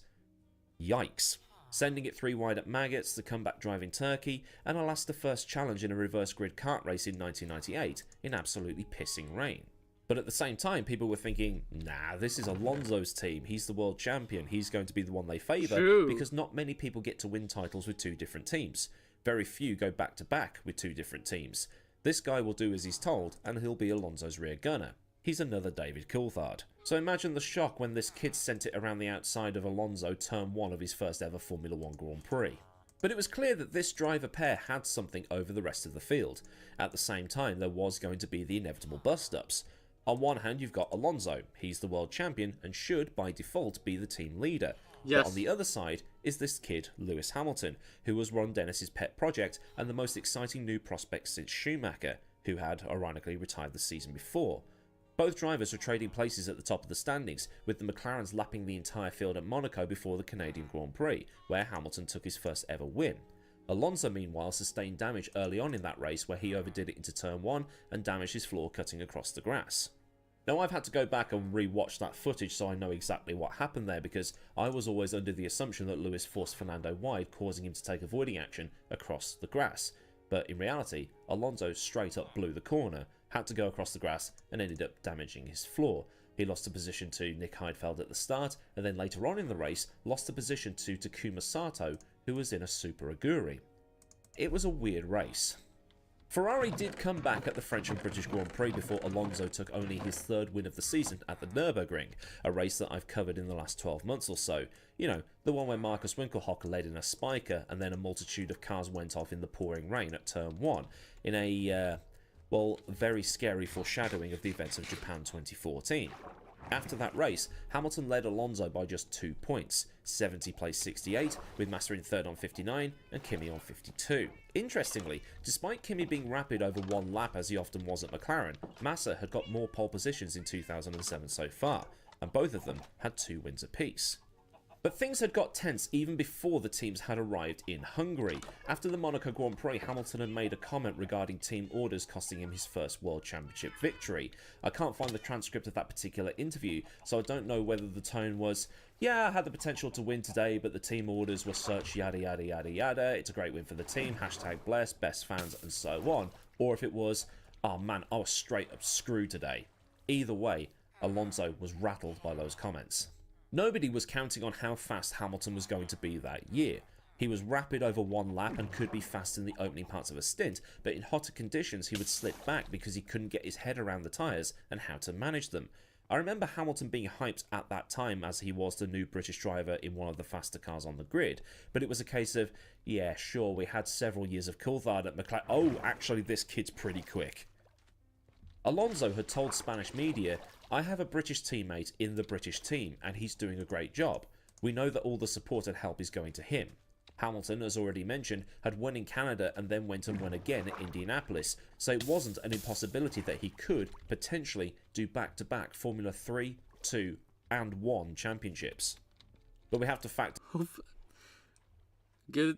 yikes. Sending it 3 wide at Maggots, the comeback drive in Turkey, and alas the first challenge in a reverse grid kart race in 1998 in absolutely pissing rain. But at the same time, people were thinking, nah, this is Alonso's team. He's the world champion. He's going to be the one they favour, because not many people get to win titles with 2 different teams. Very few go back-to-back with 2 different teams. This guy will do as he's told, and he'll be Alonso's rear gunner. He's another David Coulthard. So imagine the shock when this kid sent it around the outside of Alonso turn 1 of his first ever Formula 1 Grand Prix. But it was clear that this driver pair had something over the rest of the field. At the same time, there was going to be the inevitable bust-ups. On one hand, you've got Alonso. He's the world champion and should, by default, be the team leader. Yes. But on the other side is this kid, Lewis Hamilton, who was Ron Dennis's pet project and the most exciting new prospect since Schumacher, who had, ironically, retired the season before. Both drivers were trading places at the top of the standings, with the McLarens lapping the entire field at Monaco before the Canadian Grand Prix, where Hamilton took his first ever win. Alonso, meanwhile, sustained damage early on in that race where he overdid it into turn 1 and damaged his floor cutting across the grass. Now, I've had to go back and re-watch that footage so I know exactly what happened there, because I was always under the assumption that Lewis forced Fernando wide, causing him to take avoiding action across the grass. But in reality, Alonso straight up blew the corner, had to go across the grass and ended up damaging his floor. He lost the position to Nick Heidfeld at the start, and then later on in the race lost the position to Takuma Sato, who was in a Super Aguri. It was a weird race. Ferrari did come back at the French and British Grand Prix before Alonso took only his 3rd win of the season at the Nürburgring, a race that I've covered in the last 12 months or so. You know, the one where Markus Winkelhock led in a spiker and then a multitude of cars went off in the pouring rain at turn 1, in a, very scary foreshadowing of the events of Japan 2014. After that race, Hamilton led Alonso by just 2 points. 70 placed 68, with Massa in third on 59 and Kimi on 52. Interestingly, despite Kimi being rapid over one lap as he often was at McLaren, Massa had got more pole positions in 2007 so far, and both of them had 2 wins apiece. But things had got tense even before the teams had arrived in Hungary. After the Monaco Grand Prix, Hamilton had made a comment regarding team orders costing him his first World Championship victory. I can't find the transcript of that particular interview, so I don't know whether the tone was, yeah, I had the potential to win today, but the team orders were such yada yada yada yada, it's a great win for the team, #bless, best fans, and so on. Or if it was, oh man, I was straight up screwed today. Either way, Alonso was rattled by those comments. Nobody was counting on how fast Hamilton was going to be that year. He was rapid over one lap and could be fast in the opening parts of a stint, but in hotter conditions he would slip back because he couldn't get his head around the tyres and how to manage them. I remember Hamilton being hyped at that time as he was the new British driver in one of the faster cars on the grid, but it was a case of, yeah, sure, we had several years of Coulthard at McLaren. Oh, actually this kid's pretty quick. Alonso had told Spanish media, I have a British teammate in the British team and he's doing a great job. We know that all the support and help is going to him. Hamilton, as already mentioned, had won in Canada and then went and won again at Indianapolis, so it wasn't an impossibility that he could potentially do back-to-back Formula 3, 2 and 1 championships. But we have to factor... Good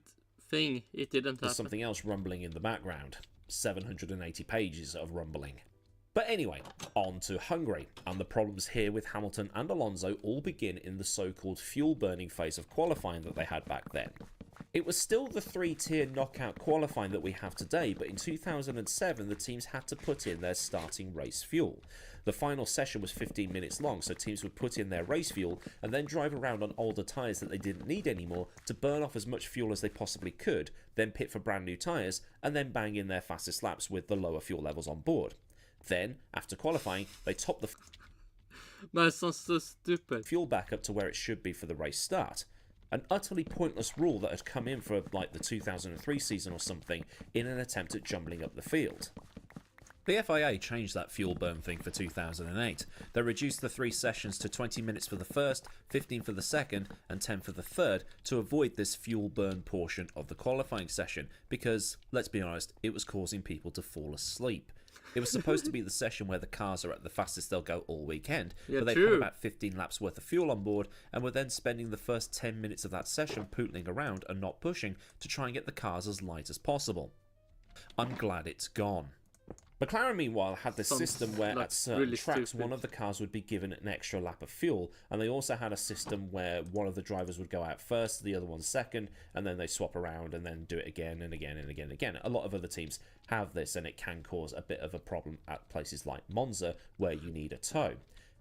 thing it didn't happen. There's something else rumbling in the background. 780 pages of rumbling. But anyway, on to Hungary, and the problems here with Hamilton and Alonso all begin in the so-called fuel-burning phase of qualifying that they had back then. It was still the 3-tier knockout qualifying that we have today, but in 2007 the teams had to put in their starting race fuel. The final session was 15 minutes long, so teams would put in their race fuel and then drive around on older tyres that they didn't need anymore to burn off as much fuel as they possibly could, then pit for brand new tyres, and then bang in their fastest laps with the lower fuel levels on board. Then, after qualifying, they topped the so stupid. Fuel back up to where it should be for the race start. An utterly pointless rule that had come in for like the 2003 season or something in an attempt at jumbling up the field. The FIA changed that fuel burn thing for 2008. They reduced the 3 sessions to 20 minutes for the first, 15 for the second, and 10 for the third to avoid this fuel burn portion of the qualifying session because, let's be honest, it was causing people to fall asleep. It was supposed to be the session where the cars are at the fastest they'll go all weekend, but they had about 15 laps worth of fuel on board and were then spending the first 10 minutes of that session pootling around and not pushing to try and get the cars as light as possible. I'm glad it's gone. McLaren, meanwhile, had this system where at certain really tracks stupid. one of the cars would be given an extra lap of fuel, and they also had a system where one of the drivers would go out first, the other one second, and then they swap around and then do it again and again and again and again. A lot of other teams have this, and it can cause a bit of a problem at places like Monza where you need a tow.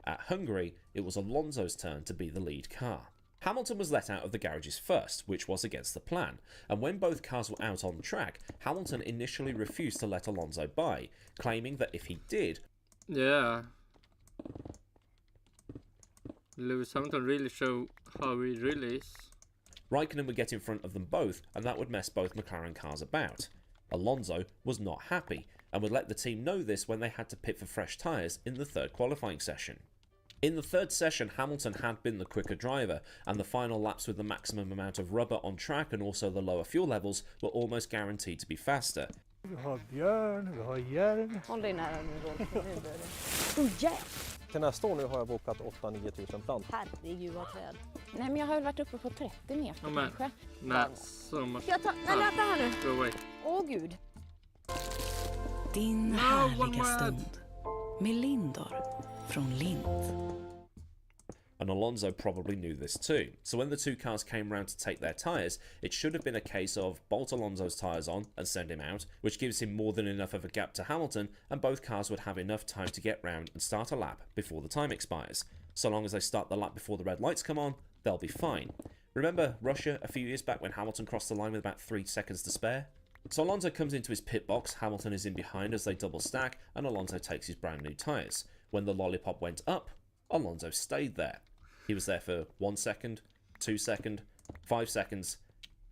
At Hungary, it was Alonso's turn to be the lead car. Hamilton was let out of the garages first, which was against the plan, and when both cars were out on the track, Hamilton initially refused to let Alonso by, claiming that if he did... Yeah. Lewis Hamilton really showed how he really is. Raikkonen would get in front of them both, and that would mess both McLaren cars about. Alonso was not happy, and would let the team know this when they had to pit for fresh tyres in the third qualifying session. In the third session, Hamilton had been the quicker driver, and the final laps with the maximum amount of rubber on track and also the lower fuel levels were almost guaranteed to be faster. Vi har björn, vi har järn. Håll dig nära nu, Rolf. Till nästa år nu har jag bokat 8-9 tusen plan. Herregud vad träd. Nej men jag har väl varit uppe på 30 meter kanske. Nej, så mycket. Jag tar, nej vänta här nu. Go away. Åh gud. Din härliga stund med Lindor från Lind. And Alonso probably knew this too. So when the two cars came round to take their tyres, it should have been a case of bolt Alonso's tyres on and send him out, which gives him more than enough of a gap to Hamilton, and both cars would have enough time to get round and start a lap before the time expires. So long as they start the lap before the red lights come on, they'll be fine. Remember Russia a few years back when Hamilton crossed the line with about 3 seconds to spare? So Alonso comes into his pit box, Hamilton is in behind as they double stack, and Alonso takes his brand new tyres. When the lollipop went up, Alonso stayed there. He was there for 1 second, 2 seconds, 5 seconds,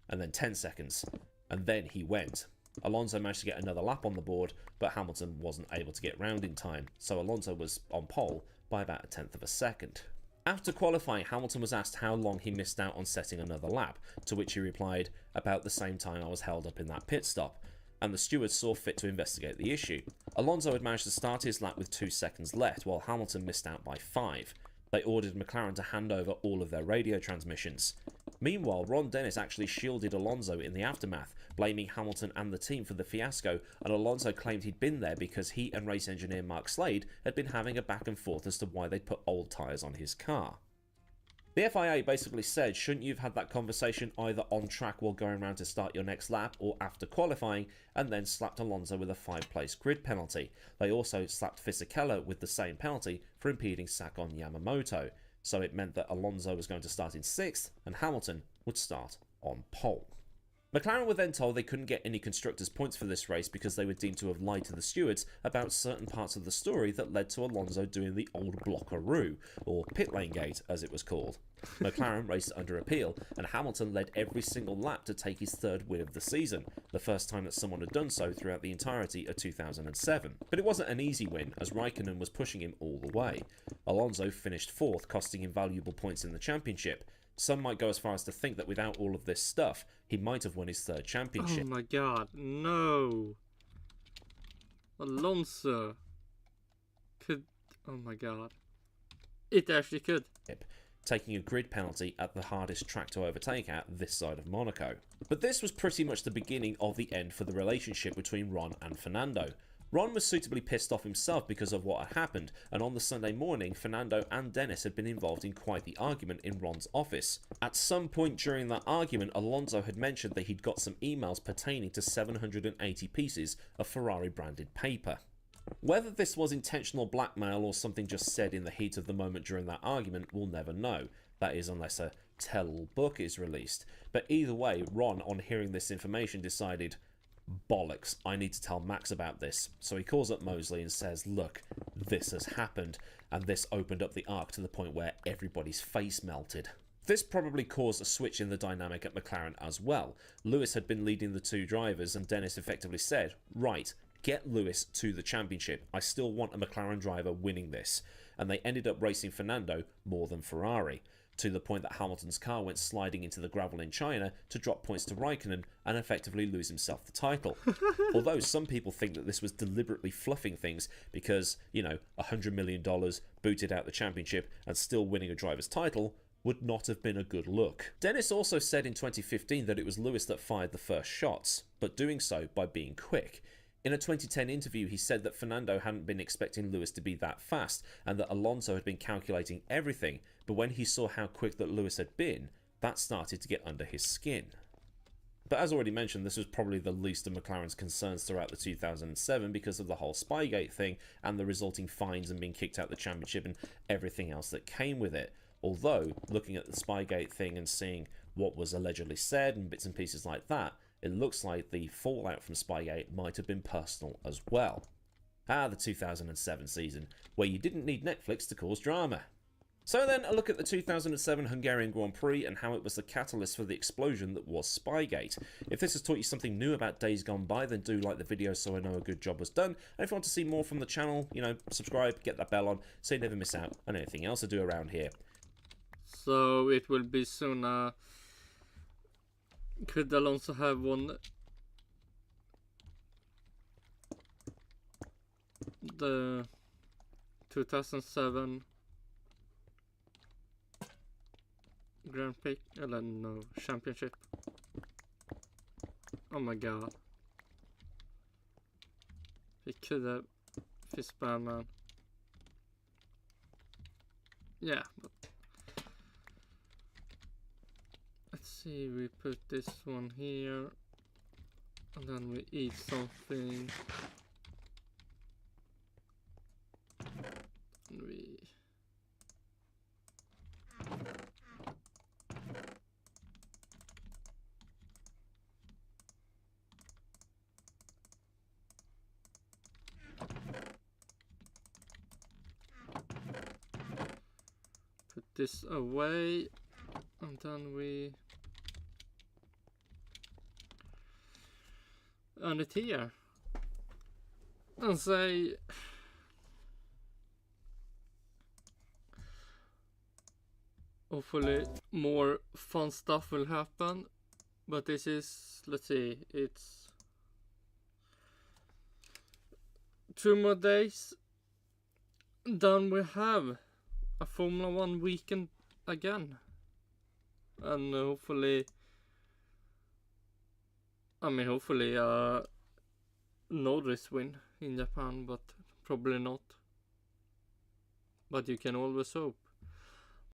and then 10 seconds. And then he went. Alonso managed to get another lap on the board, but Hamilton wasn't able to get round in time, so Alonso was on pole by about 1/10 of a second. After qualifying, Hamilton was asked how long he missed out on setting another lap, to which he replied, "About the same time I was held up in that pit stop," and the stewards saw fit to investigate the issue. Alonso had managed to start his lap with 2 seconds left, while Hamilton missed out by 5. They ordered McLaren to hand over all of their radio transmissions. Meanwhile, Ron Dennis actually shielded Alonso in the aftermath, blaming Hamilton and the team for the fiasco, and Alonso claimed he'd been there because he and race engineer Mark Slade had been having a back and forth as to why they'd put old tyres on his car. The FIA basically said, shouldn't you have had that conversation either on track while going around to start your next lap or after qualifying, and then slapped Alonso with a 5-place grid penalty. They also slapped Fisichella with the same penalty for impeding Sakon Yamamoto, so it meant that Alonso was going to start in 6th and Hamilton would start on pole. McLaren were then told they couldn't get any constructors' points for this race because they were deemed to have lied to the stewards about certain parts of the story that led to Alonso doing the old blockaroo, or pit lane gate as it was called. McLaren raced under appeal, and Hamilton led every single lap to take his 3rd win of the season, the first time that someone had done so throughout the entirety of 2007. But it wasn't an easy win, as Raikkonen was pushing him all the way. Alonso finished 4th, costing him valuable points in the championship. Some might go as far as to think that without all of this stuff, he might have won his 3rd championship. Oh my god, no! Alonso could... Oh my god. It actually could. Taking a grid penalty at the hardest track to overtake at this side of Monaco. But this was pretty much the beginning of the end for the relationship between Ron and Fernando. Ron was suitably pissed off himself because of what had happened, and on the Sunday morning, Fernando and Dennis had been involved in quite the argument in Ron's office. At some point during that argument, Alonso had mentioned that he'd got some emails pertaining to 780 pieces of Ferrari-branded paper. Whether this was intentional blackmail or something just said in the heat of the moment during that argument, we'll never know. That is, unless a tell-all book is released. But either way, Ron, on hearing this information, decided, bollocks, I need to tell Max about this. So he calls up Mosley and says, look, this has happened, and this opened up the arc to the point where everybody's face melted. This probably caused a switch in the dynamic at McLaren as well. Lewis had been leading the 2 drivers, and Dennis effectively said, right, get Lewis to the championship. I still want a McLaren driver winning this. And they ended up racing Fernando more than Ferrari, to the point that Hamilton's car went sliding into the gravel in China to drop points to Raikkonen and effectively lose himself the title. Although some people think that this was deliberately fluffing things because, you know, $100 million, booted out the championship and still winning a driver's title would not have been a good look. Dennis also said in 2015 that it was Lewis that fired the first shots, but doing so by being quick. In a 2010 interview, he said that Fernando hadn't been expecting Lewis to be that fast and that Alonso had been calculating everything, but when he saw how quick that Lewis had been, that started to get under his skin. But as already mentioned, this was probably the least of McLaren's concerns throughout the 2007 because of the whole Spygate thing and the resulting fines and being kicked out the championship and everything else that came with it. Although, looking at the Spygate thing and seeing what was allegedly said and bits and pieces like that, it looks like the fallout from Spygate might have been personal as well. The 2007 season, where you didn't need Netflix to cause drama. So then, a look at the 2007 Hungarian Grand Prix and how it was the catalyst for the explosion that was Spygate. If this has taught you something new about days gone by, then do like the video so I know a good job was done. And if you want to see more from the channel, you know, subscribe, get that bell on, so you never miss out on anything else I do around here. So it will be soon, could Alonso have won the 2007 Grand Prix? No, championship. Oh my god. He could have fist band, man. Yeah, but let's see, we put this one here and then we eat something and we put this away and then we end it here and say hopefully more fun stuff will happen, but this is, let's see, it's 2 more days, then we have a Formula 1 weekend again, and hopefully no race win in Japan, but probably not, but you can always hope.